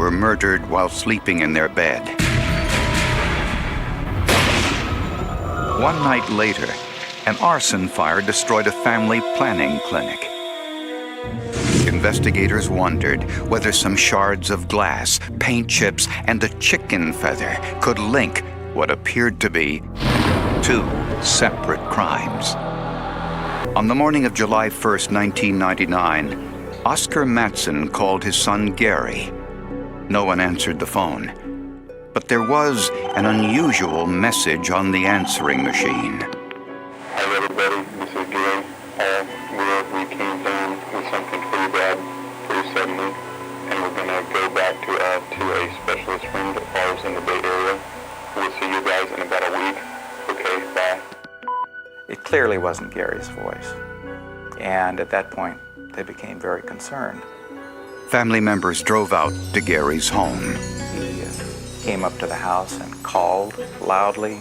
were murdered while sleeping in their bed. One night later, an arson fire destroyed a family planning clinic. Investigators wondered whether some shards of glass, paint chips, and a chicken feather could link what appeared to be two separate crimes. On the morning of July 1st, 1999, Oscar Matson called his son Gary. No one answered the phone, but there was an unusual message on the answering machine. Hi everybody, this is Gary. We came down with something pretty bad, pretty suddenly, and we're going to go back to a specialist friend of ours in the Bay Area. We'll see you guys in about a week. Okay, bye. It clearly wasn't Gary's voice, and at that point, they became very concerned. Family members drove out to Gary's home. He came up to the house and called loudly.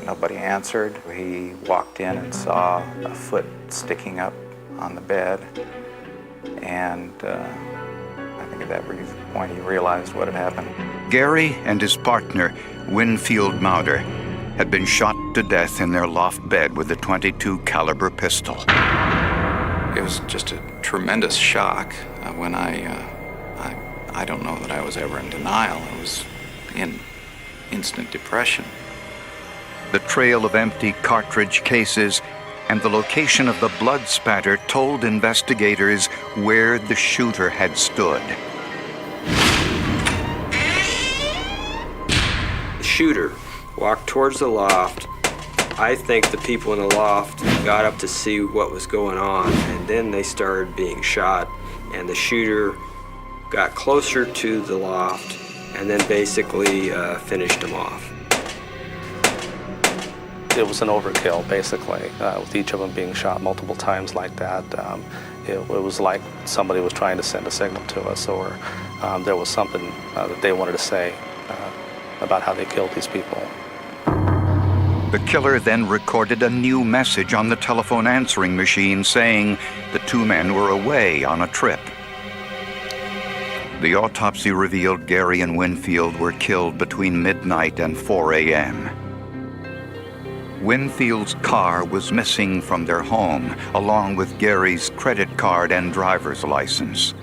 Nobody answered. He walked in and saw a foot sticking up on the bed, and I think at that brief point he realized what had happened. Gary and his partner, Winfield Mauder, had been shot to death in their loft bed with a .22 caliber pistol. It was just a tremendous shock when I don't know that I was ever in denial. I was in instant depression. The trail of empty cartridge cases and the location of the blood spatter told investigators where the shooter had stood. The shooter walked towards the loft. I think the people in the loft got up to see what was going on, and then they started being shot, and the shooter got closer to the loft and then basically finished him off. It was an overkill, basically, with each of them being shot multiple times like that. It was like somebody was trying to send a signal to us, or there was something that they wanted to say about how they killed these people. The killer then recorded a new message on the telephone answering machine saying the two men were away on a trip. The autopsy revealed Gary and Winfield were killed between midnight and 4 a.m. Winfield's car was missing from their home, along with Gary's credit card and driver's license.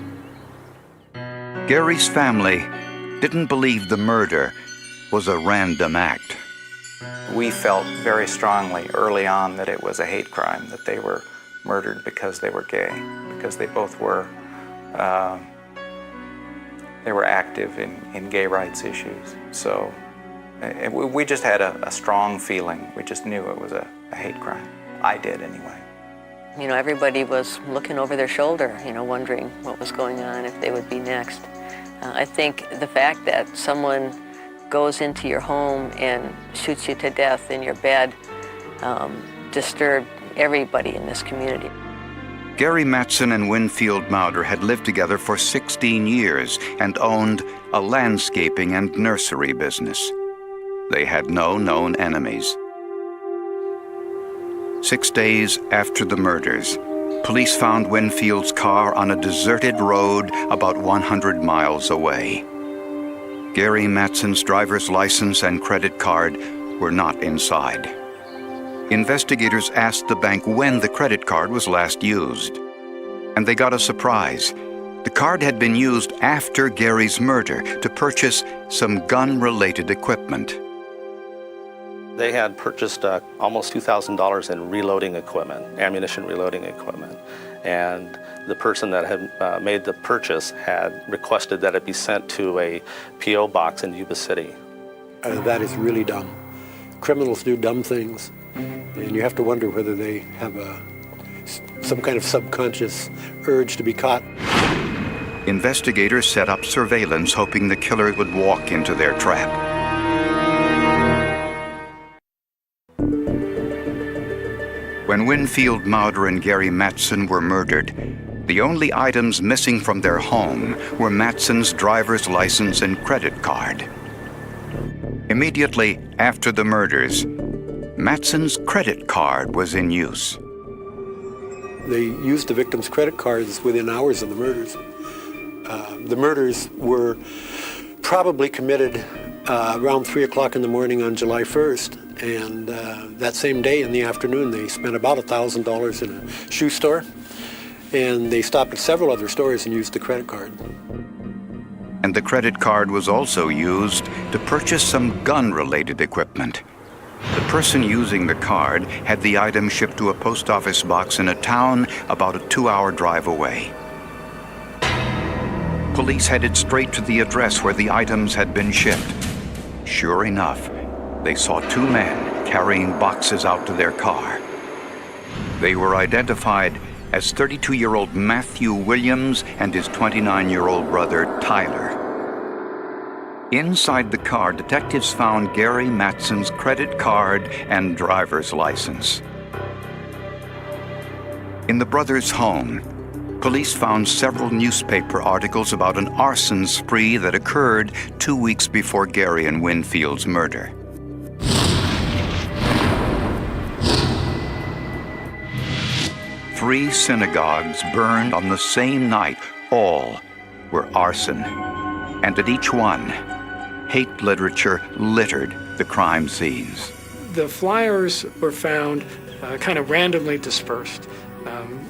Gary's family didn't believe the murder was a random act. We felt very strongly early on that it was a hate crime, that they were murdered because they were gay, because they both were active in gay rights issues. So we just had a strong feeling. We just knew it was a hate crime. I did anyway. You know, everybody was looking over their shoulder, you know, wondering what was going on, if they would be next. I think the fact that someone goes into your home and shoots you to death in your bed disturbed everybody in this community. Gary Matson and Winfield Mauder had lived together for 16 years and owned a landscaping and nursery business. They had no known enemies. 6 days after the murders, police found Winfield's car on a deserted road about 100 miles away. Gary Matson's driver's license and credit card were not inside. Investigators asked the bank when the credit card was last used, and they got a surprise. The card had been used after Gary's murder to purchase some gun-related equipment. They had purchased almost $2,000 in reloading equipment, ammunition reloading equipment, and the person that had made the purchase had requested that it be sent to a P.O. box in Yuba City. That is really dumb. Criminals do dumb things, and you have to wonder whether they have some kind of subconscious urge to be caught. Investigators set up surveillance, hoping the killer would walk into their trap. When Winfield Mauder and Gary Matson were murdered, the only items missing from their home were Matson's driver's license and credit card. Immediately after the murders, Matson's credit card was in use. They used the victim's credit cards within hours of the murders. The murders were probably committed around 3 o'clock in the morning on July 1st. And that same day in the afternoon, they spent about $1,000 in a shoe store. And they stopped at several other stores and used the credit card. And the credit card was also used to purchase some gun-related equipment. The person using the card had the item shipped to a post office box in a town about a 2-hour drive away. Police headed straight to the address where the items had been shipped. Sure enough, they saw 2 men carrying boxes out to their car. They were identified as 32-year-old Matthew Williams and his 29-year-old brother, Tyler. Inside the car, detectives found Gary Matson's credit card and driver's license. In the brothers' home, police found several newspaper articles about an arson spree that occurred 2 weeks before Gary and Winfield's murder. Three synagogues burned on the same night. All were arson. And at each one, hate literature littered the crime scenes. The flyers were found kind of randomly dispersed,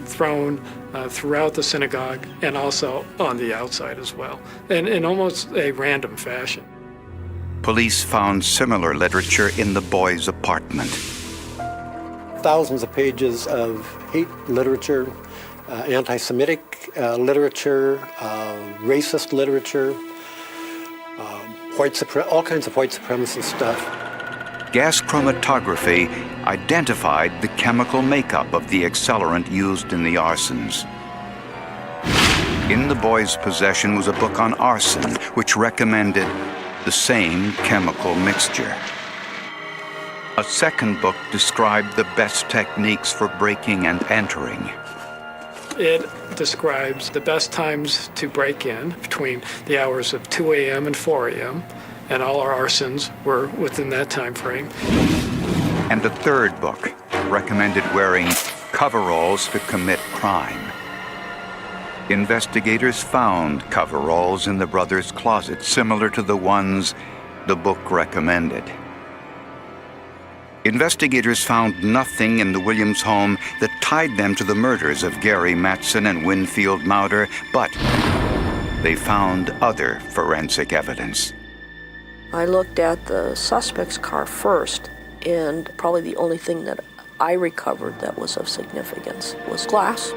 thrown throughout the synagogue and also on the outside as well, in almost a random fashion. Police found similar literature in the boys' apartment. Thousands of pages of hate literature, anti-Semitic literature, racist literature, all kinds of white supremacist stuff. Gas chromatography identified the chemical makeup of the accelerant used in the arsons. In the boys' possession was a book on arson, which recommended the same chemical mixture. A second book described the best techniques for breaking and entering. It describes the best times to break in between the hours of 2 a.m. and 4 a.m., and all our arsons were within that time frame. And a third book recommended wearing coveralls to commit crime. Investigators found coveralls in the brothers' closet similar to the ones the book recommended. Investigators found nothing in the Williams home that tied them to the murders of Gary Matson and Winfield Mauder, but they found other forensic evidence. I looked at the suspect's car first, and probably the only thing that I recovered that was of significance was glass.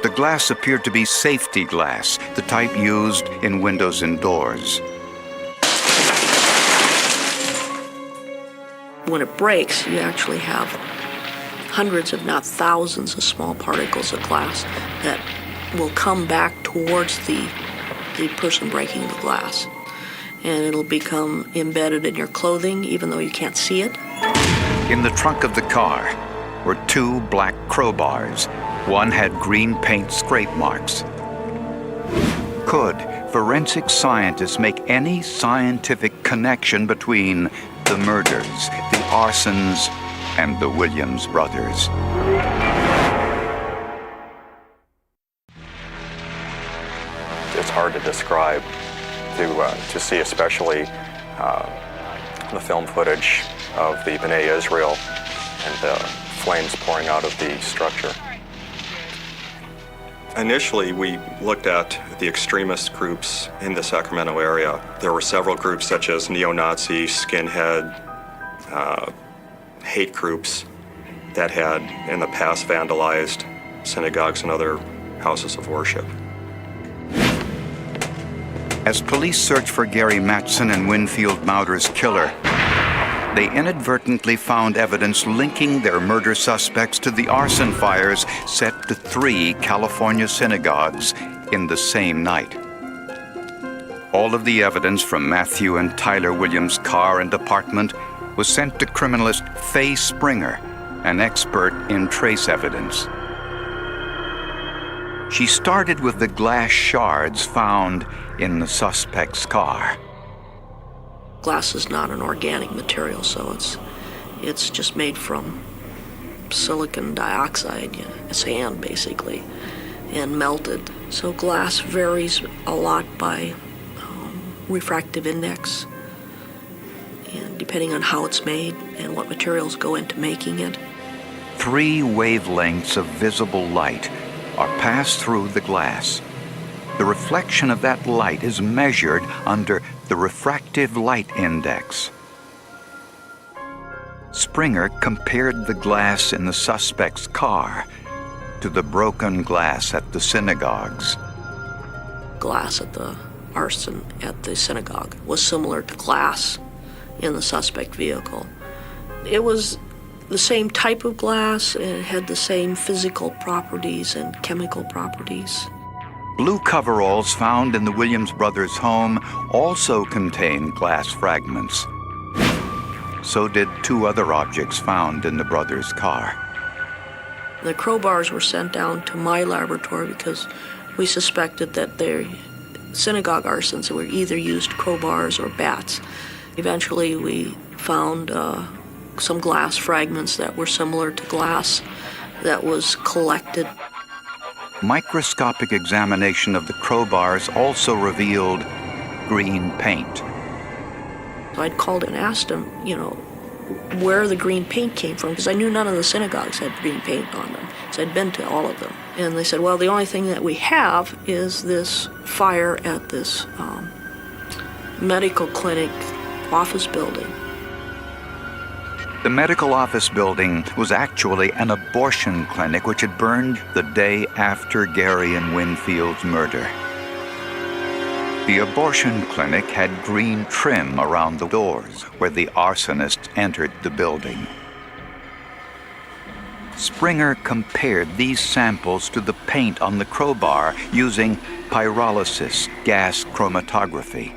The glass appeared to be safety glass, the type used in windows and doors. When it breaks, you actually have hundreds, if not thousands, of small particles of glass that will come back towards the person breaking the glass. And it'll become embedded in your clothing, even though you can't see it. In the trunk of the car were 2 black crowbars. One had green paint scrape marks. Could forensic scientists make any scientific connection between the murders, the arsons, and the Williams brothers? It's hard to describe, to see especially the film footage of the B'nai Israel and the flames pouring out of the structure. Initially, we looked at the extremist groups in the Sacramento area. There were several groups such as neo-Nazi, skinhead, hate groups that had in the past vandalized synagogues and other houses of worship. As police searched for Gary Matson and Winfield Mauder's killer, they inadvertently found evidence linking their murder suspects to the arson fires set to 3 California synagogues in the same night. All of the evidence from Matthew and Tyler Williams' car and apartment was sent to criminalist Faye Springer, an expert in trace evidence. She started with the glass shards found in the suspect's car. Glass is not an organic material, so it's just made from silicon dioxide, sand basically, and melted. So glass varies a lot by refractive index, and depending on how it's made and what materials go into making it. 3 wavelengths of visible light are passed through the glass. The reflection of that light is measured under the refractive light index. Springer compared the glass in the suspect's car to the broken glass at the synagogues. Glass at the arson at the synagogue was similar to glass in the suspect vehicle. It was the same type of glass, and it had the same physical properties and chemical properties. Blue coveralls found in the Williams brothers' home also contained glass fragments. So did 2 other objects found in the brothers' car. The crowbars were sent down to my laboratory because we suspected that their synagogue arsons were either used crowbars or bats. Eventually we found some glass fragments that were similar to glass that was collected. Microscopic examination of the crowbars also revealed green paint. I'd called and asked them, where the green paint came from, because I knew none of the synagogues had green paint on them. So I'd been to all of them. And they said, well, the only thing that we have is this fire at this medical clinic office building. The medical office building was actually an abortion clinic which had burned the day after Gary and Winfield's murder. The abortion clinic had green trim around the doors where the arsonists entered the building. Springer compared these samples to the paint on the crowbar using pyrolysis gas chromatography.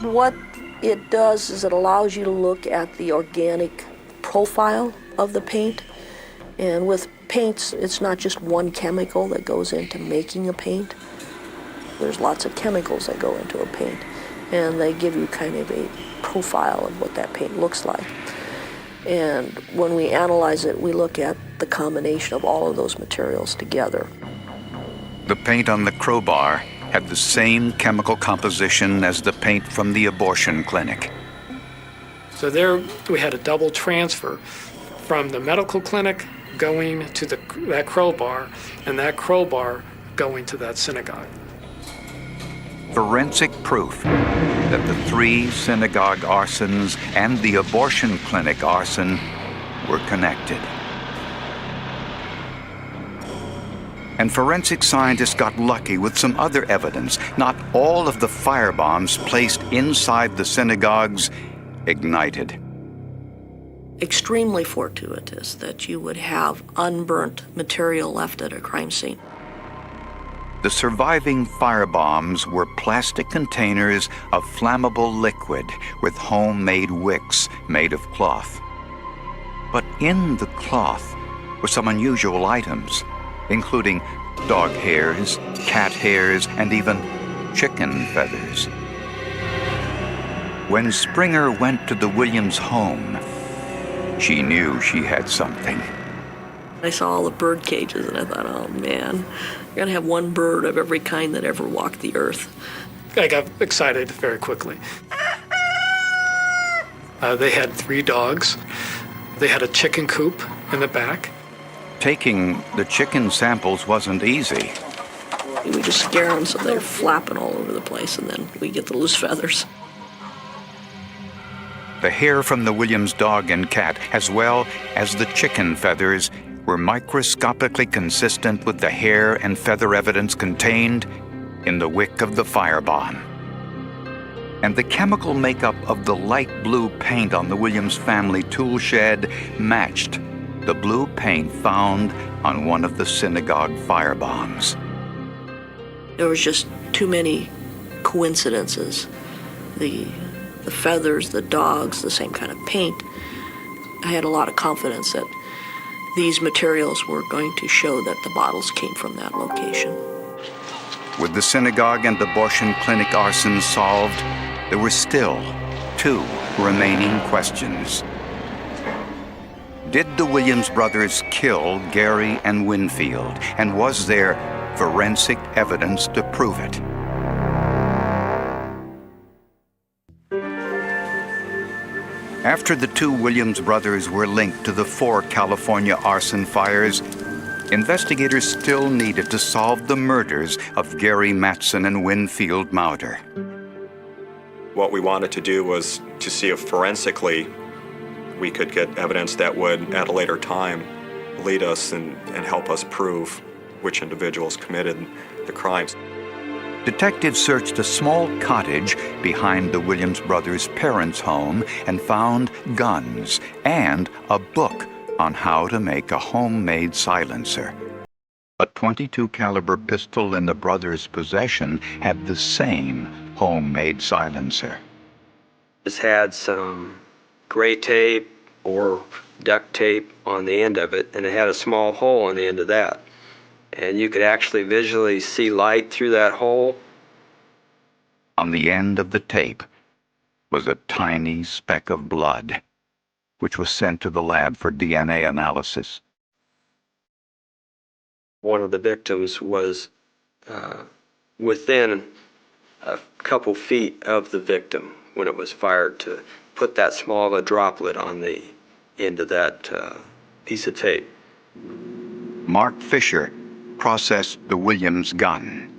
What it does is it allows you to look at the organic profile of the paint. And with paints, it's not just one chemical that goes into making a paint. There's lots of chemicals that go into a paint, and they give you kind of a profile of what that paint looks like. And when we analyze it, we look at the combination of all of those materials together. The paint on the crowbar had the same chemical composition as the paint from the abortion clinic. So there we had a double transfer from the medical clinic going to that crowbar, and that crowbar going to that synagogue. Forensic proof that the 3 synagogue arsons and the abortion clinic arson were connected. And forensic scientists got lucky with some other evidence. Not all of the firebombs placed inside the synagogues ignited. Extremely fortuitous that you would have unburnt material left at a crime scene. The surviving firebombs were plastic containers of flammable liquid with homemade wicks made of cloth. But in the cloth were some unusual items, including dog hairs, cat hairs, and even chicken feathers. When Springer went to the Williams home, she knew she had something. I saw all the bird cages and I thought, oh man, you're gonna have one bird of every kind that ever walked the earth. I got excited very quickly. They had 3 dogs. They had a chicken coop in the back. Taking the chicken samples wasn't easy. We just scare them so they're flapping all over the place, and then we get the loose feathers. The hair from the Williams dog and cat, as well as the chicken feathers, were microscopically consistent with the hair and feather evidence contained in the wick of the firebomb. And the chemical makeup of the light blue paint on the Williams family tool shed matched the blue paint found on one of the synagogue firebombs. There was just too many coincidences. The feathers, the dogs, the same kind of paint. I had a lot of confidence that these materials were going to show that the bottles came from that location. With the synagogue and abortion clinic arson solved, there were still 2 remaining questions. Did the Williams brothers kill Gary and Winfield, and was there forensic evidence to prove it? After the two Williams brothers were linked to the 4 California arson fires, investigators still needed to solve the murders of Gary Mattson and Winfield Mauder. What we wanted to do was to see if forensically we could get evidence that would, at a later time, lead us and help us prove which individuals committed the crimes. Detectives searched a small cottage behind the Williams brothers' parents' home and found guns and a book on how to make a homemade silencer. A .22 caliber pistol in the brothers' possession had the same homemade silencer. This had some gray tape or duct tape on the end of it, and it had a small hole on the end of that. And you could actually visually see light through that hole. On the end of the tape was a tiny speck of blood, which was sent to the lab for DNA analysis. One of the victims was within a couple feet of the victim when it was fired, to put that small a droplet on the end of that piece of tape. Mark Fisher processed the Williams gun.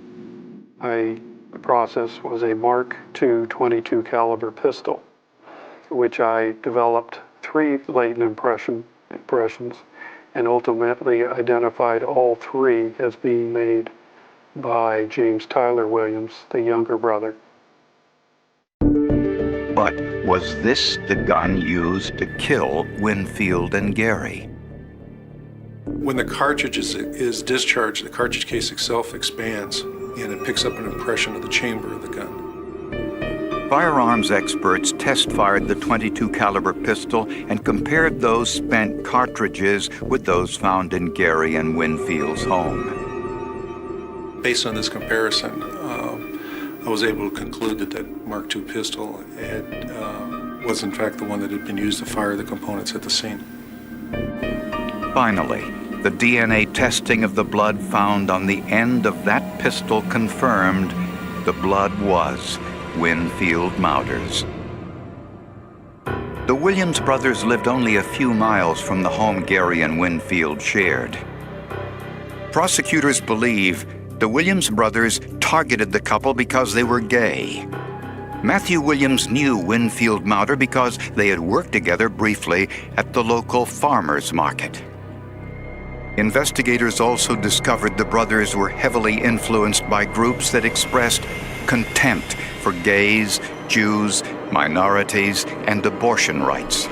The process was a Mark II .22 caliber pistol, which I developed 3 latent impressions and ultimately identified all 3 as being made by James Tyler Williams, the younger brother. But was this the gun used to kill Winfield and Gary? When the cartridge is discharged, the cartridge case itself expands and it picks up an impression of the chamber of the gun. Firearms experts test-fired the .22 caliber pistol and compared those spent cartridges with those found in Gary and Winfield's home. Based on this comparison, I was able to conclude that that Mark II pistol was in fact the one that had been used to fire the components at the scene. Finally, the DNA testing of the blood found on the end of that pistol confirmed the blood was Winfield Mauder's. The Williams brothers lived only a few miles from the home Gary and Winfield shared. Prosecutors believe the Williams brothers targeted the couple because they were gay. Matthew Williams knew Winfield Mauder because they had worked together briefly at the local farmers market. Investigators also discovered the brothers were heavily influenced by groups that expressed contempt for gays, Jews, minorities, and abortion rights.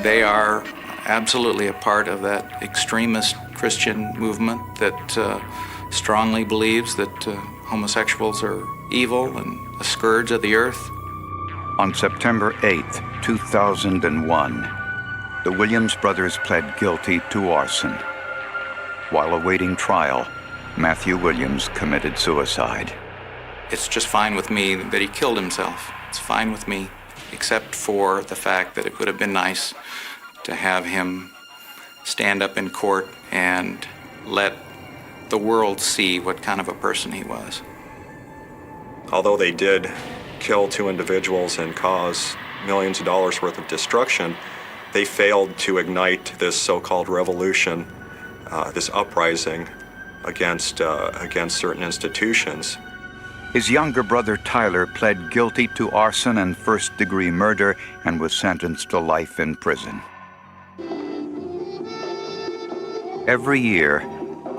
They are absolutely a part of that extremist Christian movement that strongly believes that homosexuals are evil and a scourge of the earth. On September 8, 2001, the Williams brothers pled guilty to arson. While awaiting trial, Matthew Williams committed suicide. It's just fine with me that he killed himself. It's fine with me, except for the fact that it would have been nice to have him stand up in court and let the world see what kind of a person he was. Although they did kill 2 individuals and cause millions of dollars worth of destruction, they failed to ignite this so-called revolution, this uprising against certain institutions. His younger brother Tyler pled guilty to arson and first-degree murder and was sentenced to life in prison. Every year,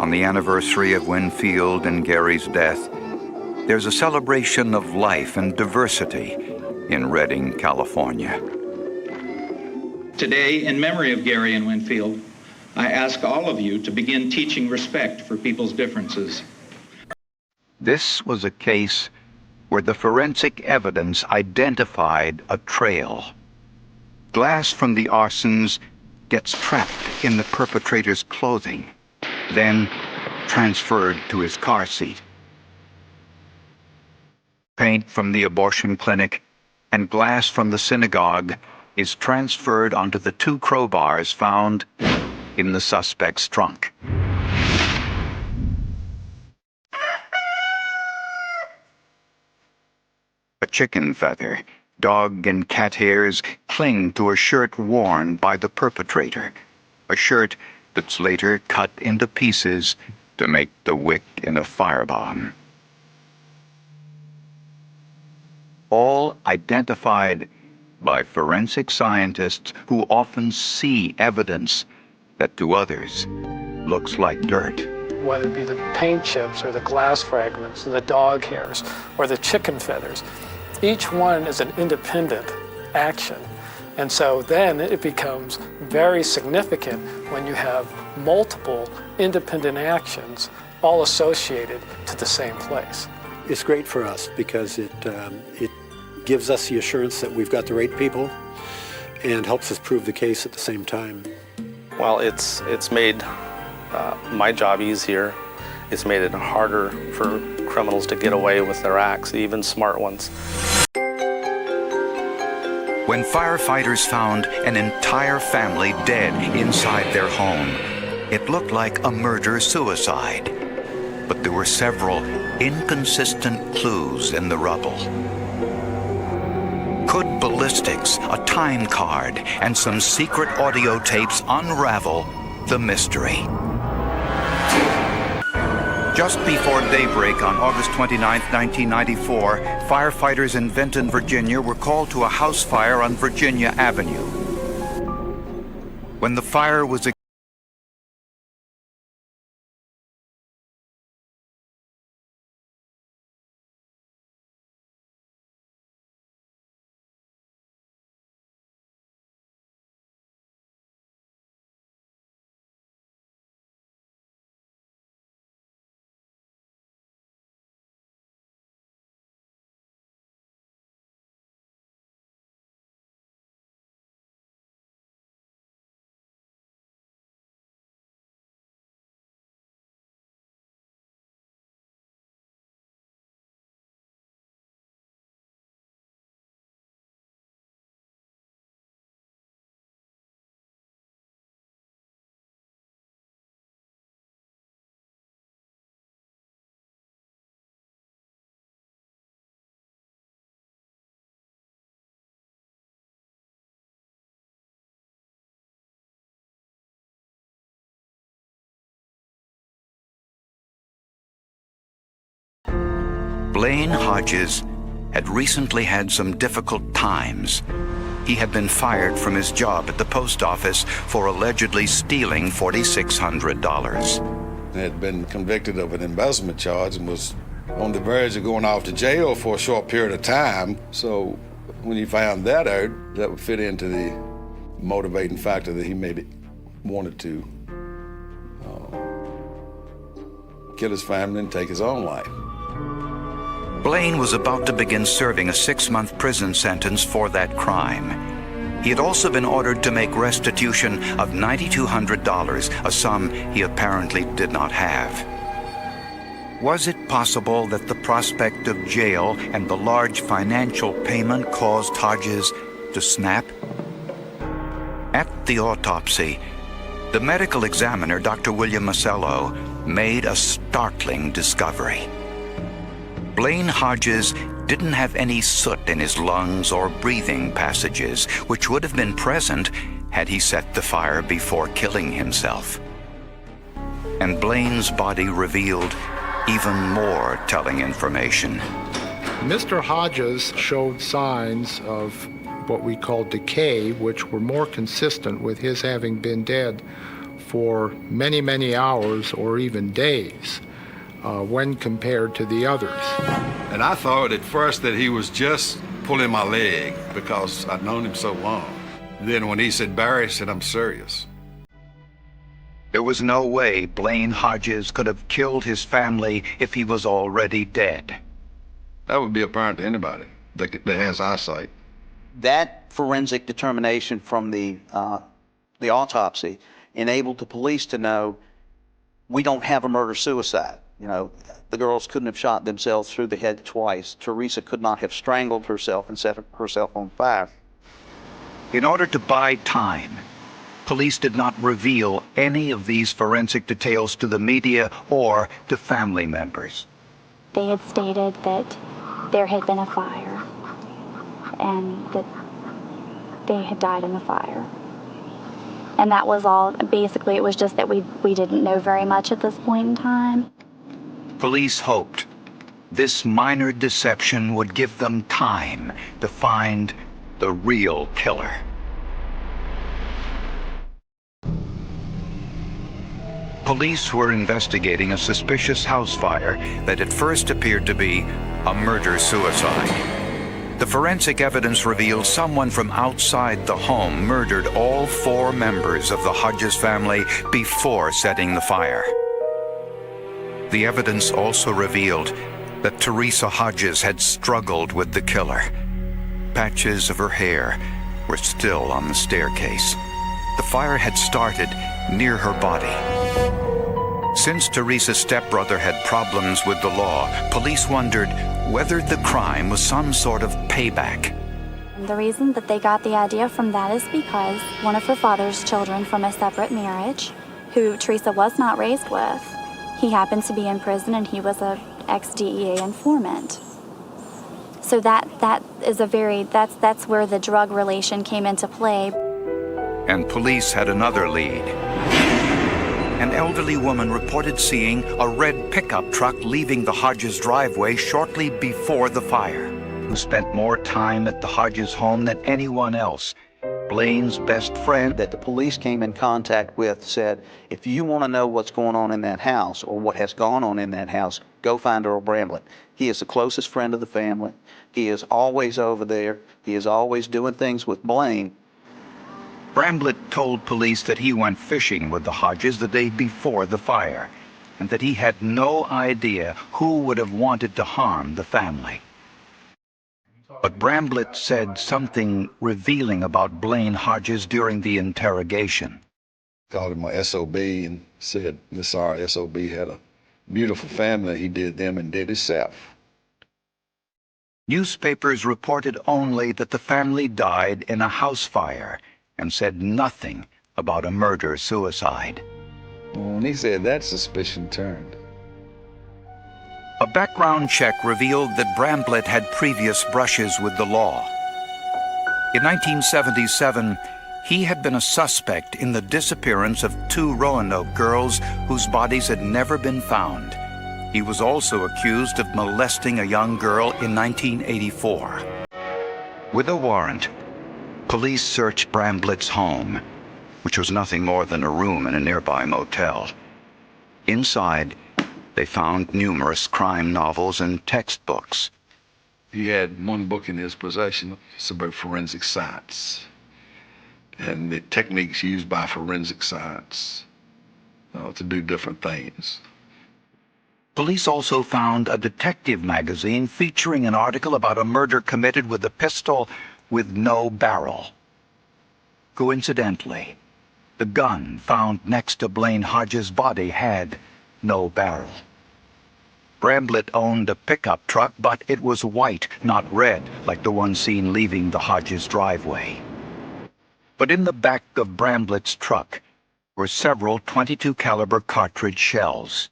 on the anniversary of Winfield and Gary's death, there's a celebration of life and diversity in Redding, California. Today, in memory of Gary and Winfield, I ask all of you to begin teaching respect for people's differences. This was a case where the forensic evidence identified a trail. Glass from the arsons gets trapped in the perpetrator's clothing, then transferred to his car seat. Paint from the abortion clinic and glass from the synagogue is transferred onto the 2 crowbars found in the suspect's trunk. A chicken feather Dog and cat hairs cling to a shirt worn by the perpetrator, a shirt that's later cut into pieces to make the wick in a firebomb. All identified by forensic scientists who often see evidence that to others looks like dirt. Whether it be the paint chips or the glass fragments, or the dog hairs, or the chicken feathers, each one is an independent action. And so then it becomes very significant when you have multiple independent actions all associated to the same place. It's great for us because it gives us the assurance that we've got the right people and helps us prove the case at the same time. Well, it's made my job easier. It's made it harder for criminals to get away with their acts, even smart ones. When firefighters found an entire family dead inside their home, it looked like a murder-suicide. But there were several inconsistent clues in the rubble. Could ballistics, a time card, and some secret audio tapes unravel the mystery? Just before daybreak on August 29, 1994, firefighters in Vinton, Virginia were called to a house fire on Virginia Avenue. When the fire was Blaine Hodges had recently had some difficult times. He had been fired from his job at the post office for allegedly stealing $4,600. Had been convicted of an embezzlement charge and was on the verge of going off to jail for a short period of time. So when he found that out, that would fit into the motivating factor that he maybe wanted to kill his family and take his own life. Blaine was about to begin serving a 6-month prison sentence for that crime. He had also been ordered to make restitution of $9,200, a sum he apparently did not have. Was it possible that the prospect of jail and the large financial payment caused Hodges to snap? At the autopsy, the medical examiner, Dr. William Masello, made a startling discovery. Blaine Hodges didn't have any soot in his lungs or breathing passages, which would have been present had he set the fire before killing himself. And Blaine's body revealed even more telling information. Mr. Hodges showed signs of what we call decay, which were more consistent with his having been dead for many, many hours or even days. When compared to the others. And I thought at first that he was just pulling my leg because I'd known him so long. Then when he said Barry, I said, I'm serious. There was no way Blaine Hodges could have killed his family if he was already dead. That would be apparent to anybody that has eyesight. That forensic determination from the autopsy enabled the police to know we don't have a murder-suicide. You know, the girls couldn't have shot themselves through the head twice. Teresa could not have strangled herself and set herself on fire. In order to buy time, police did not reveal any of these forensic details to the media or to family members. They had stated that there had been a fire and that they had died in the fire. And that was all. Basically, it was just that we didn't know very much at this point in time. Police hoped this minor deception would give them time to find the real killer. Police were investigating a suspicious house fire that at first appeared to be a murder-suicide. The forensic evidence revealed someone from outside the home murdered all 4 members of the Hodges family before setting the fire. The evidence also revealed that Teresa Hodges had struggled with the killer. Patches of her hair were still on the staircase. The fire had started near her body. Since Teresa's stepbrother had problems with the law, police wondered whether the crime was some sort of payback. The reason that they got the idea from that is because one of her father's children from a separate marriage, who Teresa was not raised with, he happened to be in prison and he was an ex-DEA informant. So that's where the drug relation came into play. And police had another lead. An elderly woman reported seeing a red pickup truck leaving the Hodges driveway shortly before the fire. Who spent more time at the Hodges home than anyone else. Blaine's best friend that the police came in contact with said, if you want to know what's going on in that house or what has gone on in that house, go find Earl Bramblett. He is the closest friend of the family. He is always over there. He is always doing things with Blaine. Bramblett told police that he went fishing with the Hodges the day before the fire, and that he had no idea who would have wanted to harm the family. But Bramblett said something revealing about Blaine Hodges during the interrogation. Called him my SOB and said, "This our SOB had a beautiful family. He did them and did himself." Newspapers reported only that the family died in a house fire and said nothing about a murder-suicide. When he said that, suspicion turned. A background check revealed that Bramblett had previous brushes with the law. In 1977, he had been a suspect in the disappearance of 2 Roanoke girls whose bodies had never been found. He was also accused of molesting a young girl in 1984. With a warrant, police searched Bramblett's home, which was nothing more than a room in a nearby motel. Inside, they found numerous crime novels and textbooks. He had one book in his possession. It's about forensic science and the techniques used by forensic science to do different things. Police also found a detective magazine featuring an article about a murder committed with a pistol with no barrel. Coincidentally, the gun found next to Blaine Hodges' body had no barrel. Bramblett owned a pickup truck, but it was white, not red, like the one seen leaving the Hodges driveway. But in the back of Bramblett's truck were several .22 caliber cartridge shells.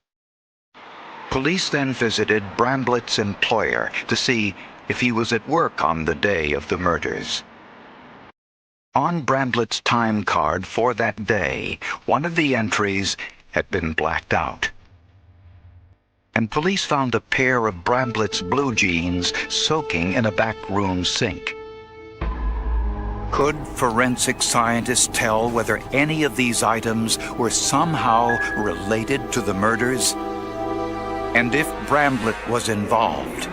Police then visited Bramblett's employer to see if he was at work on the day of the murders. On Bramblett's time card for that day, one of the entries had been blacked out. And police found a pair of Bramblett's blue jeans soaking in a back room sink. Could forensic scientists tell whether any of these items were somehow related to the murders? And if Bramblett was involved,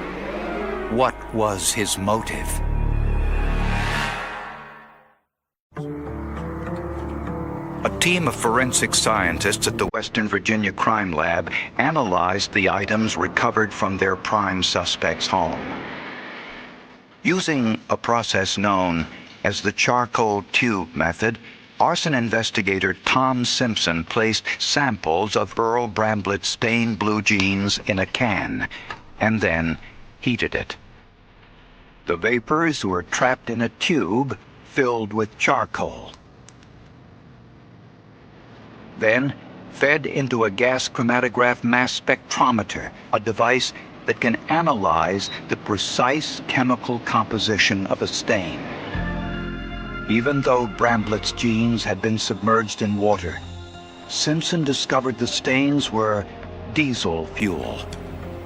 what was his motive? A team of forensic scientists at the Western Virginia Crime Lab analyzed the items recovered from their prime suspect's home. Using a process known as the charcoal tube method, arson investigator Tom Simpson placed samples of Earl Bramblett's stained blue jeans in a can and then heated it. The vapors were trapped in a tube filled with charcoal. Then fed into a gas chromatograph mass spectrometer, a device that can analyze the precise chemical composition of a stain. Even though Bramblett's genes had been submerged in water, Simpson discovered the stains were diesel fuel,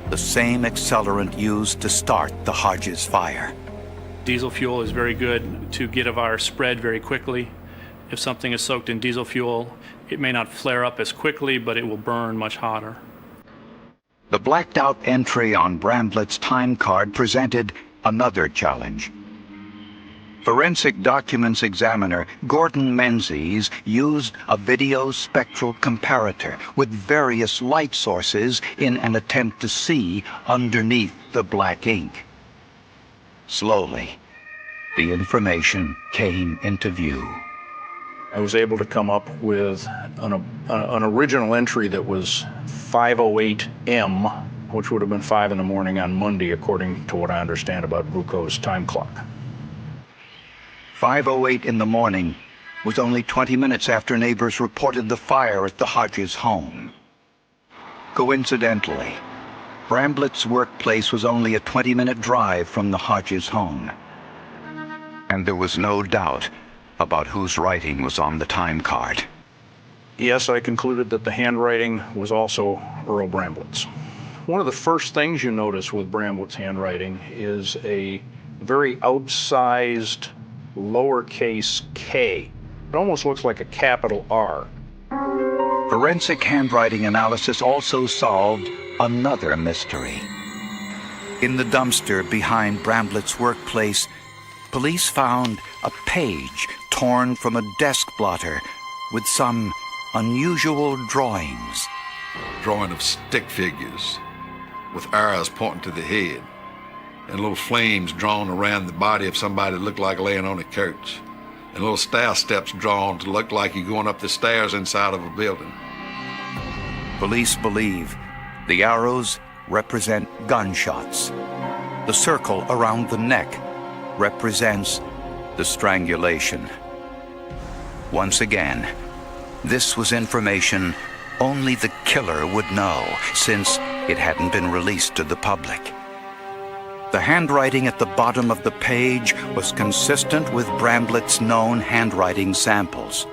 the same accelerant used to start the Hodges fire. Diesel fuel is very good to get a virus spread very quickly. If something is soaked in diesel fuel, it may not flare up as quickly, but it will burn much hotter. The blacked out entry on Bramblett's time card presented another challenge. Forensic documents examiner Gordon Menzies used a video spectral comparator with various light sources in an attempt to see underneath the black ink. Slowly, the information came into view. I was able to come up with an original entry that was 5:08 m, which would have been 5 in the morning on Monday, according to what I understand about Bucco's time clock. 5:08 in the morning was only 20 minutes after neighbors reported the fire at the Hodges home. Coincidentally, Bramblett's workplace was only a 20-minute drive from the Hodges home. And there was no doubt about whose writing was on the time card. Yes, I concluded that the handwriting was also Earl Bramblett's. One of the first things you notice with Bramblett's handwriting is a very outsized lowercase k. It almost looks like a capital R. Forensic handwriting analysis also solved another mystery. In the dumpster behind Bramblett's workplace, police found a page torn from a desk blotter with some unusual drawings. Drawing of stick figures with arrows pointing to the head and little flames drawn around the body of somebody that looked like laying on a couch, and little stair steps drawn to look like you're going up the stairs inside of a building. Police believe the arrows represent gunshots. The circle around the neck represents the strangulation. Once again, this was information only the killer would know, since it hadn't been released to the public. The handwriting at the bottom of the page was consistent with Bramblett's known handwriting samples.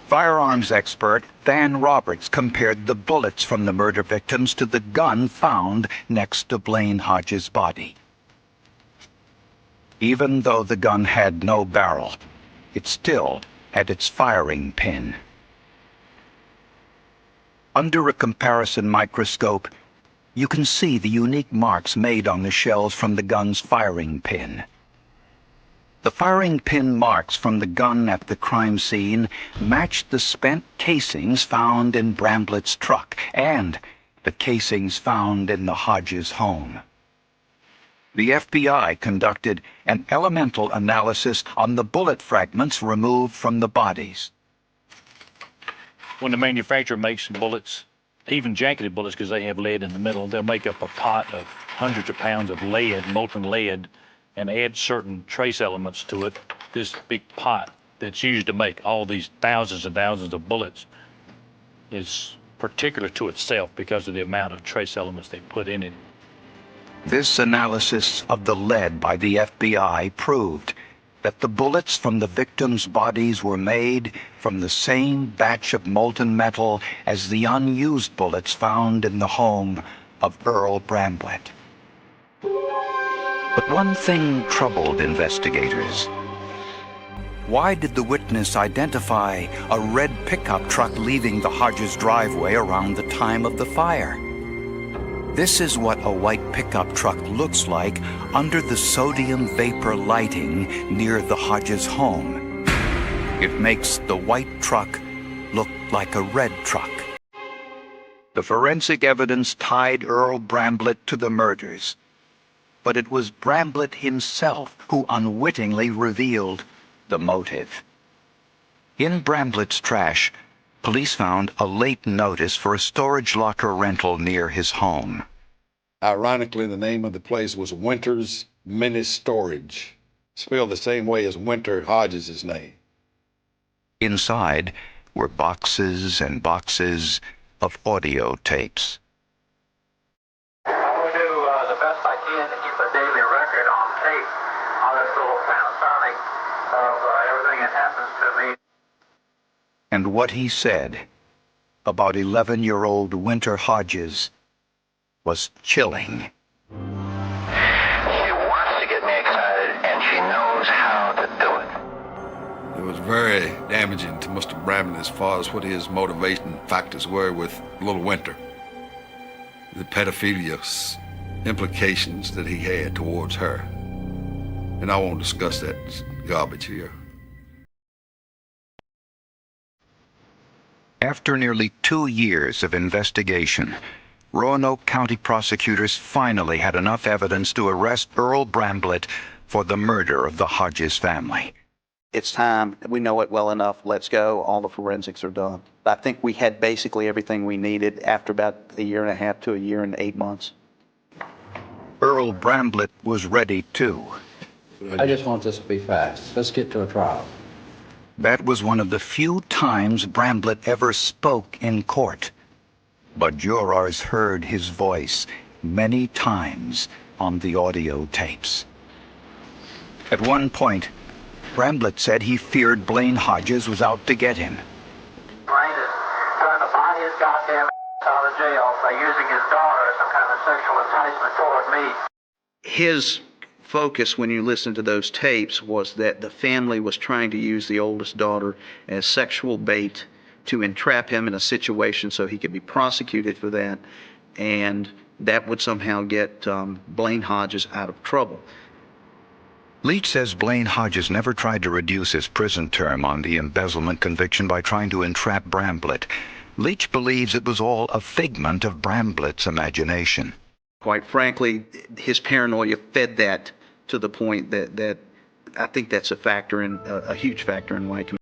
Firearms expert Van Roberts compared the bullets from the murder victims to the gun found next to Blaine Hodges' body. Even though the gun had no barrel, it still had its firing pin. Under a comparison microscope, you can see the unique marks made on the shells from the gun's firing pin. The firing pin marks from the gun at the crime scene matched the spent casings found in Bramblett's truck and the casings found in the Hodges home. The FBI conducted an elemental analysis on the bullet fragments removed from the bodies. When the manufacturer makes bullets, even jacketed bullets, because they have lead in the middle, they'll make up a pot of hundreds of pounds of lead, molten lead, and add certain trace elements to it. This big pot that's used to make all these thousands and thousands of bullets is particular to itself because of the amount of trace elements they put in it. This analysis of the lead by the FBI proved that the bullets from the victims' bodies were made from the same batch of molten metal as the unused bullets found in the home of Earl Bramblett. But one thing troubled investigators. Why did the witness identify a red pickup truck leaving the Hodges driveway around the time of the fire? This is what a white pickup truck looks like under the sodium vapor lighting near the Hodges home. It makes the white truck look like a red truck. The forensic evidence tied Earl Bramblett to the murders, but it was Bramblett himself who unwittingly revealed the motive. In Bramblett's trash, police found a late notice for a storage locker rental near his home. Ironically, the name of the place was Winter's Mini Storage, spelled the same way as Winter Hodges' name. Inside were boxes and boxes of audio tapes. it on tape on this little Panasonic of everything that happens to me. And what he said about 11-year-old Winter Hodges was chilling. She wants to get me excited, and she knows how to do it. It was very damaging to Mr. Bramlett as far as what his motivation factors were with little Winter. The pedophilia implications that he had towards her. And I won't discuss that garbage here. After nearly 2 years of investigation, Roanoke County prosecutors finally had enough evidence to arrest Earl Bramlett for the murder of the Hodges family. It's time. We know it well enough. Let's go. All the forensics are done. I think we had basically everything we needed after about 1.5 years to 1 year and 8 months. Earl Bramlett was ready too. I just want this to be fast. Let's get to a trial. That was one of the few times Bramlett ever spoke in court. But jurors heard his voice many times on the audio tapes. At one point, Bramlett said he feared Blaine Hodges was out to get him. Blaine is trying to buy his goddamn out of jail by using his daughter as some kind of sexual enticement toward me. His focus when you listen to those tapes was that the family was trying to use the oldest daughter as sexual bait to entrap him in a situation so he could be prosecuted for that, and that would somehow get Blaine Hodges out of trouble. Leach says Blaine Hodges never tried to reduce his prison term on the embezzlement conviction by trying to entrap Bramlett. Leach believes it was all a figment of Bramlett's imagination. Quite frankly, his paranoia fed that to the point that I think that's a factor in a huge factor in why he committed.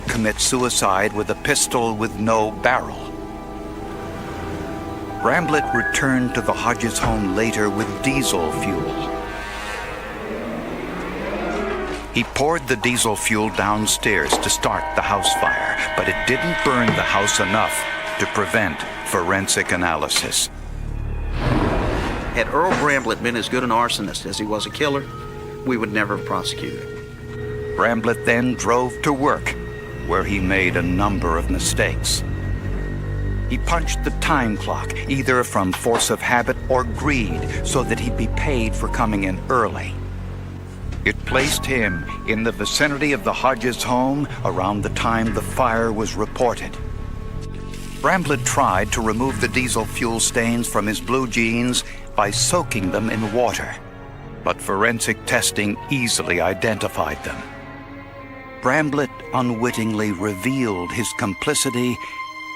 Commit suicide with a pistol with no barrel. Bramlett returned to the Hodges home later with diesel fuel. He poured the diesel fuel downstairs to start the house fire, but it didn't burn the house enough to prevent forensic analysis. Had Earl Bramlett been as good an arsonist as he was a killer, we would never have prosecuted him. Bramlett then drove to work, where he made a number of mistakes. He punched the time clock, either from force of habit or greed, so that he'd be paid for coming in early. It placed him in the vicinity of the Hodges home around the time the fire was reported. Bramlett tried to remove the diesel fuel stains from his blue jeans by soaking them in water, but forensic testing easily identified them. Bramlett unwittingly revealed his complicity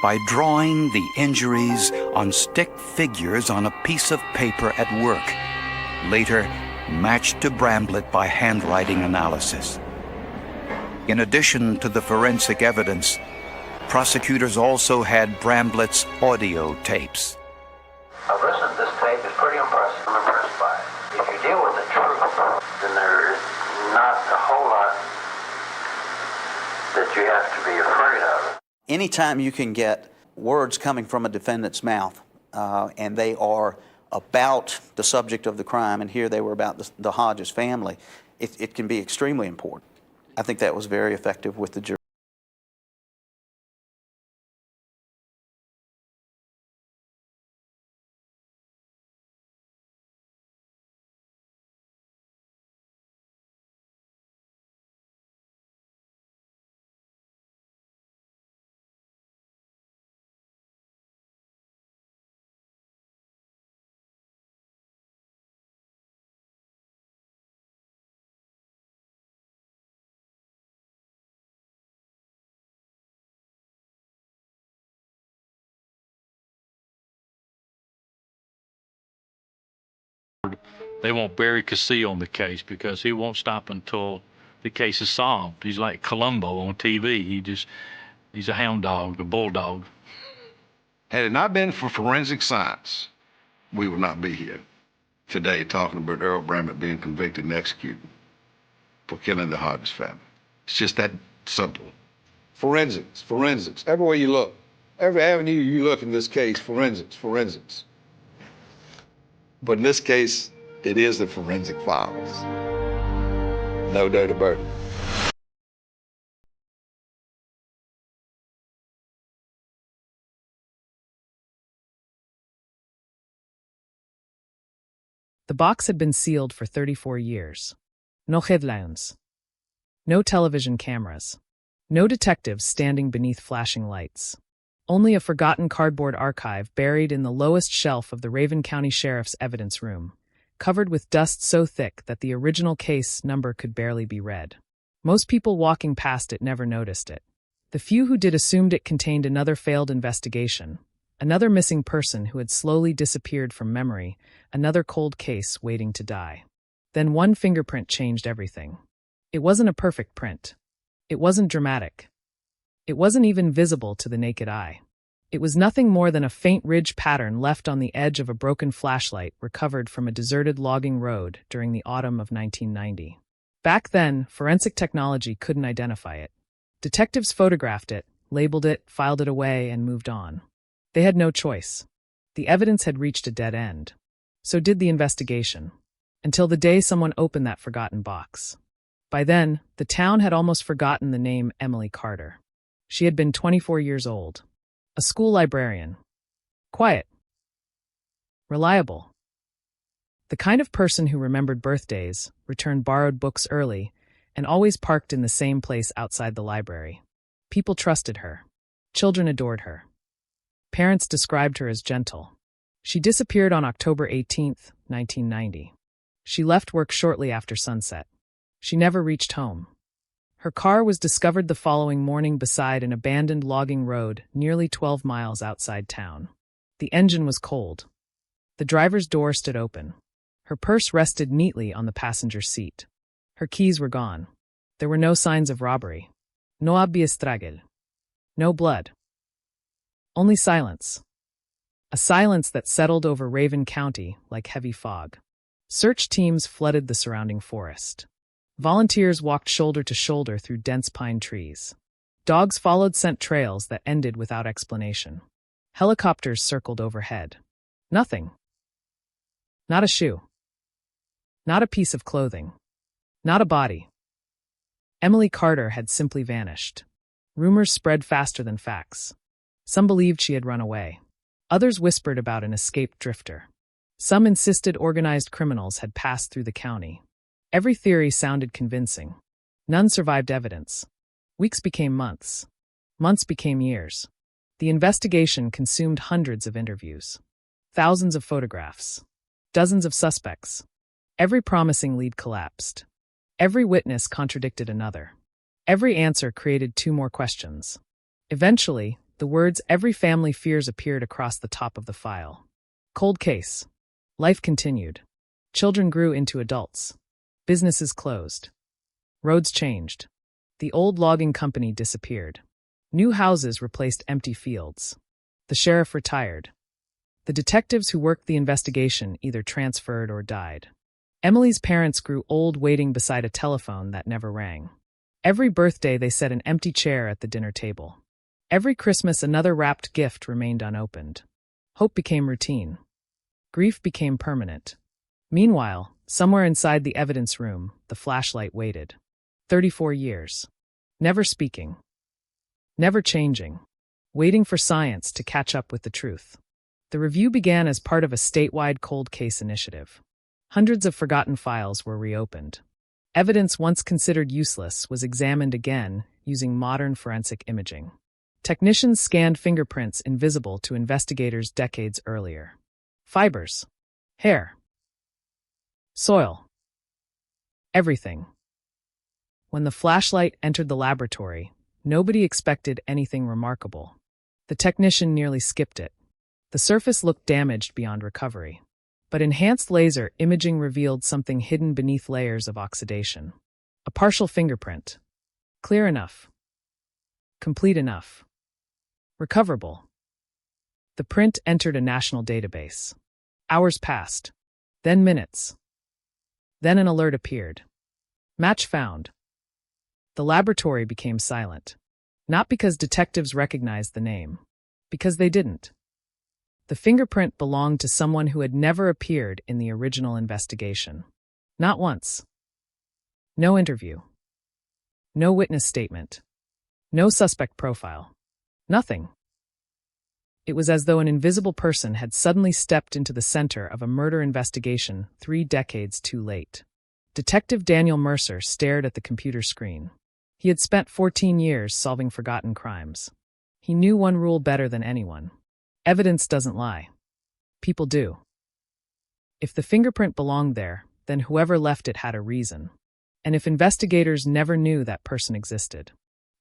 by drawing the injuries on stick figures on a piece of paper at work, later matched to Bramblett by handwriting analysis. In addition to the forensic evidence, prosecutors also had Bramblett's audio tapes. I've listened to this tape. It's pretty impressive. I'm impressed by it. If you deal with the truth, then there is not a whole lot that you have to be afraid of. Anytime you can get words coming from a defendant's mouth and they are about the subject of the crime, and here they were about the Hodges family, it can be extremely important. I think that was very effective with the jury. They want Barry Cassie on the case because he won't stop until the case is solved. He's like Columbo on TV. He's a hound dog, a bulldog. Had it not been for forensic science, we would not be here today talking about Earl Bramblett being convicted and executed for killing the Hodges family. It's just that simple. Forensics, forensics, everywhere you look. Every avenue you look in this case, forensics, forensics. But in this case, it is the forensic files. No doubt about it. The box had been sealed for 34 years. No headlines. No television cameras. No detectives standing beneath flashing lights. Only a forgotten cardboard archive buried in the lowest shelf of the Raven County Sheriff's evidence room, covered with dust so thick that the original case number could barely be read. Most people walking past it never noticed it. The few who did assumed it contained another failed investigation, another missing person who had slowly disappeared from memory, another cold case waiting to die. Then one fingerprint changed everything. It wasn't a perfect print. It wasn't dramatic. It wasn't even visible to the naked eye. It was nothing more than a faint ridge pattern left on the edge of a broken flashlight recovered from a deserted logging road during the autumn of 1990. Back then, forensic technology couldn't identify it. Detectives photographed it, labeled it, filed it away, and moved on. They had no choice. The evidence had reached a dead end. So did the investigation. Until the day someone opened that forgotten box. By then, the town had almost forgotten the name Emily Carter. She had been 24 years old. A school librarian. Quiet. Reliable. The kind of person who remembered birthdays, returned borrowed books early, and always parked in the same place outside the library. People trusted her. Children adored her. Parents described her as gentle. She disappeared on October 18, 1990. She left work shortly after sunset. She never reached home. Her car was discovered the following morning beside an abandoned logging road nearly 12 miles outside town. The engine was cold. The driver's door stood open. Her purse rested neatly on the passenger seat. Her keys were gone. There were no signs of robbery. No había estragel. No blood. Only silence. A silence that settled over Raven County like heavy fog. Search teams flooded the surrounding forest. Volunteers walked shoulder to shoulder through dense pine trees. Dogs followed scent trails that ended without explanation. Helicopters circled overhead. Nothing. Not a shoe. Not a piece of clothing. Not a body. Emily Carter had simply vanished. Rumors spread faster than facts. Some believed she had run away. Others whispered about an escaped drifter. Some insisted organized criminals had passed through the county. Every theory sounded convincing. None survived evidence. Weeks became months. Months became years. The investigation consumed hundreds of interviews. Thousands of photographs. Dozens of suspects. Every promising lead collapsed. Every witness contradicted another. Every answer created two more questions. Eventually, The words "every family fears" appeared across the top of the file. Cold case. Life continued. Children grew into adults. Businesses closed. Roads changed. The old logging company disappeared. New houses replaced empty fields. The sheriff retired. The detectives who worked the investigation either transferred or died. Emily's parents grew old waiting beside a telephone that never rang. Every birthday they set an empty chair at the dinner table. Every Christmas another wrapped gift remained unopened. Hope became routine. Grief became permanent. Meanwhile, somewhere inside the evidence room, the flashlight waited. 34 years. Never speaking. Never changing. Waiting for science to catch up with the truth. The review began as part of a statewide cold case initiative. Hundreds of forgotten files were reopened. Evidence once considered useless was examined again using modern forensic imaging. Technicians scanned fingerprints invisible to investigators decades earlier. Fibers. Hair. Soil. Everything. When the flashlight entered the laboratory, nobody expected anything remarkable. The technician nearly skipped it. The surface looked damaged beyond recovery. But enhanced laser imaging revealed something hidden beneath layers of oxidation. A partial fingerprint. Clear enough. Complete enough. Recoverable. The print entered a national database. Hours passed. Then minutes. Then an alert appeared. Match found. The laboratory became silent. Not because detectives recognized the name. Because they didn't. The fingerprint belonged to someone who had never appeared in the original investigation. Not once. No interview. No witness statement. No suspect profile. Nothing. It was as though an invisible person had suddenly stepped into the center of a murder investigation 3 decades too late. Detective Daniel Mercer stared at the computer screen. He had spent 14 years solving forgotten crimes. He knew one rule better than anyone. Evidence doesn't lie. People do. If the fingerprint belonged there, then whoever left it had a reason. And if investigators never knew that person existed,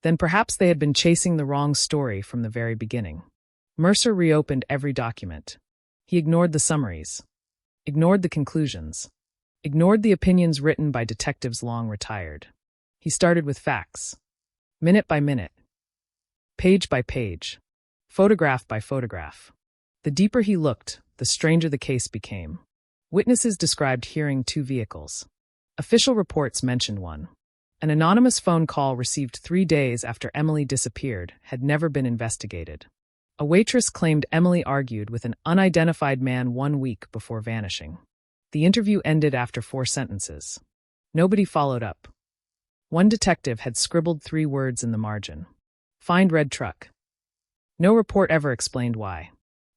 then perhaps they had been chasing the wrong story from the very beginning. Mercer reopened every document. He ignored the summaries. Ignored the conclusions. Ignored the opinions written by detectives long retired. He started with facts. Minute by minute. Page by page. Photograph by photograph. The deeper he looked, the stranger the case became. Witnesses described hearing 2 vehicles. Official reports mentioned one. An anonymous phone call received 3 days after Emily disappeared had never been investigated. A waitress claimed Emily argued with an unidentified man 1 week before vanishing. The interview ended after 4 sentences. Nobody followed up. One detective had scribbled 3 words in the margin. Find red truck. No report ever explained why.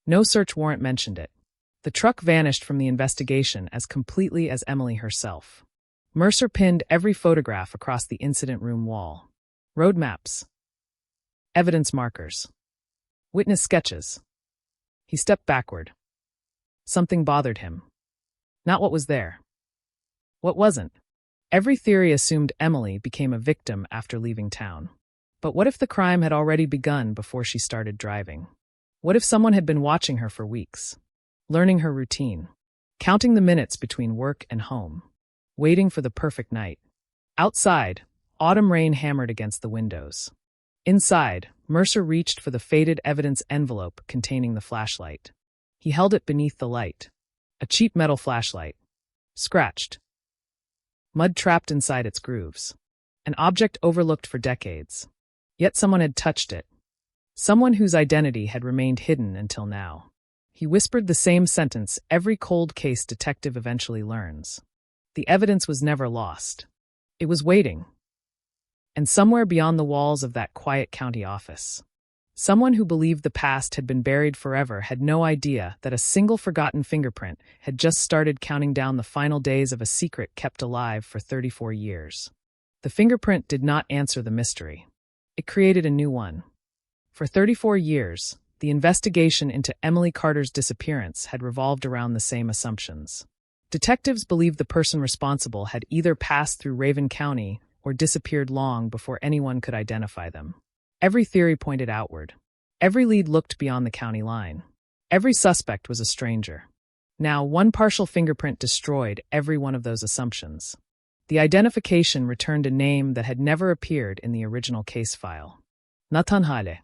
No search warrant mentioned it. The truck vanished from the investigation as completely as Emily herself. Mercer pinned every photograph across the incident room wall. Road maps. Evidence markers. Witness sketches. He stepped backward. Something bothered him. Not what was there. What wasn't? Every theory assumed Emily became a victim after leaving town. But what if the crime had already begun before she started driving? What if someone had been watching her for weeks, learning her routine, counting the minutes between work and home, waiting for the perfect night? Outside, autumn rain hammered against the windows. Inside, Mercer reached for the faded evidence envelope containing the flashlight. He held it beneath the light. A cheap metal flashlight. Scratched. Mud trapped inside its grooves. An object overlooked for decades. Yet someone had touched it. Someone whose identity had remained hidden until now. He whispered the same sentence every cold case detective eventually learns. The evidence was never lost. It was waiting. And somewhere beyond the walls of that quiet county office, someone who believed the past had been buried forever had no idea that a single forgotten fingerprint had just started counting down the final days of a secret kept alive for 34 years. The fingerprint did not answer the mystery. It created a new one. For 34 years, the investigation into Emily Carter's disappearance had revolved around the same assumptions. Detectives believed the person responsible had either passed through Raven County or disappeared long before anyone could identify them. Every theory pointed outward. Every lead looked beyond the county line. Every suspect was a stranger. Now, one partial fingerprint destroyed every one of those assumptions. The identification returned a name that had never appeared in the original case file. Nathan Haile,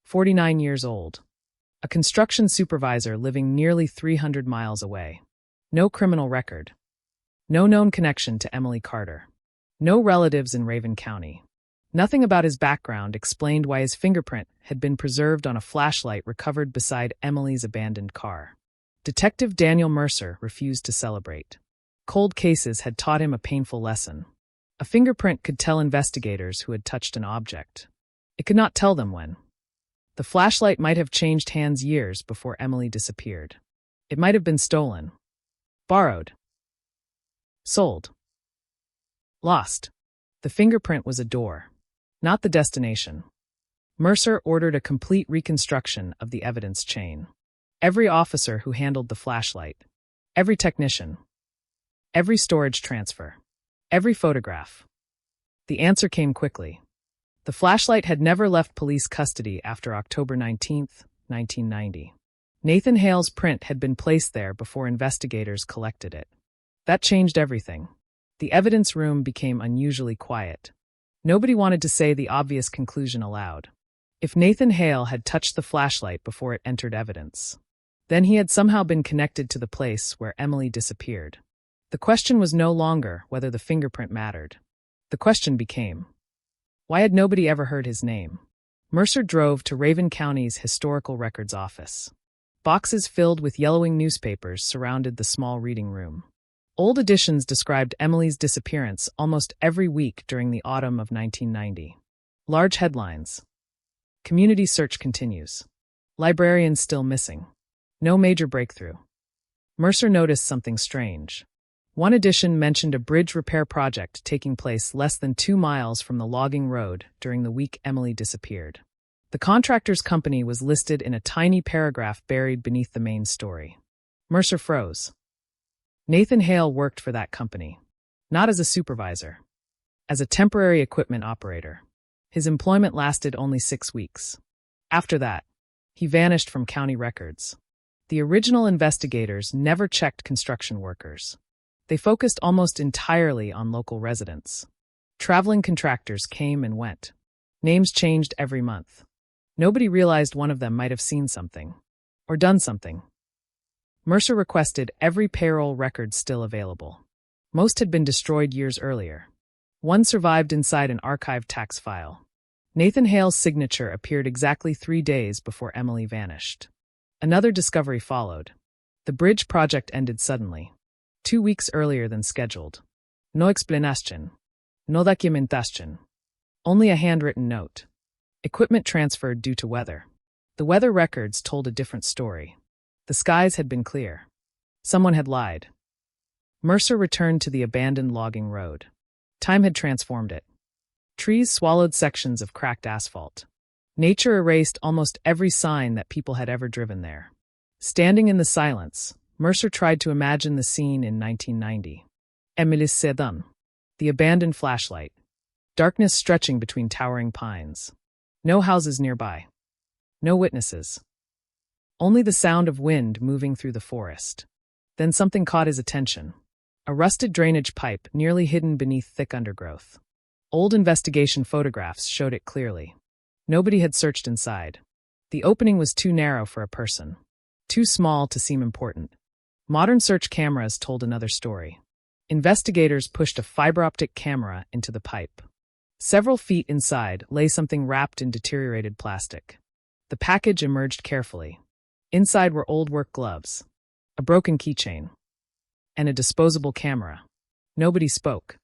49 years old. A construction supervisor living nearly 300 miles away. No criminal record. No known connection to Emily Carter. No relatives in Raven County. Nothing about his background explained why his fingerprint had been preserved on a flashlight recovered beside Emily's abandoned car. Detective Daniel Mercer refused to celebrate. Cold cases had taught him a painful lesson. A fingerprint could tell investigators who had touched an object. It could not tell them when. The flashlight might have changed hands years before Emily disappeared. It might have been stolen, borrowed, sold, lost. The fingerprint was a door, not the destination. Mercer ordered a complete reconstruction of the evidence chain. Every officer who handled the flashlight, every technician, every storage transfer, every photograph. The answer came quickly. The flashlight had never left police custody after October 19, 1990. Nathan Hale's print had been placed there before investigators collected it. That changed everything. The evidence room became unusually quiet. Nobody wanted to say the obvious conclusion aloud. If Nathan Hale had touched the flashlight before it entered evidence, then he had somehow been connected to the place where Emily disappeared. The question was no longer whether the fingerprint mattered. The question became, why had nobody ever heard his name? Mercer drove to Raven County's Historical Records Office. Boxes filled with yellowing newspapers surrounded the small reading room. Old editions described Emily's disappearance almost every week during the autumn of 1990. Large headlines. Community search continues. Librarians still missing. No major breakthrough. Mercer noticed something strange. One edition mentioned a bridge repair project taking place less than 2 miles from the logging road during the week Emily disappeared. The contractor's company was listed in a tiny paragraph buried beneath the main story. Mercer froze. Nathan Hale worked for that company, not as a supervisor, as a temporary equipment operator. His employment lasted only 6 weeks. After that, he vanished from county records. The original investigators never checked construction workers. They focused almost entirely on local residents. Traveling contractors came and went. Names changed every month. Nobody realized one of them might have seen something, or done something. Mercer requested every payroll record still available. Most had been destroyed years earlier. One survived inside an archived tax file. Nathan Hale's signature appeared exactly 3 days before Emily vanished. Another discovery followed. The bridge project ended suddenly. 2 weeks earlier than scheduled. No explicación. No documentación. Only a handwritten note. Equipment transferred due to weather. The weather records told a different story. The skies had been clear. Someone had lied. Mercer returned to the abandoned logging road. Time had transformed it. Trees swallowed sections of cracked asphalt. Nature erased almost every sign that people had ever driven there. Standing in the silence, Mercer tried to imagine the scene in 1990. Emily's sedan. The abandoned flashlight. Darkness stretching between towering pines. No houses nearby. No witnesses. Only the sound of wind moving through the forest. Then something caught his attention. A rusted drainage pipe nearly hidden beneath thick undergrowth. Old investigation photographs showed it clearly. Nobody had searched inside. The opening was too narrow for a person. Too small to seem important. Modern search cameras told another story. Investigators pushed a fiber-optic camera into the pipe. Several feet inside lay something wrapped in deteriorated plastic. The package emerged carefully. Inside were old work gloves, a broken keychain, and a disposable camera. Nobody spoke.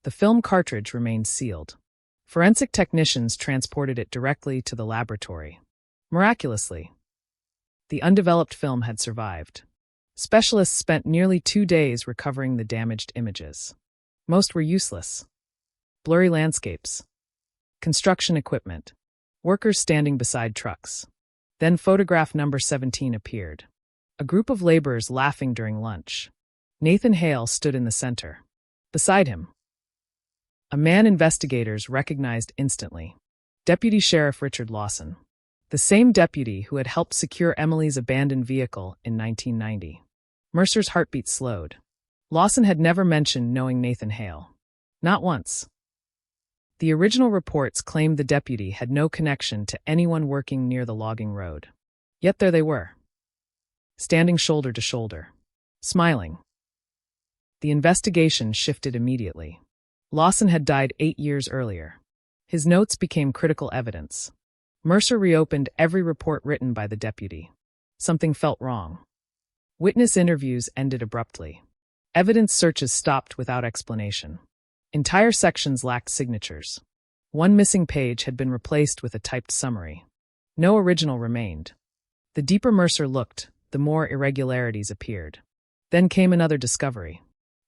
The film cartridge remained sealed. Forensic technicians transported it directly to the laboratory. Miraculously, the undeveloped film had survived. Specialists spent nearly 2 days recovering the damaged images. Most were useless. Blurry landscapes. Construction equipment. Workers standing beside trucks. Then photograph number 17 appeared. A group of laborers laughing during lunch. Nathan Hale stood in the center. Beside him, a man investigators recognized instantly. Deputy Sheriff Richard Lawson. The same deputy who had helped secure Emily's abandoned vehicle in 1990. Mercer's heartbeat slowed. Lawson had never mentioned knowing Nathan Hale. Not once. The original reports claimed the deputy had no connection to anyone working near the logging road. Yet there they were, standing shoulder to shoulder, smiling. The investigation shifted immediately. Lawson had died 8 years earlier. His notes became critical evidence. Mercer reopened every report written by the deputy. Something felt wrong. Witness interviews ended abruptly. Evidence searches stopped without explanation. Entire sections lacked signatures. One missing page had been replaced with a typed summary. No original remained. The deeper Mercer looked, the more irregularities appeared. Then came another discovery.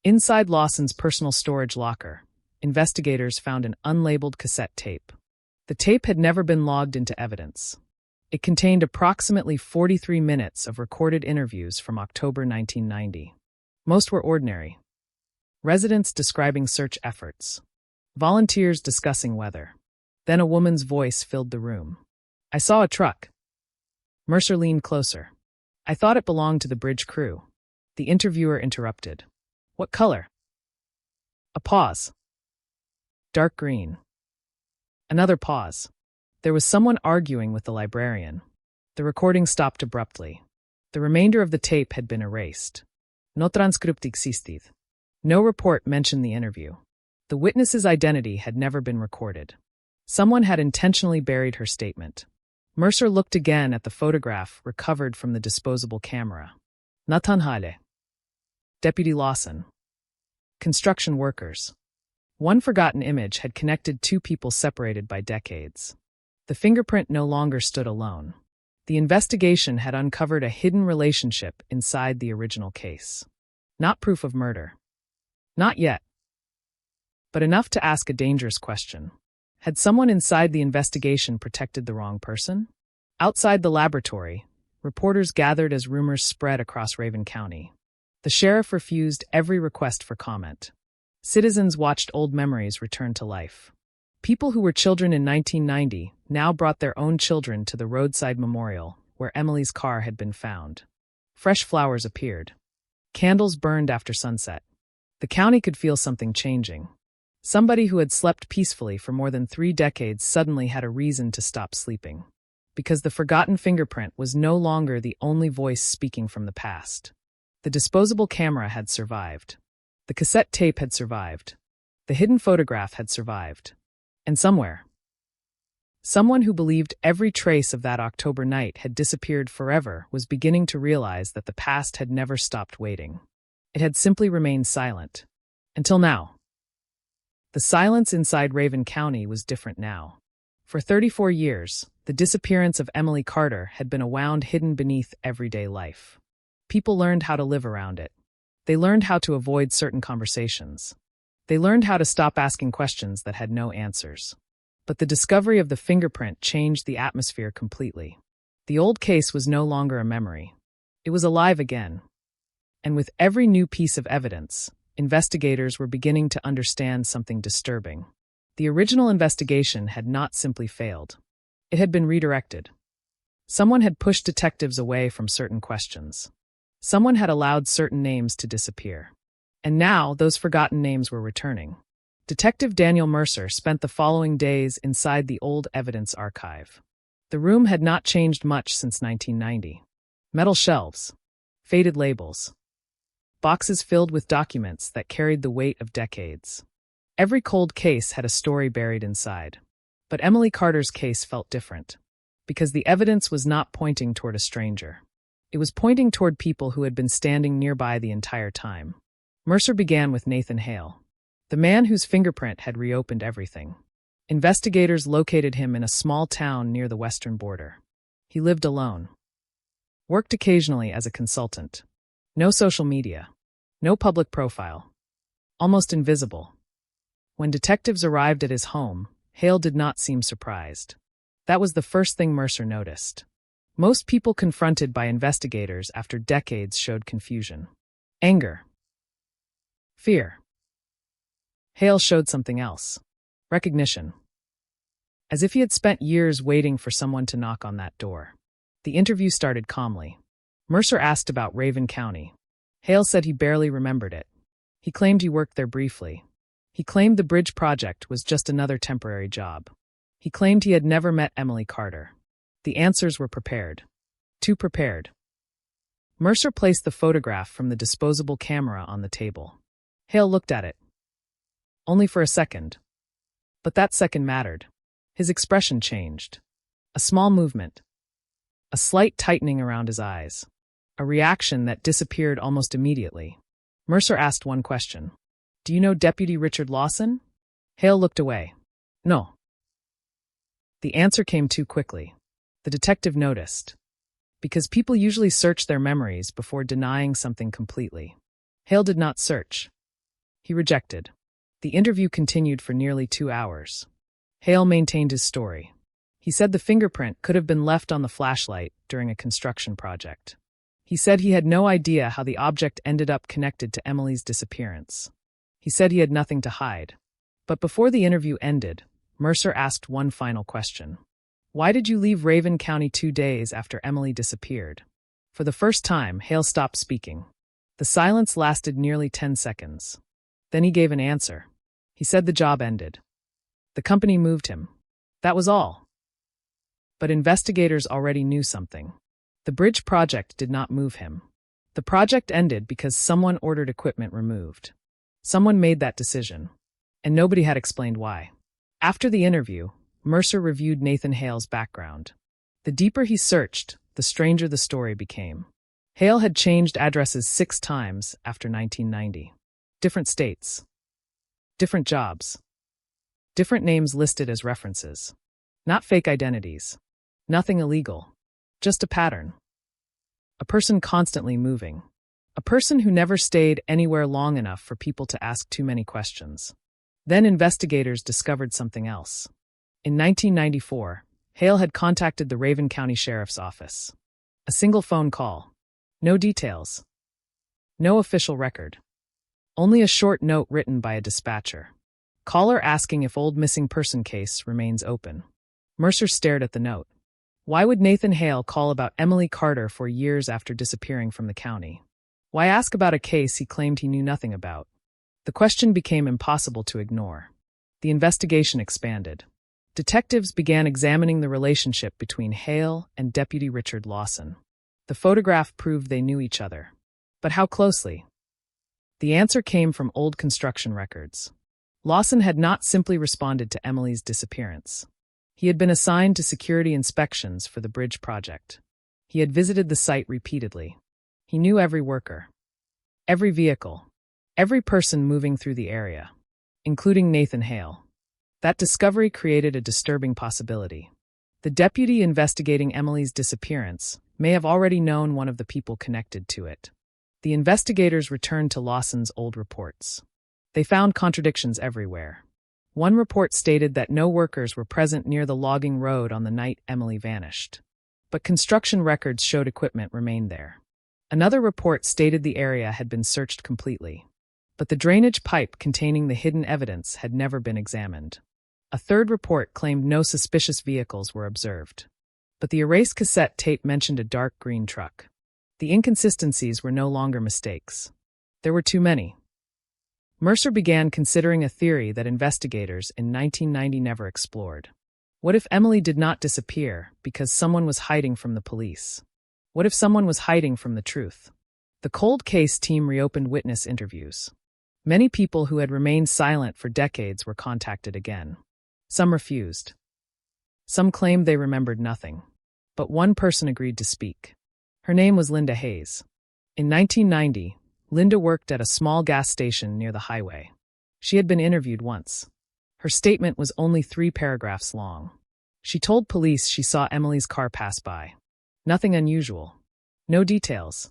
Inside Lawson's personal storage locker, investigators found an unlabeled cassette tape. The tape had never been logged into evidence. It contained approximately 43 minutes of recorded interviews from October 1990. Most were ordinary. Residents describing search efforts. Volunteers discussing weather. Then a woman's voice filled the room. "I saw a truck." Mercer leaned closer. "I thought it belonged to the bridge crew." The interviewer interrupted. "What color?" A pause. "Dark green." Another pause. There was someone arguing with the librarian. The recording stopped abruptly. The remainder of the tape had been erased. No transcript existid. No report mentioned the interview. The witness's identity had never been recorded. Someone had intentionally buried her statement. Mercer looked again at the photograph recovered from the disposable camera. Nathan Hale. Deputy Lawson. Construction workers. One forgotten image had connected two people separated by decades. The fingerprint no longer stood alone. The investigation had uncovered a hidden relationship inside the original case. Not proof of murder. Not yet. But enough to ask a dangerous question. Had someone inside the investigation protected the wrong person? Outside the laboratory, reporters gathered as rumors spread across Raven County. The sheriff refused every request for comment. Citizens watched old memories return to life. People who were children in 1990 now brought their own children to the roadside memorial where Emily's car had been found. Fresh flowers appeared. Candles burned after sunset. The county could feel something changing. Somebody who had slept peacefully for more than 3 decades suddenly had a reason to stop sleeping. Because the forgotten fingerprint was no longer the only voice speaking from the past. The disposable camera had survived. The cassette tape had survived. The hidden photograph had survived. And somewhere, someone who believed every trace of that October night had disappeared forever was beginning to realize that the past had never stopped waiting. It had simply remained silent. Until now. The silence inside Raven County was different now. For 34 years, the disappearance of Emily Carter had been a wound hidden beneath everyday life. People learned how to live around it. They learned how to avoid certain conversations. They learned how to stop asking questions that had no answers. But the discovery of the fingerprint changed the atmosphere completely. The old case was no longer a memory. It was alive again. And with every new piece of evidence, investigators were beginning to understand something disturbing. The original investigation had not simply failed. It had been redirected. Someone had pushed detectives away from certain questions. Someone had allowed certain names to disappear. And now those forgotten names were returning. Detective Daniel Mercer spent the following days inside the old evidence archive. The room had not changed much since 1990. Metal shelves, faded labels, boxes filled with documents that carried the weight of decades. Every cold case had a story buried inside. But Emily Carter's case felt different, because the evidence was not pointing toward a stranger. It was pointing toward people who had been standing nearby the entire time. Mercer began with Nathan Hale, the man whose fingerprint had reopened everything. Investigators located him in a small town near the western border. He lived alone. Worked occasionally as a consultant. No social media. No public profile. Almost invisible. When detectives arrived at his home, Hale did not seem surprised. That was the first thing Mercer noticed. Most people confronted by investigators after decades showed confusion. Anger. Fear. Hale showed something else. Recognition. as if he had spent years waiting for someone to knock on that door. The interview started calmly. Mercer asked about Raven County. Hale said he barely remembered it. He claimed he worked there briefly. He claimed the bridge project was just another temporary job. He claimed he had never met Emily Carter. The answers were prepared. Too prepared. Mercer placed the photograph from the disposable camera on the table. Hale looked at it. Only for a second. But that second mattered. His expression changed. A small movement. A slight tightening around his eyes. A reaction that disappeared almost immediately. Mercer asked one question. Do you know Deputy Richard Lawson? Hale looked away. No. The answer came too quickly. The detective noticed. Because people usually search their memories before denying something completely. Hale did not search. He rejected. The interview continued for nearly 2 hours. Hale maintained his story. He said the fingerprint could have been left on the flashlight during a construction project. He said he had no idea how the object ended up connected to Emily's disappearance. He said he had nothing to hide. But before the interview ended, Mercer asked one final question. Why did you leave Raven County 2 days after Emily disappeared? For the first time, Hale stopped speaking. The silence lasted nearly 10 seconds. Then he gave an answer. He said the job ended. The company moved him. That was all. But investigators already knew something. The bridge project did not move him. The project ended because someone ordered equipment removed. Someone made that decision. And nobody had explained why. After the interview, Mercer reviewed Nathan Hale's background. The deeper he searched, the stranger the story became. Hale had changed addresses 6 times after 1990. Different states. Different jobs. Different names listed as references. Not fake identities. Nothing illegal. Just a pattern. A person constantly moving. A person who never stayed anywhere long enough for people to ask too many questions. Then investigators discovered something else. In 1994, Hale had contacted the Raven County Sheriff's Office. A single phone call. No details. No official record. Only a short note written by a dispatcher. Caller asking if old missing person case remains open. Mercer stared at the note. Why would Nathan Hale call about Emily Carter for years after disappearing from the county? Why ask about a case he claimed he knew nothing about? The question became impossible to ignore. The investigation expanded. Detectives began examining the relationship between Hale and Deputy Richard Lawson. The photograph proved they knew each other. But how closely? The answer came from old construction records. Lawson had not simply responded to Emily's disappearance. He had been assigned to security inspections for the bridge project. He had visited the site repeatedly. He knew every worker, every vehicle, every person moving through the area, including Nathan Hale. That discovery created a disturbing possibility. The deputy investigating Emily's disappearance may have already known one of the people connected to it. The investigators returned to Lawson's old reports. They found contradictions everywhere. One report stated that no workers were present near the logging road on the night Emily vanished. But construction records showed equipment remained there. Another report stated the area had been searched completely. But the drainage pipe containing the hidden evidence had never been examined. A third report claimed no suspicious vehicles were observed. But the erased cassette tape mentioned a dark green truck. The inconsistencies were no longer mistakes. There were too many. Mercer began considering a theory that investigators in 1990 never explored. What if Emily did not disappear because someone was hiding from the police? What if someone was hiding from the truth? The cold case team reopened witness interviews. Many people who had remained silent for decades were contacted again. Some refused. Some claimed they remembered nothing. But one person agreed to speak. Her name was Linda Hayes. In 1990, Linda worked at a small gas station near the highway. She had been interviewed once. Her statement was only 3 paragraphs long. She told police she saw Emily's car pass by. Nothing unusual. No details.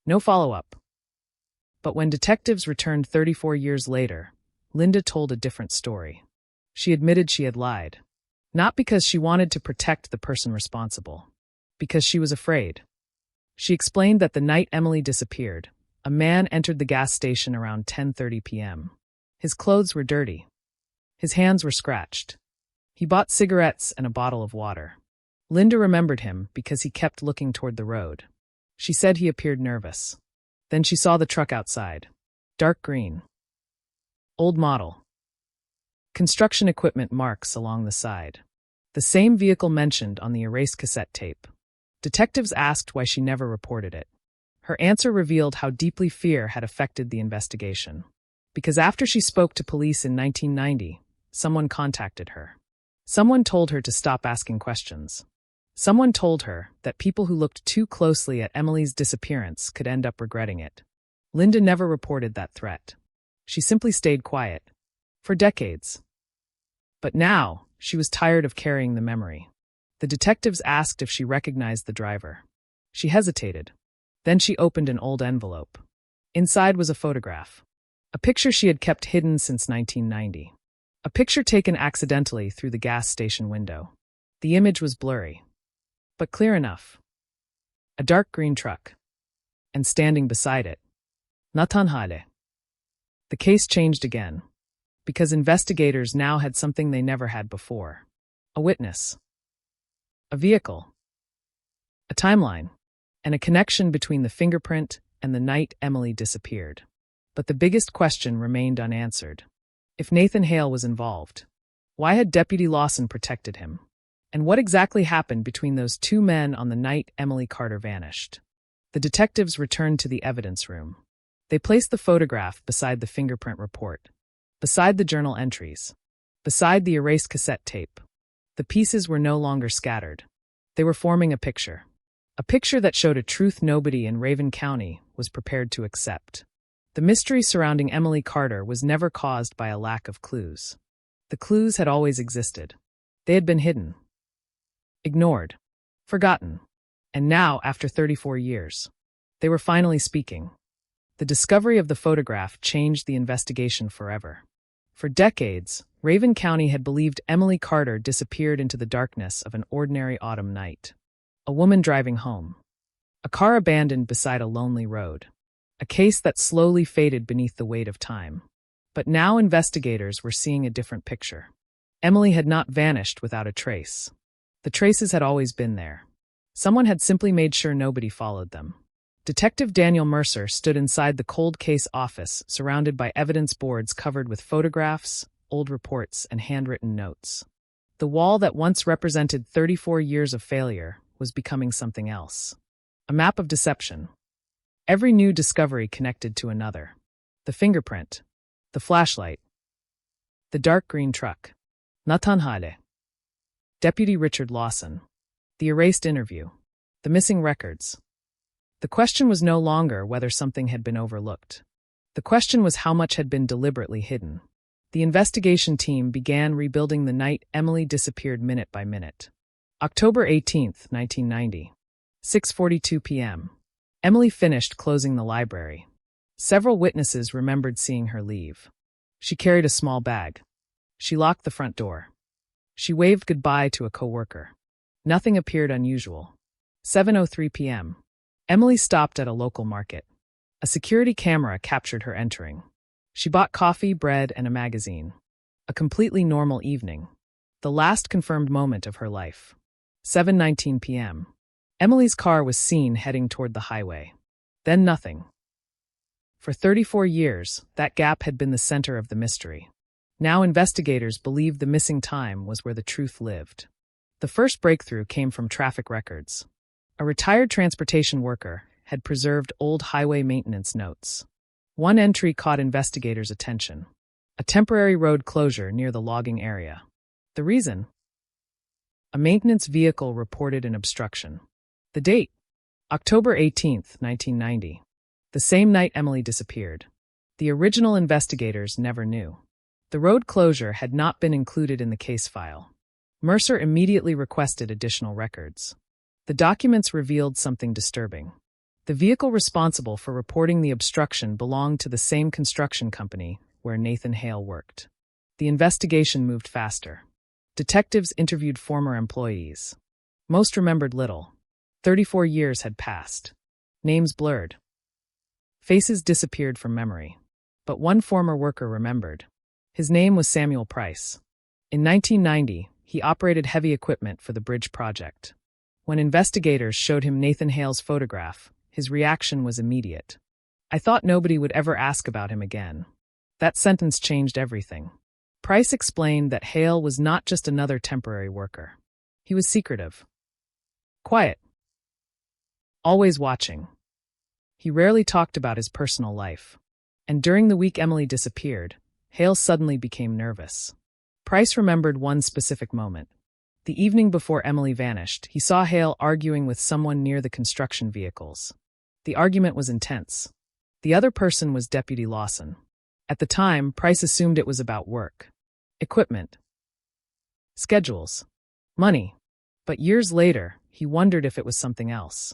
No follow-up. But when detectives returned 34 years later, Linda told a different story. She admitted she had lied. Not because she wanted to protect the person responsible. Because she was afraid. She explained that the night Emily disappeared, a man entered the gas station around 10:30 p.m. His clothes were dirty. His hands were scratched. He bought cigarettes and a bottle of water. Linda remembered him because he kept looking toward the road. She said he appeared nervous. Then she saw the truck outside. Dark green. Old model. Construction equipment marks along the side. The same vehicle mentioned on the erased cassette tape. Detectives asked why she never reported it. Her answer revealed how deeply fear had affected the investigation. Because after she spoke to police in 1990, someone contacted her. Someone told her to stop asking questions. Someone told her that people who looked too closely at Emily's disappearance could end up regretting it. Linda never reported that threat. She simply stayed quiet. For decades. But now, she was tired of carrying the memory. The detectives asked if she recognized the driver. She hesitated. Then she opened an old envelope. Inside was a photograph. A picture she had kept hidden since 1990. A picture taken accidentally through the gas station window. The image was blurry, but clear enough. A dark green truck. And standing beside it, Natanhale. The case changed again, because investigators now had something they never had before. A witness. A vehicle. A timeline. And a connection between the fingerprint and the night Emily disappeared. But the biggest question remained unanswered. If Nathan Hale was involved, why had Deputy Lawson protected him? And what exactly happened between those two men on the night Emily Carter vanished? The detectives returned to the evidence room. They placed the photograph beside the fingerprint report, beside the journal entries, beside the erased cassette tape. The pieces were no longer scattered. They were forming a picture that showed a truth nobody in Raven County was prepared to accept. The mystery surrounding Emily Carter was never caused by a lack of clues. The clues had always existed. They had been hidden, ignored, forgotten. And now, after 34 years, they were finally speaking. The discovery of the photograph changed the investigation forever. For decades, Raven County had believed Emily Carter disappeared into the darkness of an ordinary autumn night. A woman driving home. A car abandoned beside a lonely road. A case that slowly faded beneath the weight of time. But now investigators were seeing a different picture. Emily had not vanished without a trace. The traces had always been there. Someone had simply made sure nobody followed them. Detective Daniel Mercer stood inside the cold case office, surrounded by evidence boards covered with photographs, old reports, and handwritten notes. The wall that once represented 34 years of failure was becoming something else. A map of deception. Every new discovery connected to another. The fingerprint. The flashlight. The dark green truck. Natanhale. Deputy Richard Lawson. The erased interview. The missing records. The question was no longer whether something had been overlooked. The question was how much had been deliberately hidden. The investigation team began rebuilding the night Emily disappeared minute by minute. October 18, 1990. 6:42 p.m. Emily finished closing the library. Several witnesses remembered seeing her leave. She carried a small bag. She locked the front door. She waved goodbye to a coworker. Nothing appeared unusual. 7:03 p.m. Emily stopped at a local market. A security camera captured her entering. She bought coffee, bread, and a magazine. A completely normal evening. The last confirmed moment of her life. 7:19 p.m. Emily's car was seen heading toward the highway. Then nothing. For 34 years, that gap had been the center of the mystery. Now investigators believed the missing time was where the truth lived. The first breakthrough came from traffic records. A retired transportation worker had preserved old highway maintenance notes. One entry caught investigators' attention. A temporary road closure near the logging area. The reason? A maintenance vehicle reported an obstruction. The date? October 18, 1990. The same night Emily disappeared. The original investigators never knew. The road closure had not been included in the case file. Mercer immediately requested additional records. The documents revealed something disturbing. The vehicle responsible for reporting the obstruction belonged to the same construction company where Nathan Hale worked. The investigation moved faster. Detectives interviewed former employees. Most remembered little. 34 years had passed. Names blurred. Faces disappeared from memory. But one former worker remembered. His name was Samuel Price. In 1990, he operated heavy equipment for the bridge project. When investigators showed him Nathan Hale's photograph, his reaction was immediate. "I thought nobody would ever ask about him again." That sentence changed everything. Price explained that Hale was not just another temporary worker. He was secretive, quiet, always watching. He rarely talked about his personal life. And during the week Emily disappeared, Hale suddenly became nervous. Price remembered one specific moment. The evening before Emily vanished, he saw Hale arguing with someone near the construction vehicles. The argument was intense. The other person was Deputy Lawson. At the time, Price assumed it was about work, equipment, schedules, money. But years later, he wondered if it was something else.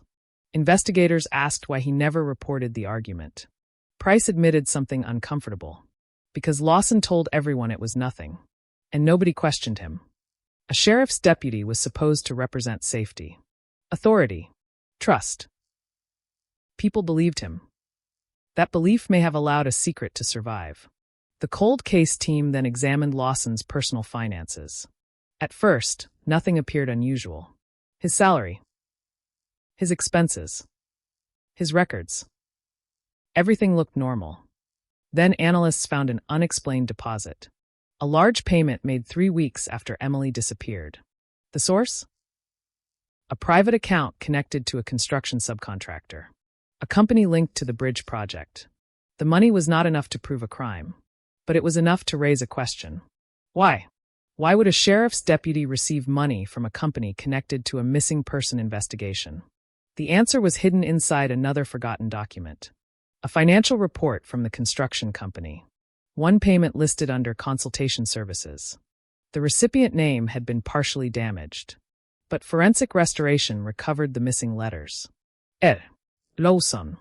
Investigators asked why he never reported the argument. Price admitted something uncomfortable. Because Lawson told everyone it was nothing. And nobody questioned him. A sheriff's deputy was supposed to represent safety, authority, trust. People believed him. That belief may have allowed a secret to survive. The cold case team then examined Lawson's personal finances. At first, nothing appeared unusual. His salary, his expenses, his records. Everything looked normal. Then analysts found an unexplained deposit. A large payment made 3 weeks after Emily disappeared. The source? A private account connected to a construction subcontractor. A company linked to the bridge project. The money was not enough to prove a crime, but it was enough to raise a question. Why? Why would a sheriff's deputy receive money from a company connected to a missing person investigation? The answer was hidden inside another forgotten document. A financial report from the construction company. One payment listed under consultation services. The recipient name had been partially damaged, but forensic restoration recovered the missing letters. Lawson,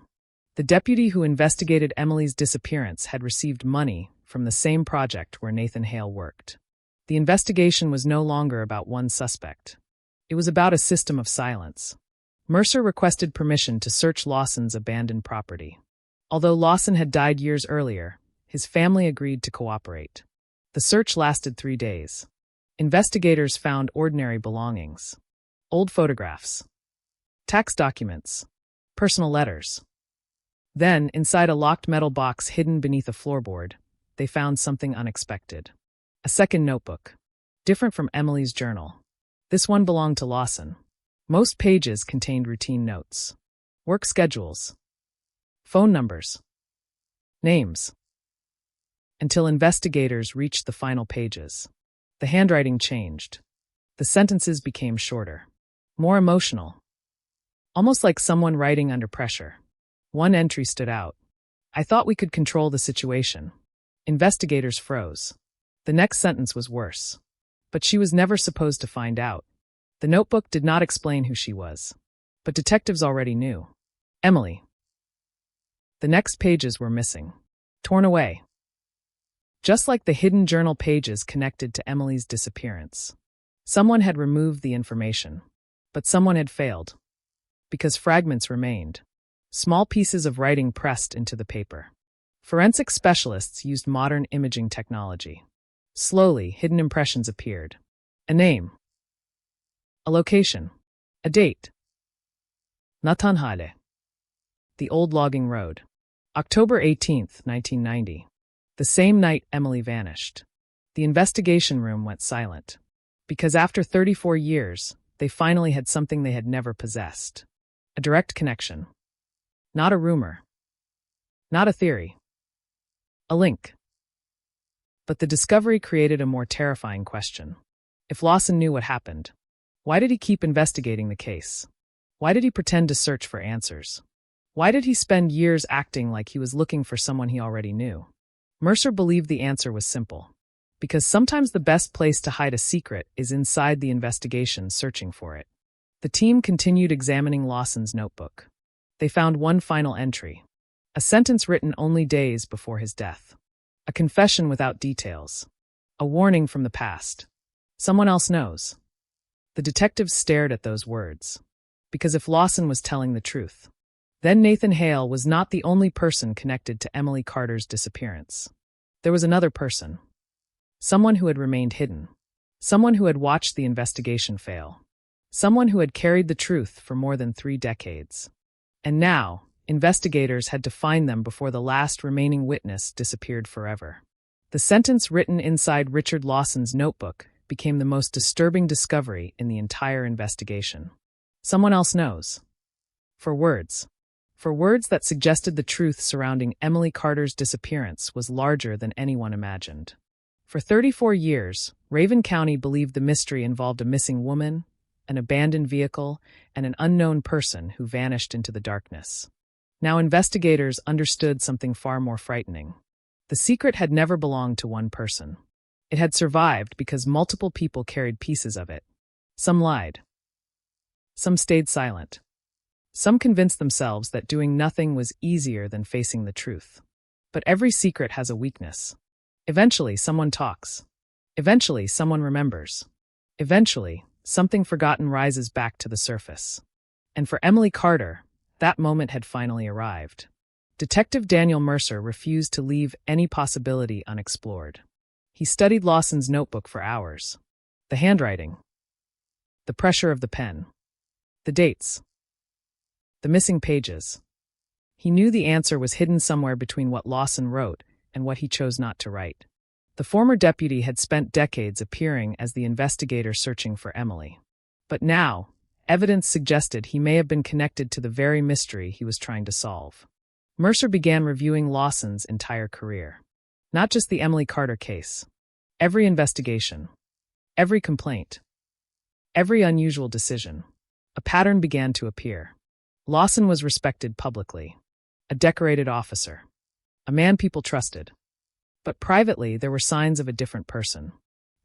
the deputy who investigated Emily's disappearance, had received money from the same project where Nathan Hale worked. The investigation was no longer about one suspect. It was about a system of silence. Mercer requested permission to search Lawson's abandoned property. Although Lawson had died years earlier, his family agreed to cooperate. The search lasted 3 days. Investigators found ordinary belongings. Old photographs, tax documents, personal letters. Then, inside a locked metal box hidden beneath a floorboard, they found something unexpected. A second notebook, different from Emily's journal. This one belonged to Lawson. Most pages contained routine notes, work schedules, phone numbers, names. Until investigators reached the final pages. The handwriting changed. The sentences became shorter, more emotional. Almost like someone writing under pressure. One entry stood out. "I thought we could control the situation." Investigators froze. The next sentence was worse. "But she was never supposed to find out." The notebook did not explain who she was. But detectives already knew. Emily. The next pages were missing. Torn away. Just like the hidden journal pages connected to Emily's disappearance. Someone had removed the information. But someone had failed. Because fragments remained. Small pieces of writing pressed into the paper. Forensic specialists used modern imaging technology. Slowly, hidden impressions appeared. A name. A location. A date. Natanhale. The old logging road. October 18th, 1990. The same night Emily vanished. The investigation room went silent. Because after 34 years, they finally had something they had never possessed. A direct connection. Not a rumor. Not a theory. A link. But the discovery created a more terrifying question. If Lawson knew what happened, why did he keep investigating the case? Why did he pretend to search for answers? Why did he spend years acting like he was looking for someone he already knew? Mercer believed the answer was simple. Because sometimes the best place to hide a secret is inside the investigation searching for it. The team continued examining Lawson's notebook. They found one final entry. A sentence written only days before his death. A confession without details. A warning from the past. Someone else knows. The detectives stared at those words. Because if Lawson was telling the truth, then Nathan Hale was not the only person connected to Emily Carter's disappearance. There was another person. Someone who had remained hidden. Someone who had watched the investigation fail. Someone who had carried the truth for more than 3 decades. And now, investigators had to find them before the last remaining witness disappeared forever. The sentence written inside Richard Lawson's notebook became the most disturbing discovery in the entire investigation. Someone else knows. For words that suggested the truth surrounding Emily Carter's disappearance was larger than anyone imagined. For 34 years, Raven County believed the mystery involved a missing woman, an abandoned vehicle, and an unknown person who vanished into the darkness. Now investigators understood something far more frightening. The secret had never belonged to one person. It had survived because multiple people carried pieces of it. Some lied. Some stayed silent. Some convinced themselves that doing nothing was easier than facing the truth. But every secret has a weakness. Eventually, someone talks. Eventually, someone remembers. Eventually, something forgotten rises back to the surface. And for Emily Carter, that moment had finally arrived. Detective Daniel Mercer refused to leave any possibility unexplored. He studied Lawson's notebook for hours. The handwriting. The pressure of the pen. The dates. The missing pages. He knew the answer was hidden somewhere between what Lawson wrote and what he chose not to write. The former deputy had spent decades appearing as the investigator searching for Emily. But now, evidence suggested he may have been connected to the very mystery he was trying to solve. Mercer began reviewing Lawson's entire career. Not just the Emily Carter case. Every investigation. Every complaint. Every unusual decision. A pattern began to appear. Lawson was respected publicly. A decorated officer. A man people trusted. But privately, there were signs of a different person.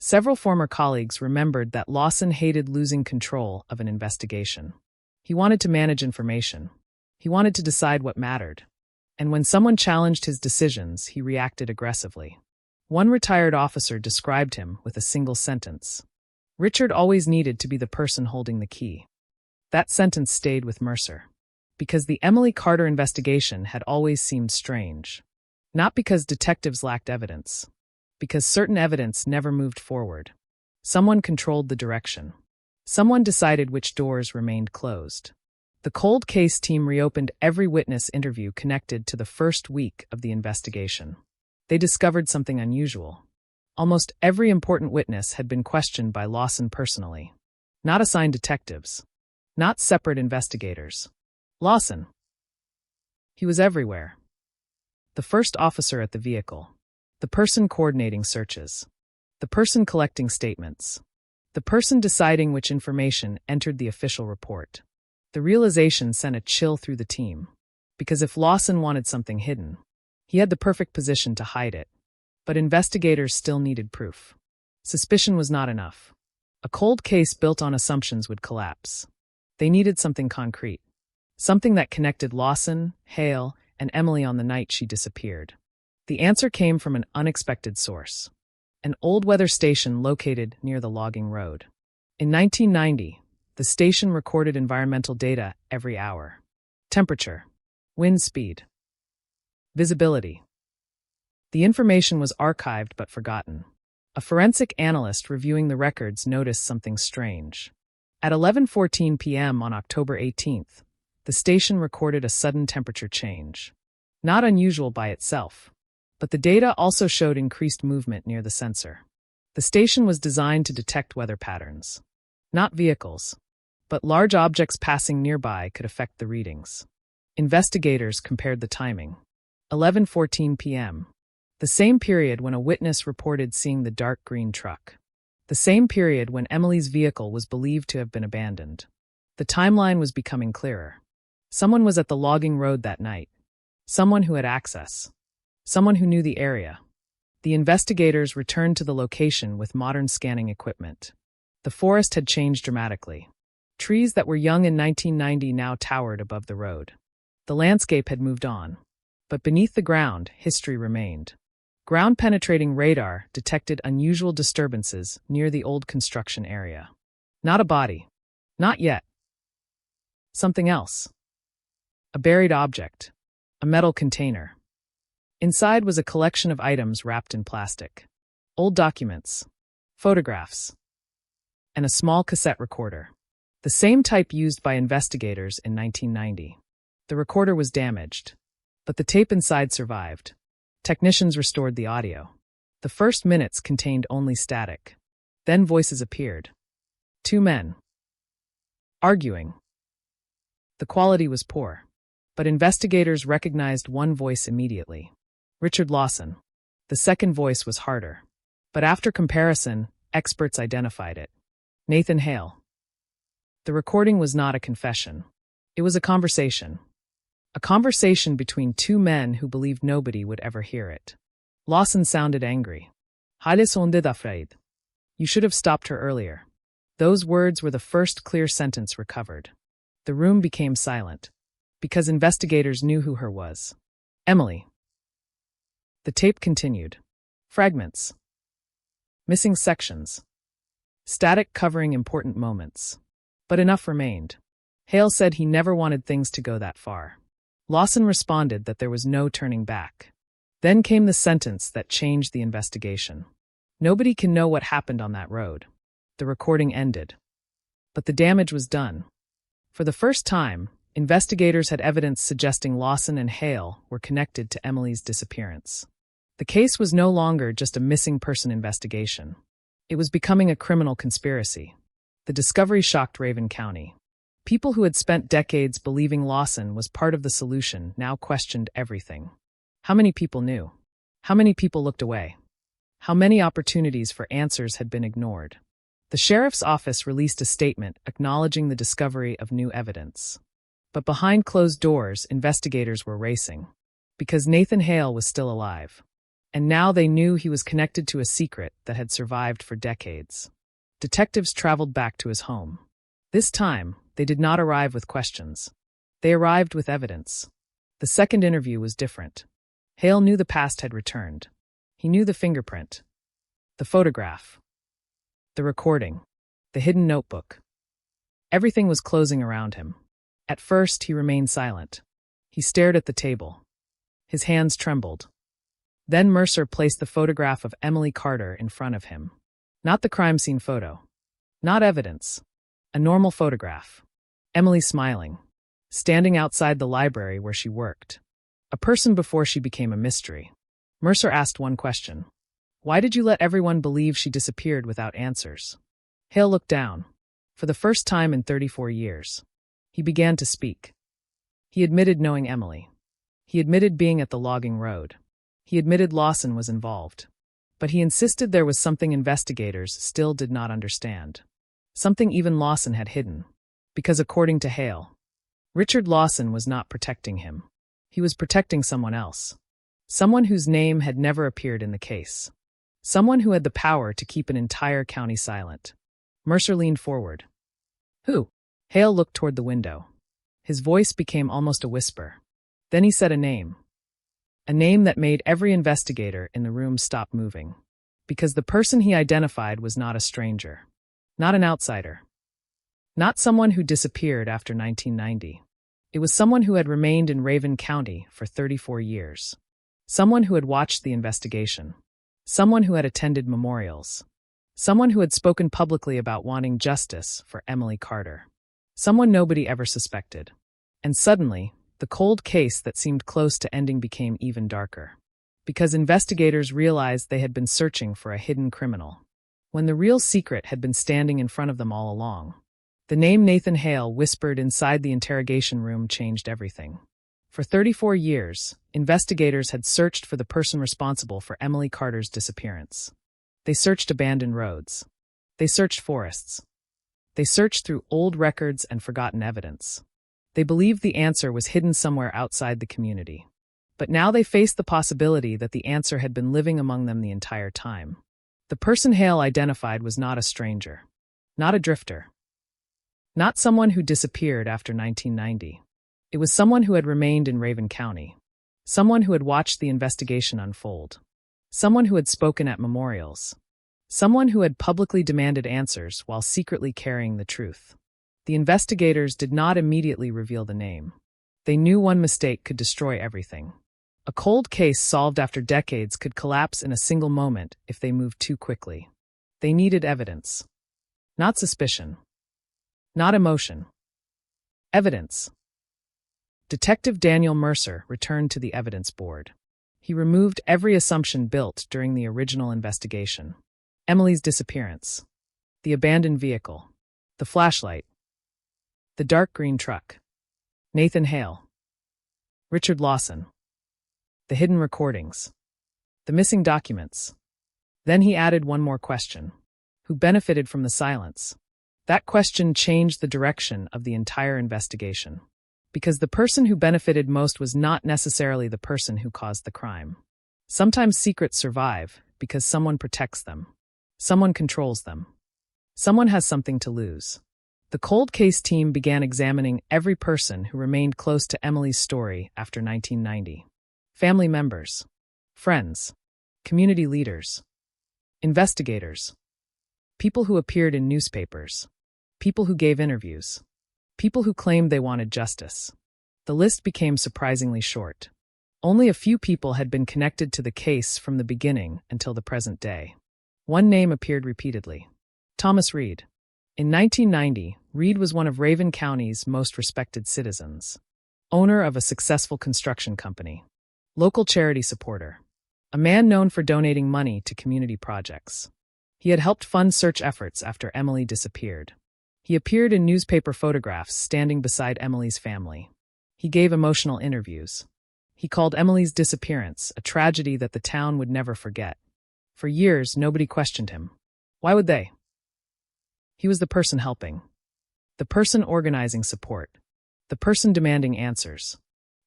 Several former colleagues remembered that Lawson hated losing control of an investigation. He wanted to manage information. He wanted to decide what mattered. And when someone challenged his decisions, he reacted aggressively. One retired officer described him with a single sentence. Richard always needed to be the person holding the key. That sentence stayed with Mercer. Because the Emily Carter investigation had always seemed strange. Not because detectives lacked evidence. Because certain evidence never moved forward. Someone controlled the direction. Someone decided which doors remained closed. The cold case team reopened every witness interview connected to the first week of the investigation. They discovered something unusual. Almost every important witness had been questioned by Lawson personally. Not assigned detectives. Not separate investigators. Lawson. He was everywhere. The first officer at the vehicle. The person coordinating searches. The person collecting statements. The person deciding which information entered the official report. The realization sent a chill through the team. Because if Lawson wanted something hidden, he had the perfect position to hide it. But investigators still needed proof. Suspicion was not enough. A cold case built on assumptions would collapse. They needed something concrete. Something that connected Lawson, Hale, and Emily on the night she disappeared. The answer came from an unexpected source. An old weather station located near the logging road. In 1990, the station recorded environmental data every hour. Temperature. Wind speed. Visibility. The information was archived but forgotten. A forensic analyst reviewing the records noticed something strange. At 11:14 p.m. on October 18th, the station recorded a sudden temperature change. Not unusual by itself, but the data also showed increased movement near the sensor. The station was designed to detect weather patterns. Not vehicles, but large objects passing nearby could affect the readings. Investigators compared the timing. 11:14 p.m. The same period when a witness reported seeing the dark green truck. The same period when Emily's vehicle was believed to have been abandoned. The timeline was becoming clearer. Someone was at the logging road that night. Someone who had access. Someone who knew the area. The investigators returned to the location with modern scanning equipment. The forest had changed dramatically. Trees that were young in 1990 now towered above the road. The landscape had moved on. But beneath the ground, history remained. Ground-penetrating radar detected unusual disturbances near the old construction area. Not a body. Not yet. Something else. A buried object. A metal container. Inside was a collection of items wrapped in plastic. Old documents. Photographs. and a small cassette recorder. The same type used by investigators in 1990. The recorder was damaged, but the tape inside survived. Technicians restored the audio. The first minutes contained only static. Then voices appeared. Two men. Arguing. The quality was poor, but investigators recognized one voice immediately. Richard Lawson. The second voice was harder, but after comparison, experts identified it. Nathan Hale. The recording was not a confession. It was a conversation. A conversation between two men who believed nobody would ever hear it. Lawson sounded angry. You should have stopped her earlier. Those words were the first clear sentence recovered. The room became silent, because investigators knew who her was. Emily. The tape continued. Fragments. Missing sections. Static covering important moments. But enough remained. Hale said he never wanted things to go that far. Lawson responded that there was no turning back. Then came the sentence that changed the investigation. Nobody can know what happened on that road. The recording ended. But the damage was done. For the first time, investigators had evidence suggesting Lawson and Hale were connected to Emily's disappearance. The case was no longer just a missing person investigation. It was becoming a criminal conspiracy. The discovery shocked Raven County. People who had spent decades believing Lawson was part of the solution now questioned everything. How many people knew? How many people looked away? How many opportunities for answers had been ignored? The sheriff's office released a statement acknowledging the discovery of new evidence. But behind closed doors, investigators were racing. Because Nathan Hale was still alive. And now they knew he was connected to a secret that had survived for decades. Detectives traveled back to his home. This time, they did not arrive with questions. They arrived with evidence. The second interview was different. Hale knew the past had returned. He knew the fingerprint, the photograph, the recording, the hidden notebook. Everything was closing around him. At first, he remained silent. He stared at the table. His hands trembled. Then Mercer placed the photograph of Emily Carter in front of him. Not the crime scene photo. Not evidence. A normal photograph. Emily smiling. Standing outside the library where she worked. A person before she became a mystery. Mercer asked one question. Why did you let everyone believe she disappeared without answers? Hale looked down. For the first time in 34 years. He began to speak. He admitted knowing Emily. He admitted being at the logging road. He admitted Lawson was involved. But he insisted there was something investigators still did not understand. Something even Lawson had hidden. Because according to Hale, Richard Lawson was not protecting him. He was protecting someone else. Someone whose name had never appeared in the case. Someone who had the power to keep an entire county silent. Mercer leaned forward. Who? Hale looked toward the window. His voice became almost a whisper. Then he said a name. A name that made every investigator in the room stop moving. Because the person he identified was not a stranger. Not an outsider. Not someone who disappeared after 1990. It was someone who had remained in Raven County for 34 years. Someone who had watched the investigation. Someone who had attended memorials. Someone who had spoken publicly about wanting justice for Emily Carter. Someone nobody ever suspected. And suddenly, the cold case that seemed close to ending became even darker. Because investigators realized they had been searching for a hidden criminal. When the real secret had been standing in front of them all along. The name Nathan Hale whispered inside the interrogation room changed everything. For 34 years, investigators had searched for the person responsible for Emily Carter's disappearance. They searched abandoned roads. They searched forests. They searched through old records and forgotten evidence. They believed the answer was hidden somewhere outside the community. But now they faced the possibility that the answer had been living among them the entire time. The person Hale identified was not a stranger. Not a drifter. Not someone who disappeared after 1990. It was someone who had remained in Raven County. Someone who had watched the investigation unfold. Someone who had spoken at memorials. Someone who had publicly demanded answers while secretly carrying the truth. The investigators did not immediately reveal the name. They knew one mistake could destroy everything. A cold case solved after decades could collapse in a single moment if they moved too quickly. They needed evidence. Not suspicion. Not emotion. Evidence. Detective Daniel Mercer returned to the evidence board. He removed every assumption built during the original investigation. Emily's disappearance. The abandoned vehicle. The flashlight. The dark green truck. Nathan Hale. Richard Lawson. The hidden recordings. The missing documents. Then he added one more question. Who benefited from the silence? That question changed the direction of the entire investigation. Because the person who benefited most was not necessarily the person who caused the crime. Sometimes secrets survive because someone protects them. Someone controls them. Someone has something to lose. The cold case team began examining every person who remained close to Emily's story after 1990. Family members, friends, community leaders, investigators, people who appeared in newspapers, people who gave interviews, people who claimed they wanted justice. The list became surprisingly short. Only a few people had been connected to the case from the beginning until the present day. One name appeared repeatedly. Thomas Reed. In 1990, Reed was one of Raven County's most respected citizens. Owner of a successful construction company. Local charity supporter. A man known for donating money to community projects. He had helped fund search efforts after Emily disappeared. He appeared in newspaper photographs standing beside Emily's family. He gave emotional interviews. He called Emily's disappearance a tragedy that the town would never forget. For years, nobody questioned him. Why would they? He was the person helping. The person organizing support. The person demanding answers.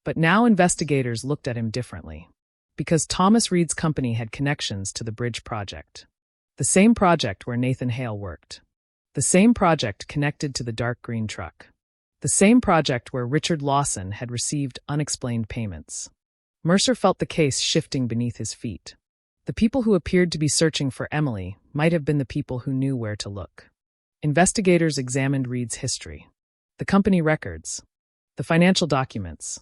But now investigators looked at him differently. Because Thomas Reed's company had connections to the bridge project. The same project where Nathan Hale worked. The same project connected to the dark green truck. The same project where Richard Lawson had received unexplained payments. Mercer felt the case shifting beneath his feet. The people who appeared to be searching for Emily might have been the people who knew where to look. Investigators examined Reed's history. The company records. The financial documents.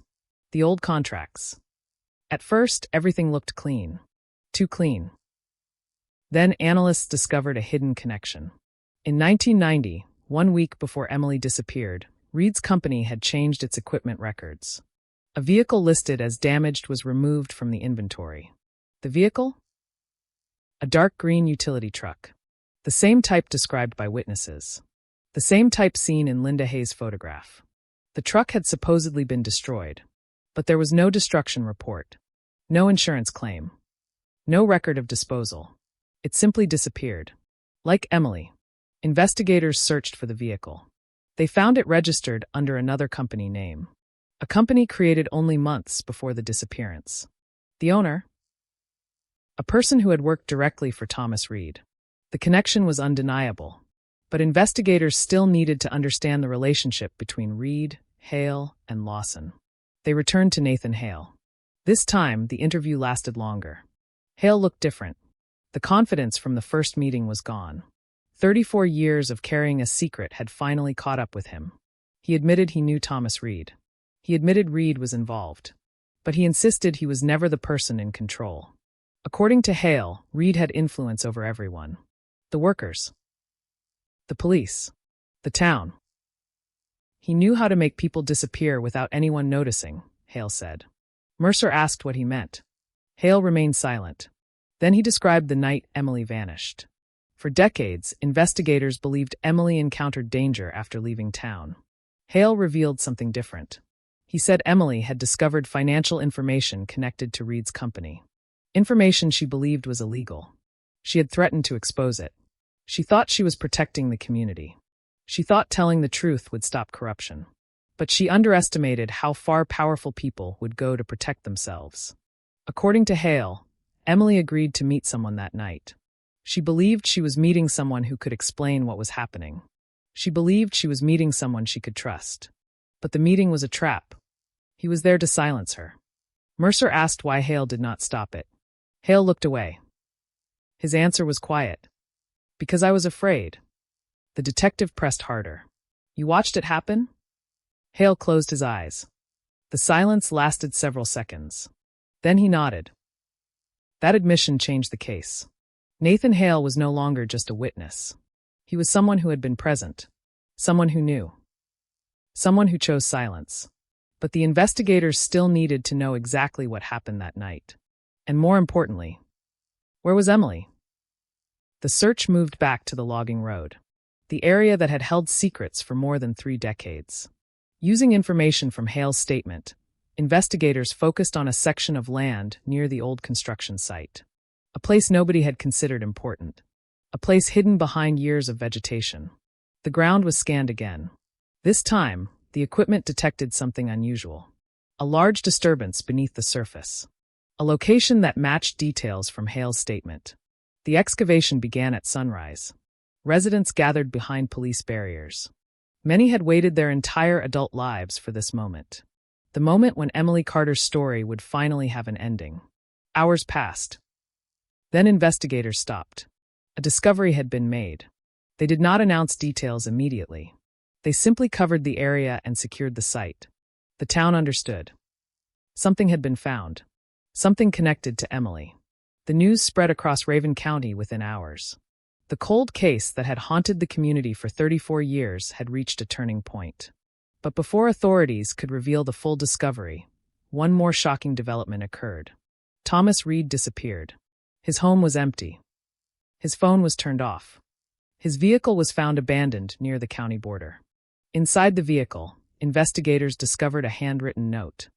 The old contracts. At first, everything looked clean. Too clean. Then analysts discovered a hidden connection. In 1990, 1 week before Emily disappeared, Reed's company had changed its equipment records. A vehicle listed as damaged was removed from the inventory. The vehicle? A dark green utility truck. The same type described by witnesses. The same type seen in Linda Hayes' photograph. The truck had supposedly been destroyed. But there was no destruction report. No insurance claim. No record of disposal. It simply disappeared. Like Emily, investigators searched for the vehicle. They found it registered under another company name. A company created only months before the disappearance. The owner? A person who had worked directly for Thomas Reed. The connection was undeniable, but investigators still needed to understand the relationship between Reed, Hale, and Lawson. They returned to Nathan Hale. This time, the interview lasted longer. Hale looked different. The confidence from the first meeting was gone. 34 years of carrying a secret had finally caught up with him. He admitted he knew Thomas Reed. He admitted Reed was involved. But he insisted he was never the person in control. According to Hale, Reed had influence over everyone. The workers. The police. The town. He knew how to make people disappear without anyone noticing, Hale said. Mercer asked what he meant. Hale remained silent. Then he described the night Emily vanished. For decades, investigators believed Emily encountered danger after leaving town. Hale revealed something different. He said Emily had discovered financial information connected to Reed's company. Information she believed was illegal. She had threatened to expose it. She thought she was protecting the community. She thought telling the truth would stop corruption. But she underestimated how far powerful people would go to protect themselves. According to Hale, Emily agreed to meet someone that night. She believed she was meeting someone who could explain what was happening. She believed she was meeting someone she could trust. But the meeting was a trap. He was there to silence her. Mercer asked why Hale did not stop it. Hale looked away. His answer was quiet. Because I was afraid. The detective pressed harder. You watched it happen? Hale closed his eyes. The silence lasted several seconds. Then he nodded. That admission changed the case. Nathan Hale was no longer just a witness. He was someone who had been present, someone who knew, someone who chose silence. But the investigators still needed to know exactly what happened that night. And more importantly, where was Emily? The search moved back to the logging road, the area that had held secrets for more than 3 decades. Using information from Hale's statement, investigators focused on a section of land near the old construction site, a place nobody had considered important, a place hidden behind years of vegetation. The ground was scanned again. This time, the equipment detected something unusual, a large disturbance beneath the surface, a location that matched details from Hale's statement. The excavation began at sunrise. Residents gathered behind police barriers. Many had waited their entire adult lives for this moment. The moment when Emily Carter's story would finally have an ending. Hours passed. Then investigators stopped. A discovery had been made. They did not announce details immediately. They simply covered the area and secured the site. The town understood. Something had been found. Something connected to Emily. The news spread across Raven County within hours. The cold case that had haunted the community for 34 years had reached a turning point. But before authorities could reveal the full discovery, one more shocking development occurred. Thomas Reed disappeared. His home was empty. His phone was turned off. His vehicle was found abandoned near the county border. Inside the vehicle, investigators discovered a handwritten note.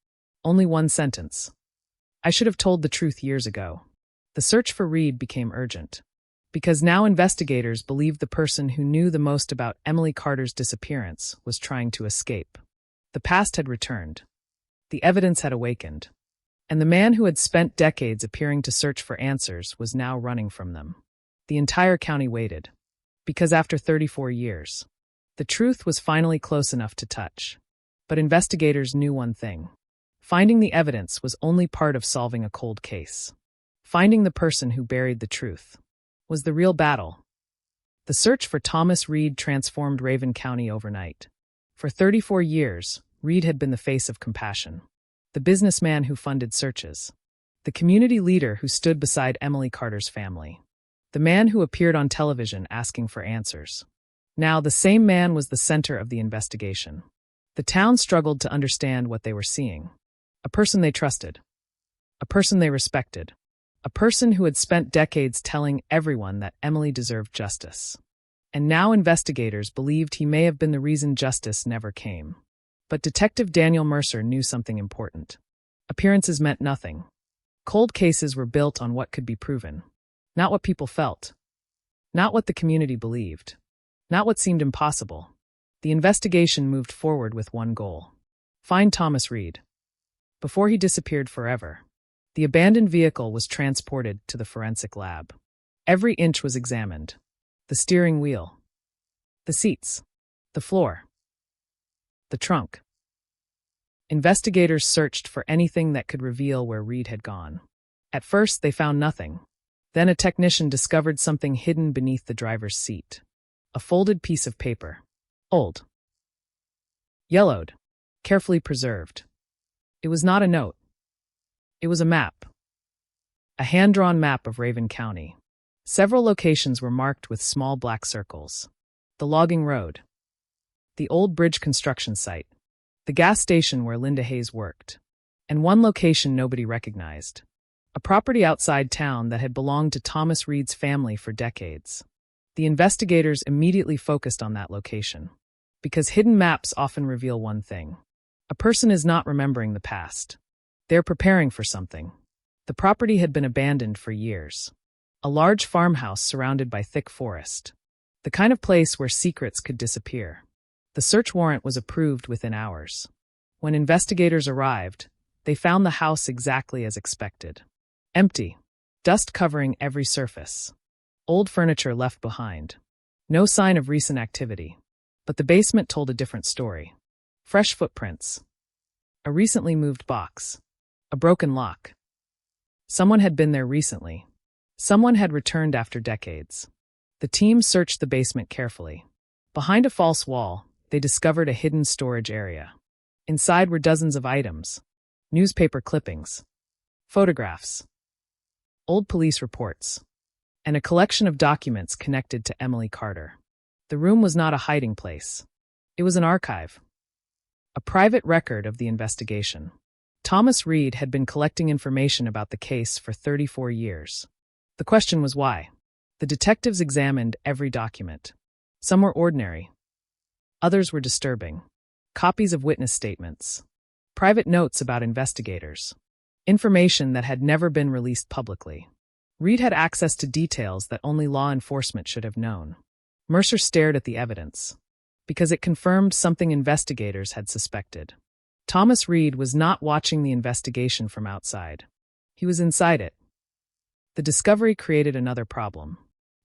Only one sentence. "I should have told the truth years ago." The search for Reed became urgent, because now investigators believed the person who knew the most about Emily Carter's disappearance was trying to escape. The past had returned. The evidence had awakened. And the man who had spent decades appearing to search for answers was now running from them. The entire county waited, because after 34 years, the truth was finally close enough to touch. But investigators knew one thing. Finding the evidence was only part of solving a cold case. Finding the person who buried the truth was the real battle. The search for Thomas Reed transformed Raven County overnight. For 34 years, Reed had been the face of compassion, the businessman who funded searches, the community leader who stood beside Emily Carter's family, the man who appeared on television asking for answers. Now, the same man was the center of the investigation. The town struggled to understand what they were seeing. A person they trusted, a person they respected, a person who had spent decades telling everyone that Emily deserved justice. And now investigators believed he may have been the reason justice never came. But Detective Daniel Mercer knew something important. Appearances meant nothing. Cold cases were built on what could be proven, not what people felt, not what the community believed, not what seemed impossible. The investigation moved forward with one goal: find Thomas Reed. Before he disappeared forever, the abandoned vehicle was transported to the forensic lab. Every inch was examined. The steering wheel, the seats, the floor, the trunk. Investigators searched for anything that could reveal where Reed had gone. At first, they found nothing. Then a technician discovered something hidden beneath the driver's seat. A folded piece of paper. Old. Yellowed. Carefully preserved. It was not a note. It was a map. A hand-drawn map of Raven County. Several locations were marked with small black circles. The logging road. The old bridge construction site. The gas station where Linda Hayes worked. And one location nobody recognized. A property outside town that had belonged to Thomas Reed's family for decades. The investigators immediately focused on that location. Because hidden maps often reveal one thing. A person is not remembering the past. They're preparing for something. The property had been abandoned for years. A large farmhouse surrounded by thick forest. The kind of place where secrets could disappear. The search warrant was approved within hours. When investigators arrived, they found the house exactly as expected. Empty. Dust covering every surface. Old furniture left behind. No sign of recent activity. But the basement told a different story. Fresh footprints. A recently moved box. A broken lock. Someone had been there recently. Someone had returned after decades. The team searched the basement carefully. Behind a false wall, they discovered a hidden storage area. Inside were dozens of items. Newspaper clippings. Photographs. Old police reports. And a collection of documents connected to Emily Carter. The room was not a hiding place. It was an archive. A private record of the investigation. Thomas Reed had been collecting information about the case for 34 years. The question was why. The detectives examined every document. Some were ordinary. Others were disturbing. Copies of witness statements. Private notes about investigators. Information that had never been released publicly. Reed had access to details that only law enforcement should have known. Mercer stared at the evidence, because it confirmed something investigators had suspected. Thomas Reed was not watching the investigation from outside. He was inside it. The discovery created another problem.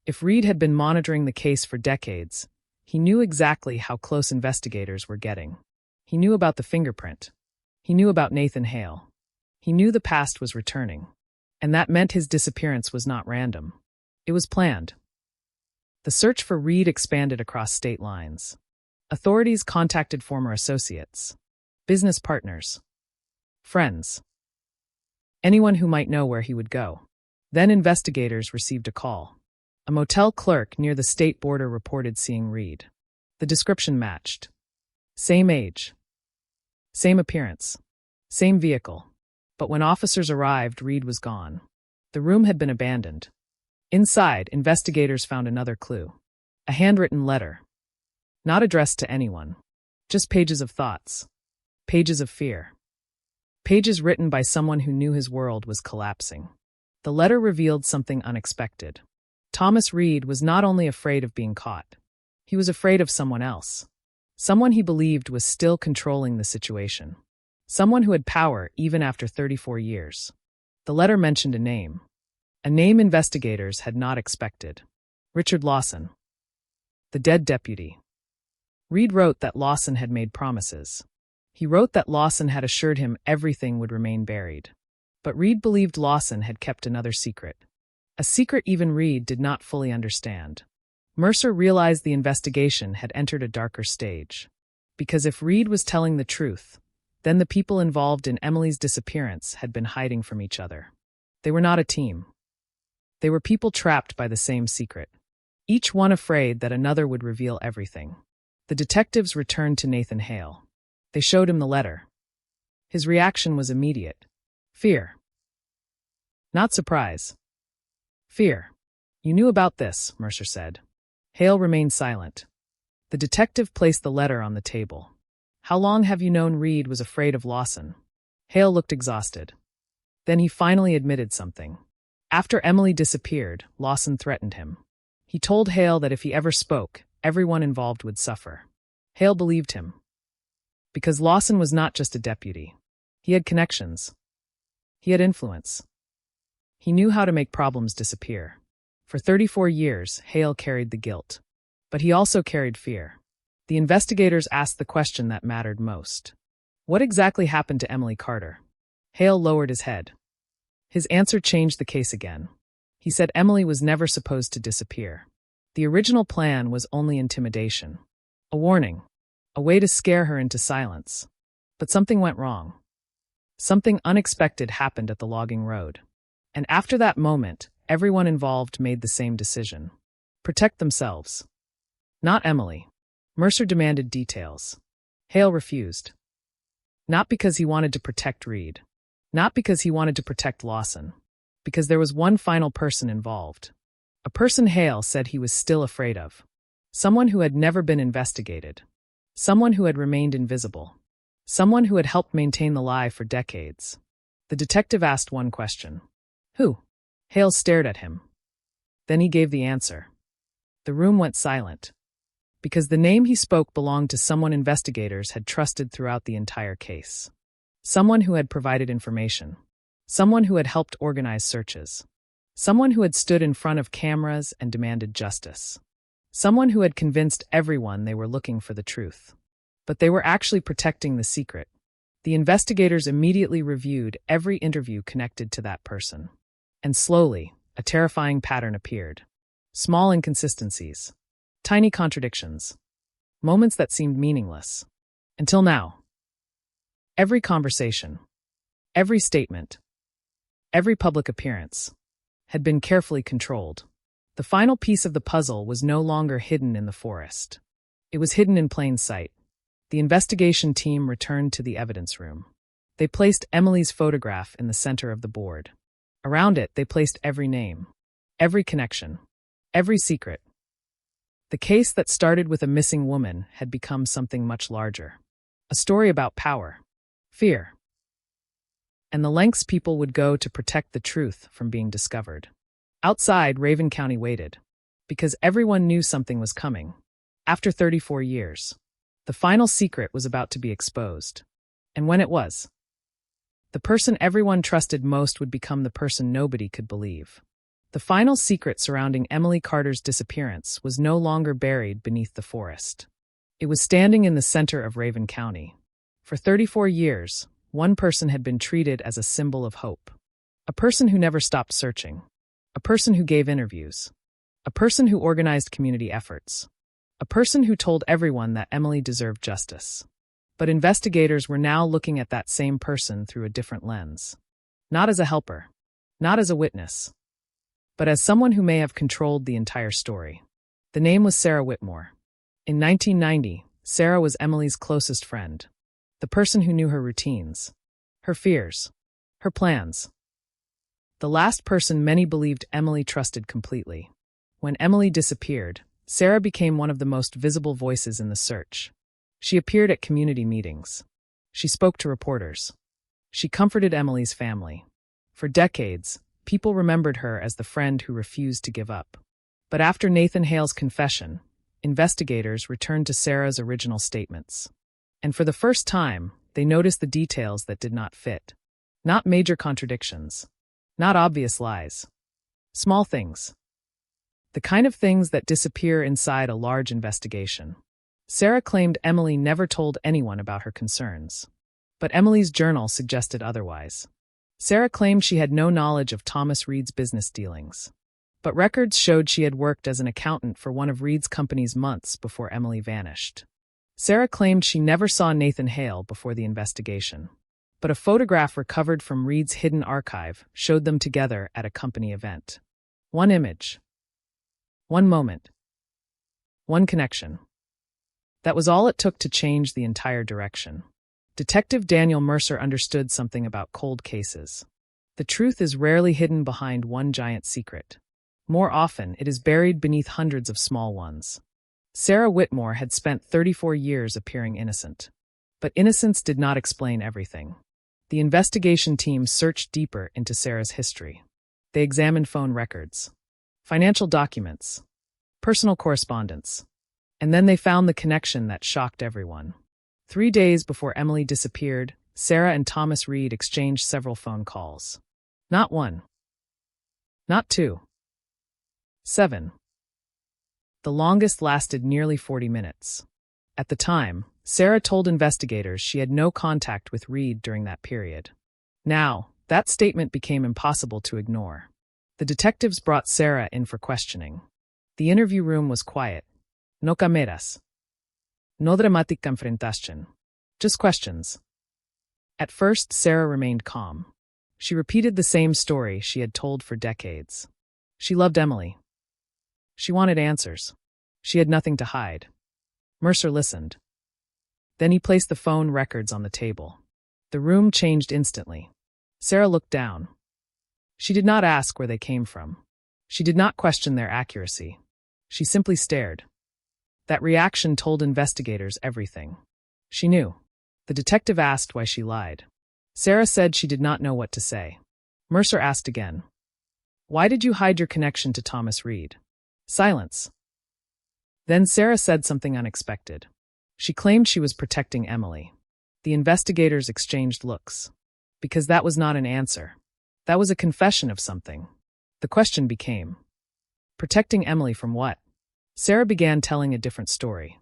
If Reed had been monitoring the case for decades, he knew exactly how close investigators were getting. He knew about the fingerprint. He knew about Nathan Hale. He knew the past was returning. And that meant his disappearance was not random. It was planned. The search for Reed expanded across state lines. Authorities contacted former associates, business partners, friends, anyone who might know where he would go. Then investigators received a call. A motel clerk near the state border reported seeing Reed. The description matched. Same age. Same appearance. Same vehicle. But when officers arrived, Reed was gone. The room had been abandoned. Inside, investigators found another clue. A handwritten letter. Not addressed to anyone. Just pages of thoughts. Pages of fear. Pages written by someone who knew his world was collapsing. The letter revealed something unexpected. Thomas Reed was not only afraid of being caught. He was afraid of someone else. Someone he believed was still controlling the situation. Someone who had power even after 34 years. The letter mentioned a name investigators had not expected. Richard Lawson. The dead deputy. Reed wrote that Lawson had made promises. He wrote that Lawson had assured him everything would remain buried. But Reed believed Lawson had kept another secret. A secret even Reed did not fully understand. Mercer realized the investigation had entered a darker stage. Because if Reed was telling the truth, then the people involved in Emily's disappearance had been hiding from each other. They were not a team. They were people trapped by the same secret. Each one afraid that another would reveal everything. The detectives returned to Nathan Hale. They showed him the letter. His reaction was immediate. Fear. Not surprise. Fear. You knew about this, Mercer said. Hale remained silent. The detective placed the letter on the table. How long have you known Reed was afraid of Lawson? Hale looked exhausted. Then he finally admitted something. After Emily disappeared, Lawson threatened him. He told Hale that if he ever spoke, everyone involved would suffer. Hale believed him. Because Lawson was not just a deputy. He had connections. He had influence. He knew how to make problems disappear. For 34 years, Hale carried the guilt. But he also carried fear. The investigators asked the question that mattered most. What exactly happened to Emily Carter? Hale lowered his head. His answer changed the case again. He said Emily was never supposed to disappear. The original plan was only intimidation. A warning. A way to scare her into silence. But something went wrong. Something unexpected happened at the logging road. And after that moment, everyone involved made the same decision. Protect themselves. Not Emily. Mercer demanded details. Hale refused. Not because he wanted to protect Reed. Not because he wanted to protect Lawson. Because there was one final person involved. A person Hale said he was still afraid of. Someone who had never been investigated. Someone who had remained invisible. Someone who had helped maintain the lie for decades. The detective asked one question. Who? Hale stared at him. Then he gave the answer. The room went silent. Because the name he spoke belonged to someone investigators had trusted throughout the entire case. Someone who had provided information. Someone who had helped organize searches. Someone who had stood in front of cameras and demanded justice. Someone who had convinced everyone they were looking for the truth. But they were actually protecting the secret. The investigators immediately reviewed every interview connected to that person. And slowly, a terrifying pattern appeared. Small inconsistencies. Tiny contradictions. Moments that seemed meaningless. Until now. Every conversation. Every statement. Every public appearance. Had been carefully controlled. The final piece of the puzzle was no longer hidden in the forest. It was hidden in plain sight. The investigation team returned to the evidence room. They placed Emily's photograph in the center of the board. Around it, they placed every name, every connection, every secret. The case that started with a missing woman had become something much larger. A story about power, fear, and the lengths people would go to protect the truth from being discovered. Outside, Raven County waited, because everyone knew something was coming. After 34 years, the final secret was about to be exposed. And when it was, the person everyone trusted most would become the person nobody could believe. The final secret surrounding Emily Carter's disappearance was no longer buried beneath the forest. It was standing in the center of Raven County. For 34 years, one person had been treated as a symbol of hope. A person who never stopped searching. A person who gave interviews. A person who organized community efforts. A person who told everyone that Emily deserved justice. But investigators were now looking at that same person through a different lens. Not as a helper. Not as a witness. But as someone who may have controlled the entire story. The name was Sarah Whitmore. In 1990, Sarah was Emily's closest friend. The person who knew her routines, her fears, her plans. The last person many believed Emily trusted completely. When Emily disappeared, Sarah became one of the most visible voices in the search. She appeared at community meetings. She spoke to reporters. She comforted Emily's family. For decades, people remembered her as the friend who refused to give up. But after Nathan Hale's confession, investigators returned to Sarah's original statements. And for the first time, they noticed the details that did not fit. Not major contradictions. Not obvious lies. Small things. The kind of things that disappear inside a large investigation. Sarah claimed Emily never told anyone about her concerns. But Emily's journal suggested otherwise. Sarah claimed she had no knowledge of Thomas Reed's business dealings. But records showed she had worked as an accountant for one of Reed's companies months before Emily vanished. Sarah claimed she never saw Nathan Hale before the investigation. But a photograph recovered from Reed's hidden archive showed them together at a company event. One image. One moment. One connection. That was all it took to change the entire direction. Detective Daniel Mercer understood something about cold cases. The truth is rarely hidden behind one giant secret. More often, it is buried beneath hundreds of small ones. Sarah Whitmore had spent 34 years appearing innocent. But innocence did not explain everything. The investigation team searched deeper into Sarah's history. They examined phone records, financial documents, personal correspondence, and then they found the connection that shocked everyone. 3 days before Emily disappeared, Sarah and Thomas Reed exchanged several phone calls. Not one. Not two. 7. The longest lasted nearly 40 minutes. At the time, Sarah told investigators she had no contact with Reed during that period. Now, that statement became impossible to ignore. The detectives brought Sarah in for questioning. The interview room was quiet. No cameras. No dramatic confrontation. Just questions. At first, Sarah remained calm. She repeated the same story she had told for decades. She loved Emily. She wanted answers. She had nothing to hide. Mercer listened. Then he placed the phone records on the table. The room changed instantly. Sarah looked down. She did not ask where they came from. She did not question their accuracy. She simply stared. That reaction told investigators everything. She knew. The detective asked why she lied. Sarah said she did not know what to say. Mercer asked again. Why did you hide your connection to Thomas Reed? Silence. Then Sarah said something unexpected. She claimed she was protecting Emily. The investigators exchanged looks. Because that was not an answer. That was a confession of something. The question became, protecting Emily from what? Sarah began telling a different story.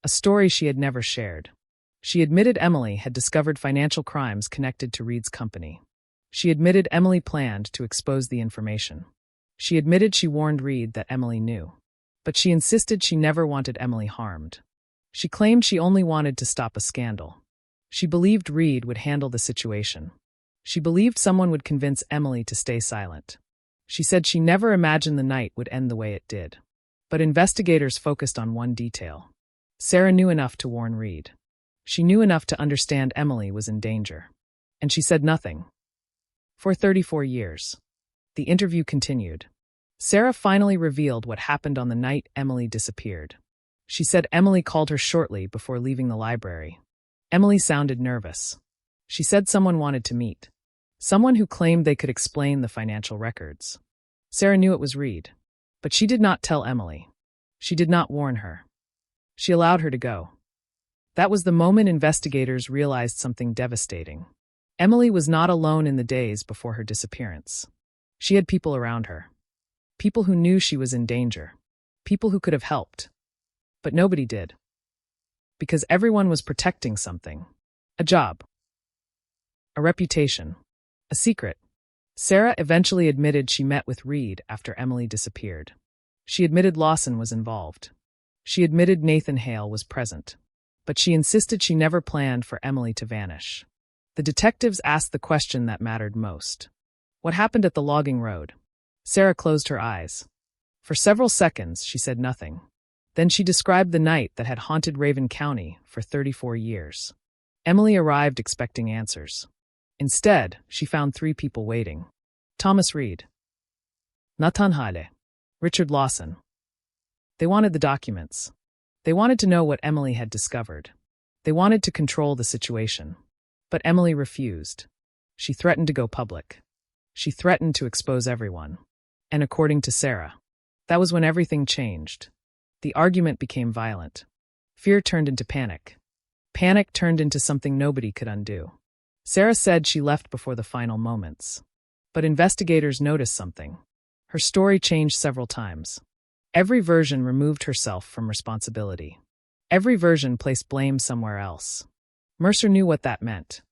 A story she had never shared. She admitted Emily had discovered financial crimes connected to Reed's company. She admitted Emily planned to expose the information. She admitted she warned Reed that Emily knew. But she insisted she never wanted Emily harmed. She claimed she only wanted to stop a scandal. She believed Reed would handle the situation. She believed someone would convince Emily to stay silent. She said she never imagined the night would end the way it did. But investigators focused on one detail. Sarah knew enough to warn Reed. She knew enough to understand Emily was in danger. And she said nothing. For 34 years. The interview continued. Sarah finally revealed what happened on the night Emily disappeared. She said Emily called her shortly before leaving the library. Emily sounded nervous. She said someone wanted to meet. Someone who claimed they could explain the financial records. Sarah knew it was Reed. But she did not tell Emily. She did not warn her. She allowed her to go. That was the moment investigators realized something devastating. Emily was not alone in the days before her disappearance. She had people around her. People who knew she was in danger. People who could have helped. But nobody did. Because everyone was protecting something. A job. A reputation. A secret. Sarah eventually admitted she met with Reed after Emily disappeared. She admitted Lawson was involved. She admitted Nathan Hale was present. But she insisted she never planned for Emily to vanish. The detectives asked the question that mattered most. What happened at the logging road? Sarah closed her eyes. For several seconds, she said nothing. Then she described the night that had haunted Raven County for 34 years. Emily arrived expecting answers. Instead, she found 3 people waiting. Thomas Reed. Nathan Hale. Richard Lawson. They wanted the documents. They wanted to know what Emily had discovered. They wanted to control the situation. But Emily refused. She threatened to go public. She threatened to expose everyone. And according to Sarah, that was when everything changed. The argument became violent. Fear turned into panic. Panic turned into something nobody could undo. Sarah said she left before the final moments. But investigators noticed something. Her story changed several times. Every version removed herself from responsibility. Every version placed blame somewhere else. Mercer knew what that meant.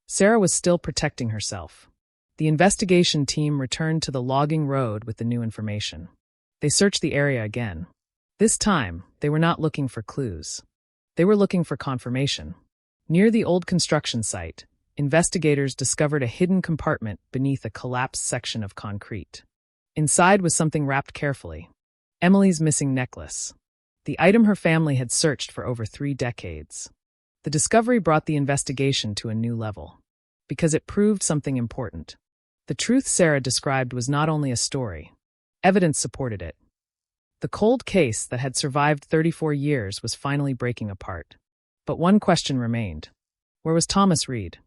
Sarah was still protecting herself. The investigation team returned to the logging road with the new information. They searched the area again. This time, they were not looking for clues. They were looking for confirmation. Near the old construction site, investigators discovered a hidden compartment beneath a collapsed section of concrete. Inside was something wrapped carefully. Emily's missing necklace. The item her family had searched for over 3 decades. The discovery brought the investigation to a new level. Because it proved something important. The truth Sarah described was not only a story. Evidence supported it. The cold case that had survived 34 years was finally breaking apart. But one question remained. Where was Thomas Reed?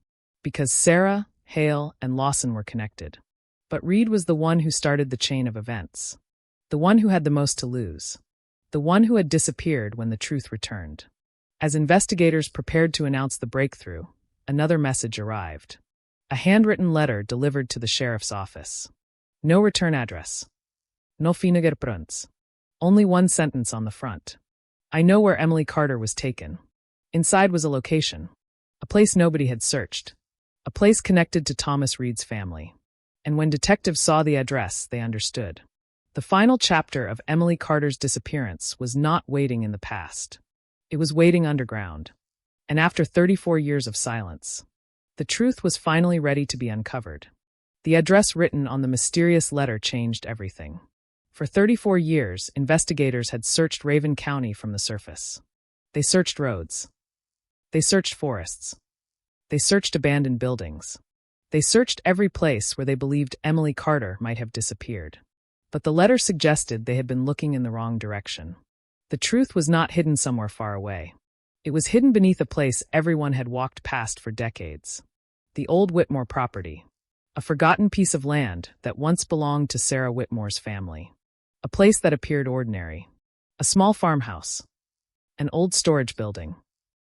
Because Sarah, Hale, and Lawson were connected. But Reed was the one who started the chain of events. The one who had the most to lose. The one who had disappeared when the truth returned. As investigators prepared to announce the breakthrough, another message arrived. A handwritten letter delivered to the sheriff's office. No return address. No fingerprints. Only one sentence on the front. I know where Emily Carter was taken. Inside was a location. A place nobody had searched. A place connected to Thomas Reed's family. And when detectives saw the address, they understood. The final chapter of Emily Carter's disappearance was not waiting in the past. It was waiting underground. And after 34 years of silence, the truth was finally ready to be uncovered. The address written on the mysterious letter changed everything. For 34 years, investigators had searched Raven County from the surface. They searched roads. They searched forests. They searched abandoned buildings. They searched every place where they believed Emily Carter might have disappeared. But the letter suggested they had been looking in the wrong direction. The truth was not hidden somewhere far away. It was hidden beneath a place everyone had walked past for decades. The old Whitmore property. A forgotten piece of land that once belonged to Sarah Whitmore's family. A place that appeared ordinary. A small farmhouse. An old storage building.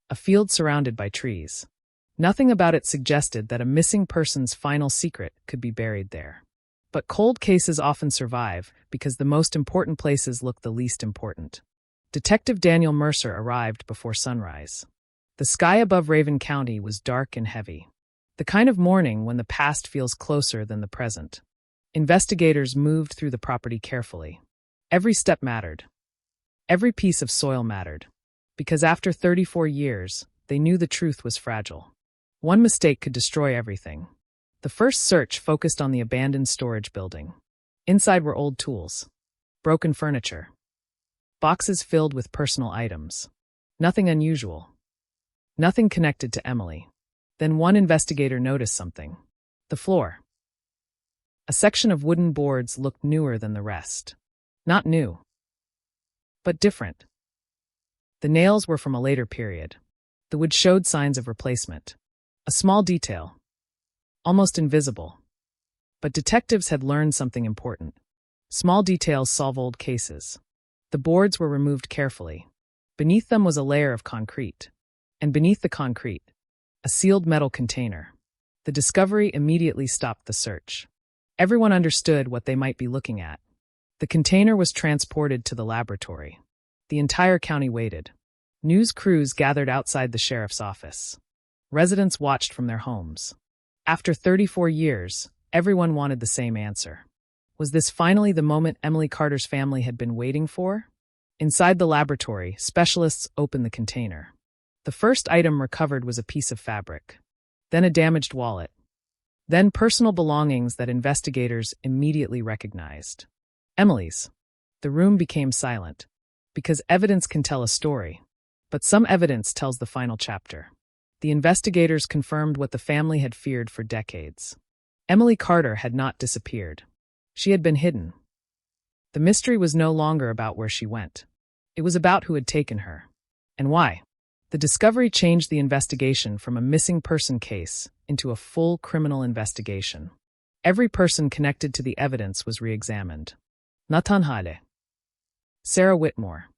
A field surrounded by trees. Nothing about it suggested that a missing person's final secret could be buried there. But cold cases often survive because the most important places look the least important. Detective Daniel Mercer arrived before sunrise. The sky above Raven County was dark and heavy. The kind of morning when the past feels closer than the present. Investigators moved through the property carefully. Every step mattered. Every piece of soil mattered. Because after 34 years, they knew the truth was fragile. One mistake could destroy everything. The first search focused on the abandoned storage building. Inside were old tools, broken furniture, boxes filled with personal items. Nothing unusual. Nothing connected to Emily. Then one investigator noticed something. The floor. A section of wooden boards looked newer than the rest. Not new, but different. The nails were from a later period. The wood showed signs of replacement. A small detail, almost invisible. But detectives had learned something important. Small details solve old cases. The boards were removed carefully. Beneath them was a layer of concrete. And beneath the concrete, a sealed metal container. The discovery immediately stopped the search. Everyone understood what they might be looking at. The container was transported to the laboratory. The entire county waited. News crews gathered outside the sheriff's office. Residents watched from their homes. After 34 years, everyone wanted the same answer. Was this finally the moment Emily Carter's family had been waiting for? Inside the laboratory, specialists opened the container. The first item recovered was a piece of fabric, then a damaged wallet, then personal belongings that investigators immediately recognized. Emily's. The room became silent, because evidence can tell a story, but some evidence tells the final chapter. The investigators confirmed what the family had feared for decades. Emily Carter had not disappeared. She had been hidden. The mystery was no longer about where she went. It was about who had taken her, and why. The discovery changed the investigation from a missing person case into a full criminal investigation. Every person connected to the evidence was re-examined. Nathan Hale, Sarah Whitmore,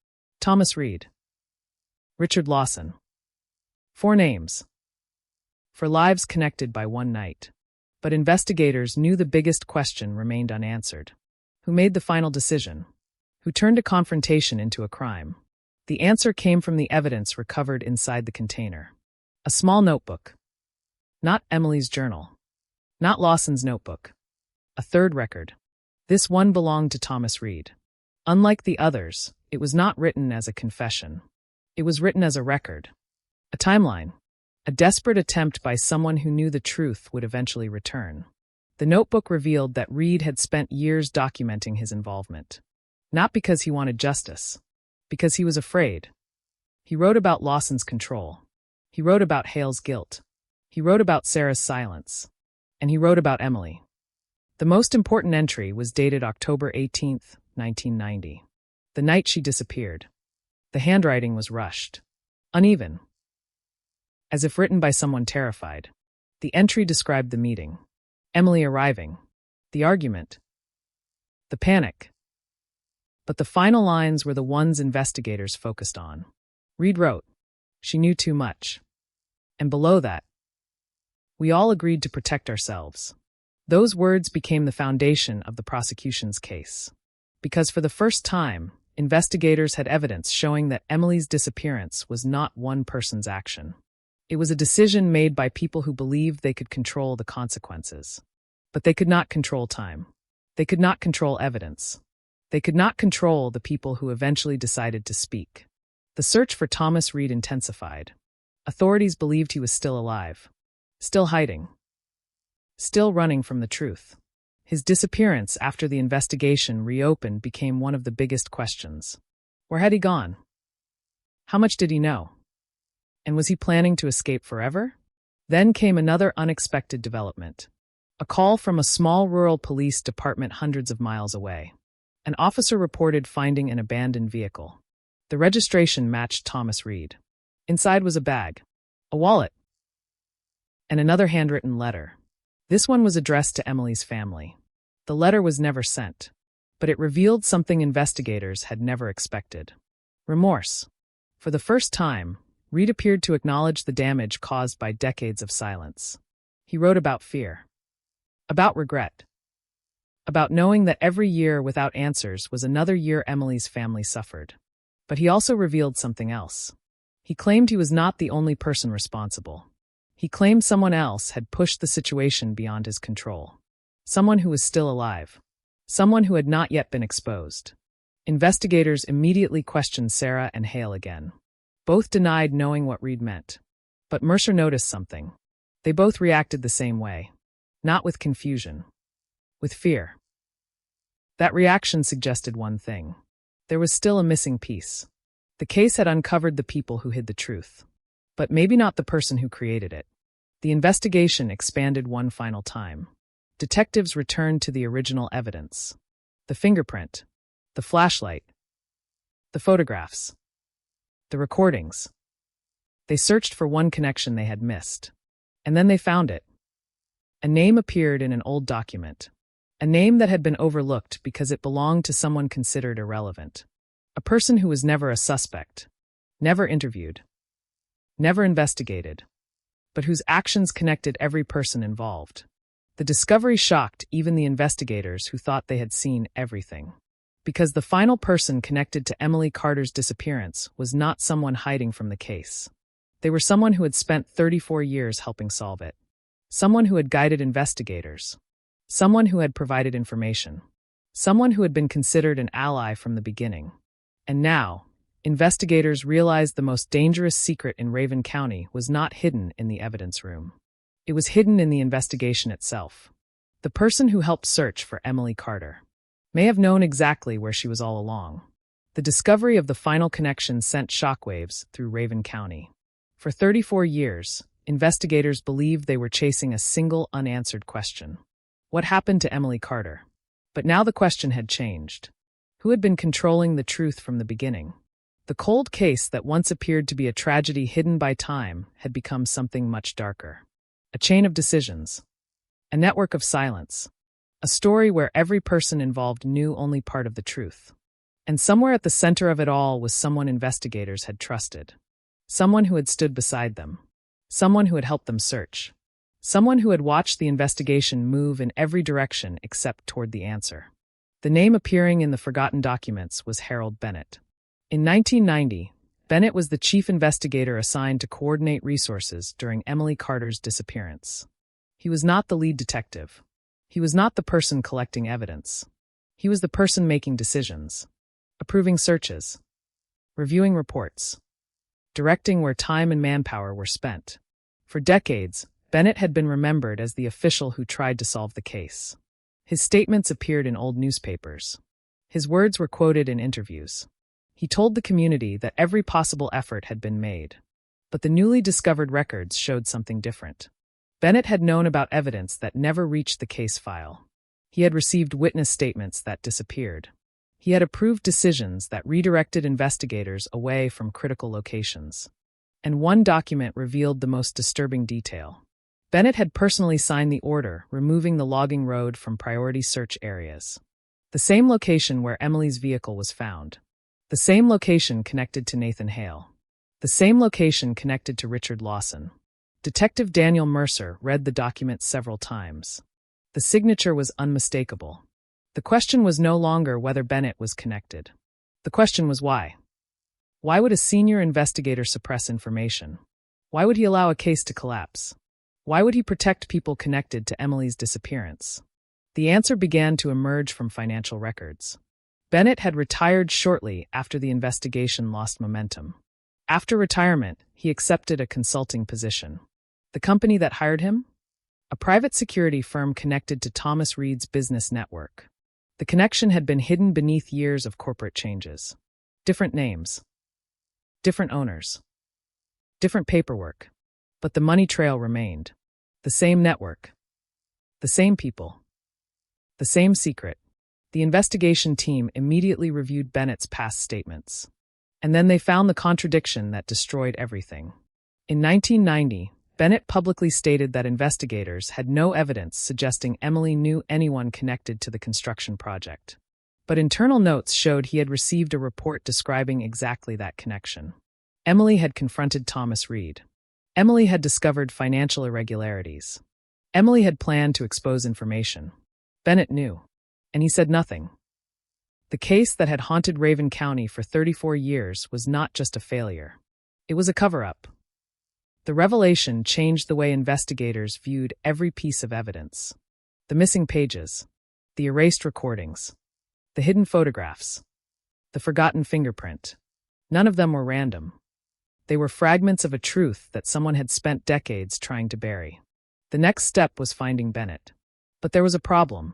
Thomas Reed, Richard Lawson. 4 names. For lives connected by one night. But investigators knew the biggest question remained unanswered. Who made the final decision? Who turned a confrontation into a crime? The answer came from the evidence recovered inside the container. A small notebook. Not Emily's journal. Not Lawson's notebook. A third record. This one belonged to Thomas Reed. Unlike the others, it was not written as a confession. It was written as a record. A timeline. A desperate attempt by someone who knew the truth would eventually return. The notebook revealed that Reed had spent years documenting his involvement. Not because he wanted justice. Because he was afraid. He wrote about Lawson's control. He wrote about Hale's guilt. He wrote about Sarah's silence. And he wrote about Emily. The most important entry was dated October 18, 1990. The night she disappeared. The handwriting was rushed. Uneven. As if written by someone terrified. The entry described the meeting. Emily arriving. The argument. The panic. But the final lines were the ones investigators focused on. Reed wrote, "She knew too much." And below that, "We all agreed to protect ourselves." Those words became the foundation of the prosecution's case. Because for the first time, investigators had evidence showing that Emily's disappearance was not one person's action. It was a decision made by people who believed they could control the consequences. But they could not control time. They could not control evidence. They could not control the people who eventually decided to speak. The search for Thomas Reed intensified. Authorities believed he was still alive. Still hiding. Still running from the truth. His disappearance after the investigation reopened became one of the biggest questions. Where had he gone? How much did he know? And was he planning to escape forever? Then came another unexpected development. A call from a small rural police department hundreds of miles away. An officer reported finding an abandoned vehicle. The registration matched Thomas Reed. Inside was a bag, a wallet, and another handwritten letter. This one was addressed to Emily's family. The letter was never sent, but it revealed something investigators had never expected. Remorse. For the first time, Reed appeared to acknowledge the damage caused by decades of silence. He wrote about fear. About regret. About knowing that every year without answers was another year Emily's family suffered. But he also revealed something else. He claimed he was not the only person responsible. He claimed someone else had pushed the situation beyond his control. Someone who was still alive. Someone who had not yet been exposed. Investigators immediately questioned Sarah and Hale again. Both denied knowing what Reed meant. But Mercer noticed something. They both reacted the same way. Not with confusion. With fear. That reaction suggested one thing. There was still a missing piece. The case had uncovered the people who hid the truth. But maybe not the person who created it. The investigation expanded one final time. Detectives returned to the original evidence. The fingerprint, the flashlight, the photographs, the recordings. They searched for one connection they had missed. And then they found it. A name appeared in an old document. A name that had been overlooked because it belonged to someone considered irrelevant. A person who was never a suspect, never interviewed, never investigated, but whose actions connected every person involved. The discovery shocked even the investigators who thought they had seen everything. Because the final person connected to Emily Carter's disappearance was not someone hiding from the case. They were someone who had spent 34 years helping solve it. Someone who had guided investigators. Someone who had provided information. Someone who had been considered an ally from the beginning. And now, investigators realized the most dangerous secret in Raven County was not hidden in the evidence room. It was hidden in the investigation itself. The person who helped search for Emily Carter may have known exactly where she was all along. The discovery of the final connection sent shockwaves through Raven County. For 34 years, investigators believed they were chasing a single unanswered question. What happened to Emily Carter? But now the question had changed. Who had been controlling the truth from the beginning? The cold case that once appeared to be a tragedy hidden by time had become something much darker. A chain of decisions. A network of silence. A story where every person involved knew only part of the truth. And somewhere at the center of it all was someone investigators had trusted. Someone who had stood beside them. Someone who had helped them search. Someone who had watched the investigation move in every direction except toward the answer. The name appearing in the forgotten documents was Harold Bennett. In 1990, Bennett was the chief investigator assigned to coordinate resources during Emily Carter's disappearance. He was not the lead detective. He was not the person collecting evidence. He was the person making decisions, approving searches, reviewing reports, directing where time and manpower were spent. For decades, Bennett had been remembered as the official who tried to solve the case. His statements appeared in old newspapers. His words were quoted in interviews. He told the community that every possible effort had been made. But the newly discovered records showed something different. Bennett had known about evidence that never reached the case file. He had received witness statements that disappeared. He had approved decisions that redirected investigators away from critical locations. And one document revealed the most disturbing detail. Bennett had personally signed the order removing the logging road from priority search areas. The same location where Emily's vehicle was found. The same location connected to Nathan Hale. The same location connected to Richard Lawson. Detective Daniel Mercer read the document several times. The signature was unmistakable. The question was no longer whether Bennett was connected. The question was why. Why would a senior investigator suppress information? Why would he allow a case to collapse? Why would he protect people connected to Emily's disappearance? The answer began to emerge from financial records. Bennett had retired shortly after the investigation lost momentum. After retirement, he accepted a consulting position. The company that hired him? A private security firm connected to Thomas Reed's business network. The connection had been hidden beneath years of corporate changes. Different names. Different owners. Different paperwork. But the money trail remained. The same network. The same people. The same secret. The investigation team immediately reviewed Bennett's past statements. And then they found the contradiction that destroyed everything. In 1990, Bennett publicly stated that investigators had no evidence suggesting Emily knew anyone connected to the construction project. But internal notes showed he had received a report describing exactly that connection. Emily had confronted Thomas Reed. Emily had discovered financial irregularities. Emily had planned to expose information. Bennett knew. And he said nothing. The case that had haunted Raven County for 34 years was not just a failure. It was a cover-up. The revelation changed the way investigators viewed every piece of evidence. The missing pages, the erased recordings, the hidden photographs, the forgotten fingerprint. None of them were random. They were fragments of a truth that someone had spent decades trying to bury. The next step was finding Bennett. But there was a problem.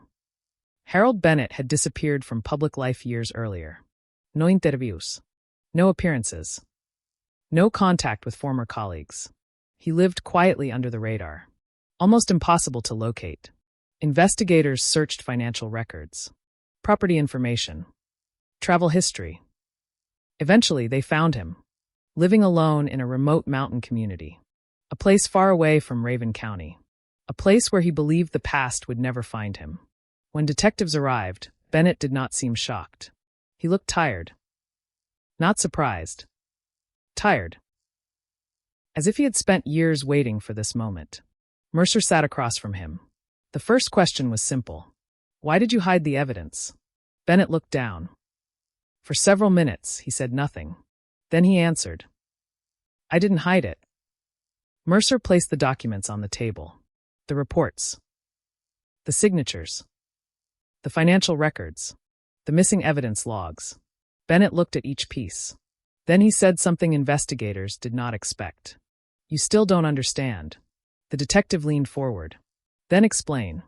Harold Bennett had disappeared from public life years earlier. No interviews. No appearances. No contact with former colleagues. He lived quietly under the radar. Almost impossible to locate. Investigators searched financial records, property information, travel history. Eventually, they found him, living alone in a remote mountain community, a place far away from Raven County, a place where he believed the past would never find him. When detectives arrived, Bennett did not seem shocked. He looked tired. Not surprised. Tired. As if he had spent years waiting for this moment. Mercer sat across from him. The first question was simple. Why did you hide the evidence? Bennett looked down. For several minutes, he said nothing. Then he answered. I didn't hide it. Mercer placed the documents on the table. The reports. The signatures. The financial records. The missing evidence logs. Bennett looked at each piece. Then he said something investigators did not expect. You still don't understand. The detective leaned forward. Then explain.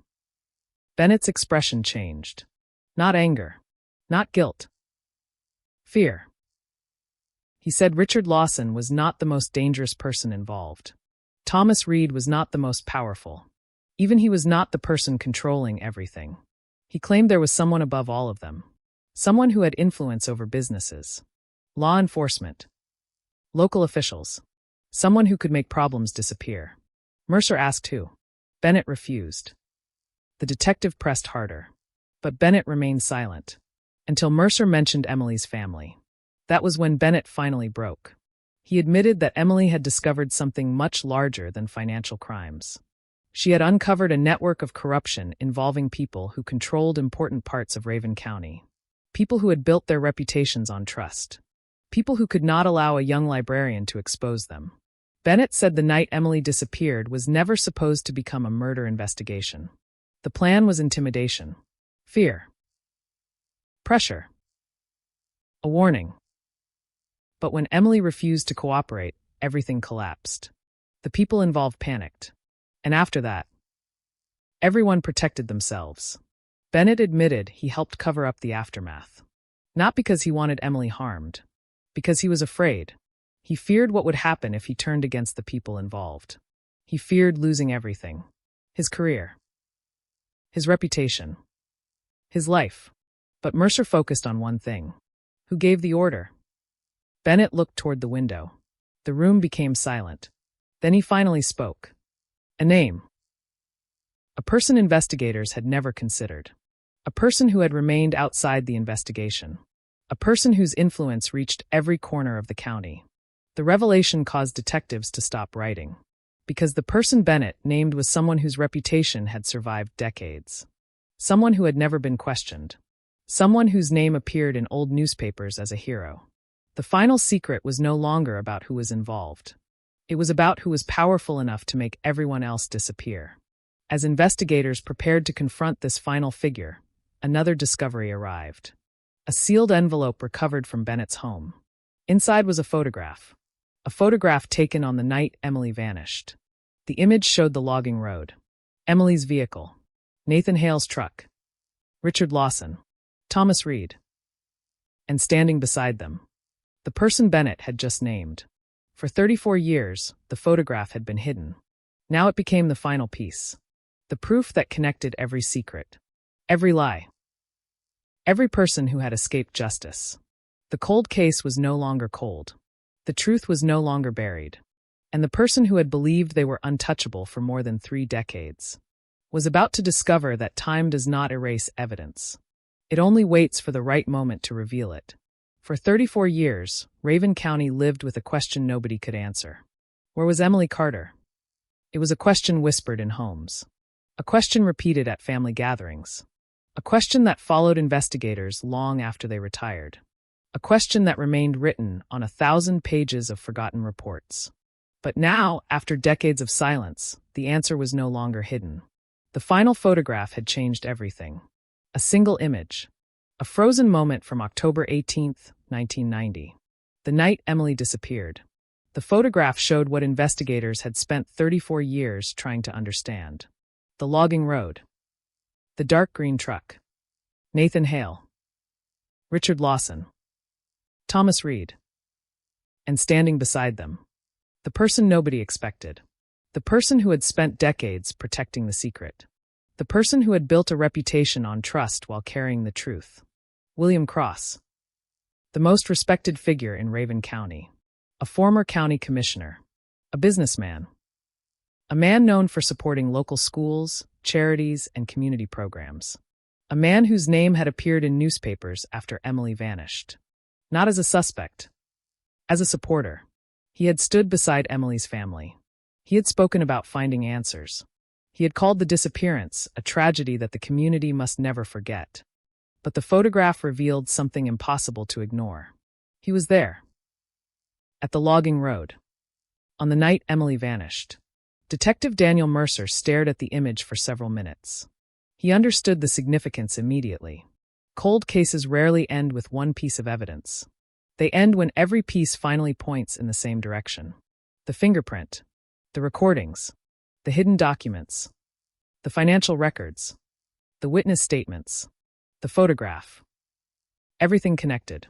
Bennett's expression changed. Not anger. Not guilt. Fear. He said Richard Lawson was not the most dangerous person involved. Thomas Reed was not the most powerful. Even he was not the person controlling everything. He claimed there was someone above all of them. Someone who had influence over businesses. Law enforcement. Local officials. Someone who could make problems disappear. Mercer asked who. Bennett refused. The detective pressed harder. But Bennett remained silent. Until Mercer mentioned Emily's family. That was when Bennett finally broke. He admitted that Emily had discovered something much larger than financial crimes. She had uncovered a network of corruption involving people who controlled important parts of Raven County. People who had built their reputations on trust. People who could not allow a young librarian to expose them. Bennett said the night Emily disappeared was never supposed to become a murder investigation. The plan was intimidation. Fear. Pressure. A warning. But when Emily refused to cooperate, everything collapsed. The people involved panicked. And after that, everyone protected themselves. Bennett admitted he helped cover up the aftermath. Not because he wanted Emily harmed. Because he was afraid. He feared what would happen if he turned against the people involved. He feared losing everything. His career. His reputation. His life. But Mercer focused on one thing. Who gave the order? Bennett looked toward the window. The room became silent. Then he finally spoke. A name. A person investigators had never considered. A person who had remained outside the investigation. A person whose influence reached every corner of the county. The revelation caused detectives to stop writing. Because the person Bennett named was someone whose reputation had survived decades. Someone who had never been questioned. Someone whose name appeared in old newspapers as a hero. The final secret was no longer about who was involved. It was about who was powerful enough to make everyone else disappear. As investigators prepared to confront this final figure, another discovery arrived. A sealed envelope recovered from Bennett's home. Inside was a photograph. A photograph taken on the night Emily vanished. The image showed the logging road. Emily's vehicle. Nathan Hale's truck. Richard Lawson. Thomas Reed. And standing beside them, the person Bennett had just named. For 34 years, the photograph had been hidden. Now it became the final piece. The proof that connected every secret. Every lie. Every person who had escaped justice. The cold case was no longer cold. The truth was no longer buried. And the person who had believed they were untouchable for more than 3 decades was about to discover that time does not erase evidence. It only waits for the right moment to reveal it. For 34 years, Raven County lived with a question nobody could answer. Where was Emily Carter? It was a question whispered in homes. A question repeated at family gatherings. A question that followed investigators long after they retired. A question that remained written on 1,000 pages of forgotten reports. But now, after decades of silence, the answer was no longer hidden. The final photograph had changed everything. A single image. A frozen moment from October 18, 1990. The night Emily disappeared. The photograph showed what investigators had spent 34 years trying to understand. The logging road. The dark green truck. Nathan Hale, Richard Lawson, Thomas Reed. And standing beside them, the person nobody expected. The person who had spent decades protecting the secret. The person who had built a reputation on trust while carrying the truth. William Cross, the most respected figure in Raven County. A former county commissioner. A businessman. A man known for supporting local schools, charities, and community programs. A man whose name had appeared in newspapers after Emily vanished. Not as a suspect. As a supporter. He had stood beside Emily's family. He had spoken about finding answers. He had called the disappearance a tragedy that the community must never forget. But the photograph revealed something impossible to ignore. He was there. At the logging road. On the night Emily vanished. Detective Daniel Mercer stared at the image for several minutes. He understood the significance immediately. Cold cases rarely end with one piece of evidence. They end when every piece finally points in the same direction. The fingerprint. The recordings. The hidden documents. The financial records. The witness statements. The photograph. Everything connected.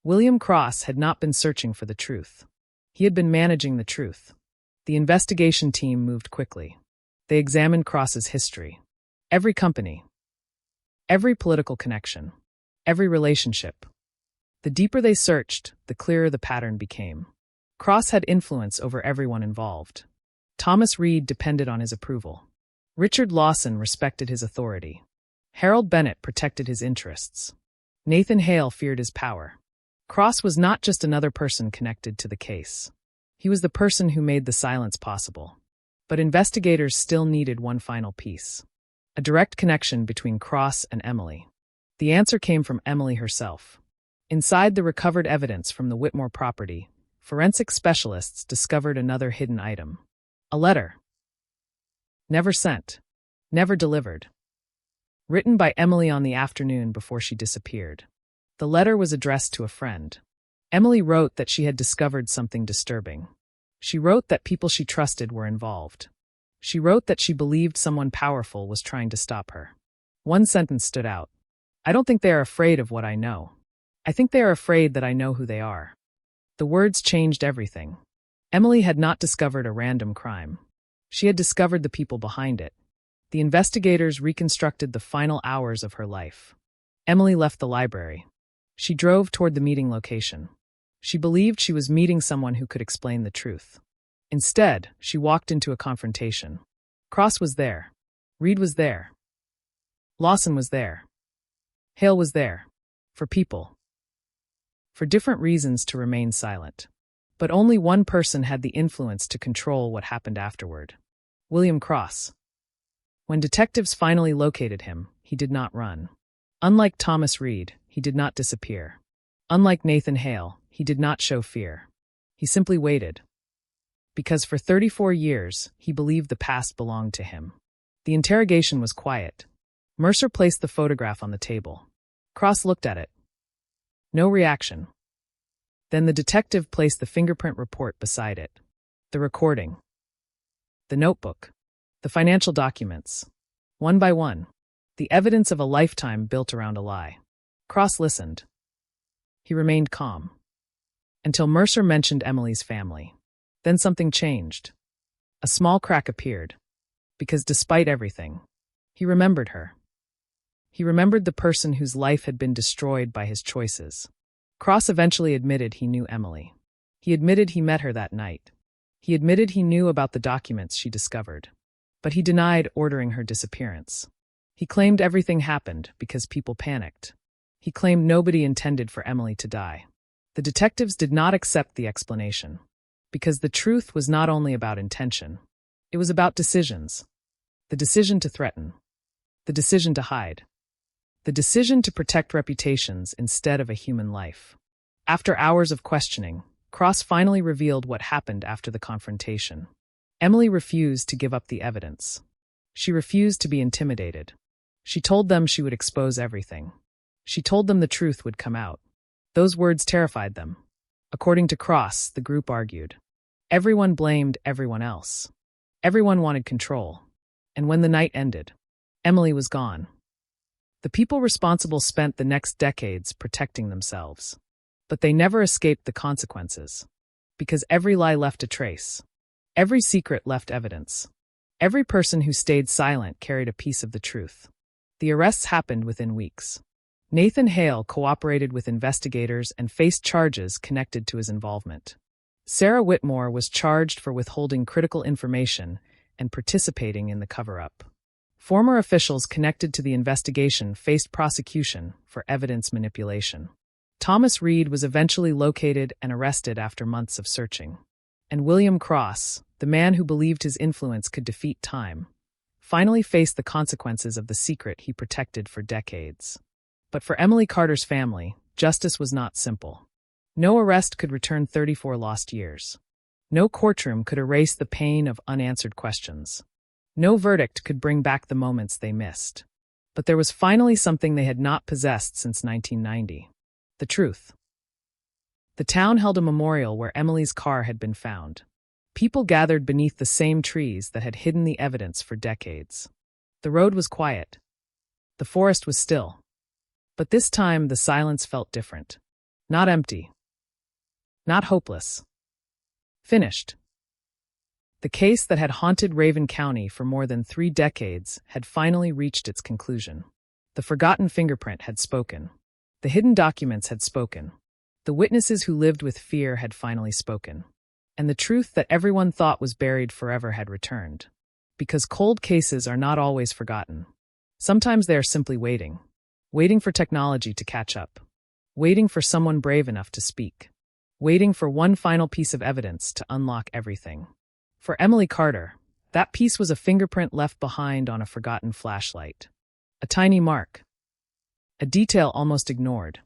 William Cross had not been searching for the truth. He had been managing the truth. The investigation team moved quickly. They examined Cross's history. Every company. Every political connection. Every relationship. The deeper they searched, the clearer the pattern became. Cross had influence over everyone involved. Thomas Reed depended on his approval. Richard Lawson respected his authority. Harold Bennett protected his interests. Nathan Hale feared his power. Cross was not just another person connected to the case. He was the person who made the silence possible. But investigators still needed one final piece. A direct connection between Cross and Emily. The answer came from Emily herself. Inside the recovered evidence from the Whitmore property, forensic specialists discovered another hidden item. A letter. Never sent. Never delivered. Written by Emily on the afternoon before she disappeared. The letter was addressed to a friend. Emily wrote that she had discovered something disturbing. She wrote that people she trusted were involved. She wrote that she believed someone powerful was trying to stop her. One sentence stood out. I don't think they are afraid of what I know. I think they are afraid that I know who they are. The words changed everything. Emily had not discovered a random crime. She had discovered the people behind it. The investigators reconstructed the final hours of her life. Emily left the library. She drove toward the meeting location. She believed she was meeting someone who could explain the truth. Instead, she walked into a confrontation. Cross was there. Reed was there. Lawson was there. Hale was there. For people. For different reasons to remain silent. But only one person had the influence to control what happened afterward. William Cross. When detectives finally located him, he did not run. Unlike Thomas Reed, he did not disappear. Unlike Nathan Hale, he did not show fear. He simply waited. Because for 34 years, he believed the past belonged to him. The interrogation was quiet. Mercer placed the photograph on the table. Cross looked at it. No reaction. Then the detective placed the fingerprint report beside it. The recording. The notebook. The financial documents. One by one. The evidence of a lifetime built around a lie. Cross listened. He remained calm. Until Mercer mentioned Emily's family. Then something changed. A small crack appeared. Because despite everything, he remembered her. He remembered the person whose life had been destroyed by his choices. Cross eventually admitted he knew Emily. He admitted he met her that night. He admitted he knew about the documents she discovered. But he denied ordering her disappearance. He claimed everything happened because people panicked. He claimed nobody intended for Emily to die. The detectives did not accept the explanation. Because the truth was not only about intention. It was about decisions. The decision to threaten. The decision to hide. The decision to protect reputations instead of a human life. After hours of questioning, Cross finally revealed what happened after the confrontation. Emily refused to give up the evidence. She refused to be intimidated. She told them she would expose everything. She told them the truth would come out. Those words terrified them. According to Cross, the group argued. Everyone blamed everyone else. Everyone wanted control. And when the night ended, Emily was gone. The people responsible spent the next decades protecting themselves. But they never escaped the consequences. Because every lie left a trace. Every secret left evidence. Every person who stayed silent carried a piece of the truth. The arrests happened within weeks. Nathan Hale cooperated with investigators and faced charges connected to his involvement. Sarah Whitmore was charged for withholding critical information and participating in the cover-up. Former officials connected to the investigation faced prosecution for evidence manipulation. Thomas Reed was eventually located and arrested after months of searching. And William Cross, the man who believed his influence could defeat time, finally faced the consequences of the secret he protected for decades. But for Emily Carter's family, justice was not simple. No arrest could return 34 lost years. No courtroom could erase the pain of unanswered questions. No verdict could bring back the moments they missed. But there was finally something they had not possessed since 1990. The truth. The town held a memorial where Emily's car had been found. People gathered beneath the same trees that had hidden the evidence for decades. The road was quiet. The forest was still. But this time the silence felt different. Not empty. Not hopeless. Finished. The case that had haunted Raven County for more than 3 decades had finally reached its conclusion. The forgotten fingerprint had spoken. The hidden documents had spoken. The witnesses who lived with fear had finally spoken. And the truth that everyone thought was buried forever had returned. Because cold cases are not always forgotten. Sometimes they are simply waiting. Waiting for technology to catch up. Waiting for someone brave enough to speak. Waiting for one final piece of evidence to unlock everything. For Emily Carter, that piece was a fingerprint left behind on a forgotten flashlight. A tiny mark. A detail almost ignored.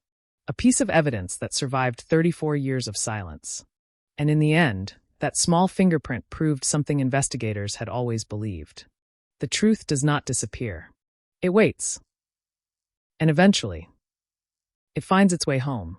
A piece of evidence that survived 34 years of silence. And in the end, that small fingerprint proved something investigators had always believed. The truth does not disappear. It waits. And eventually, it finds its way home.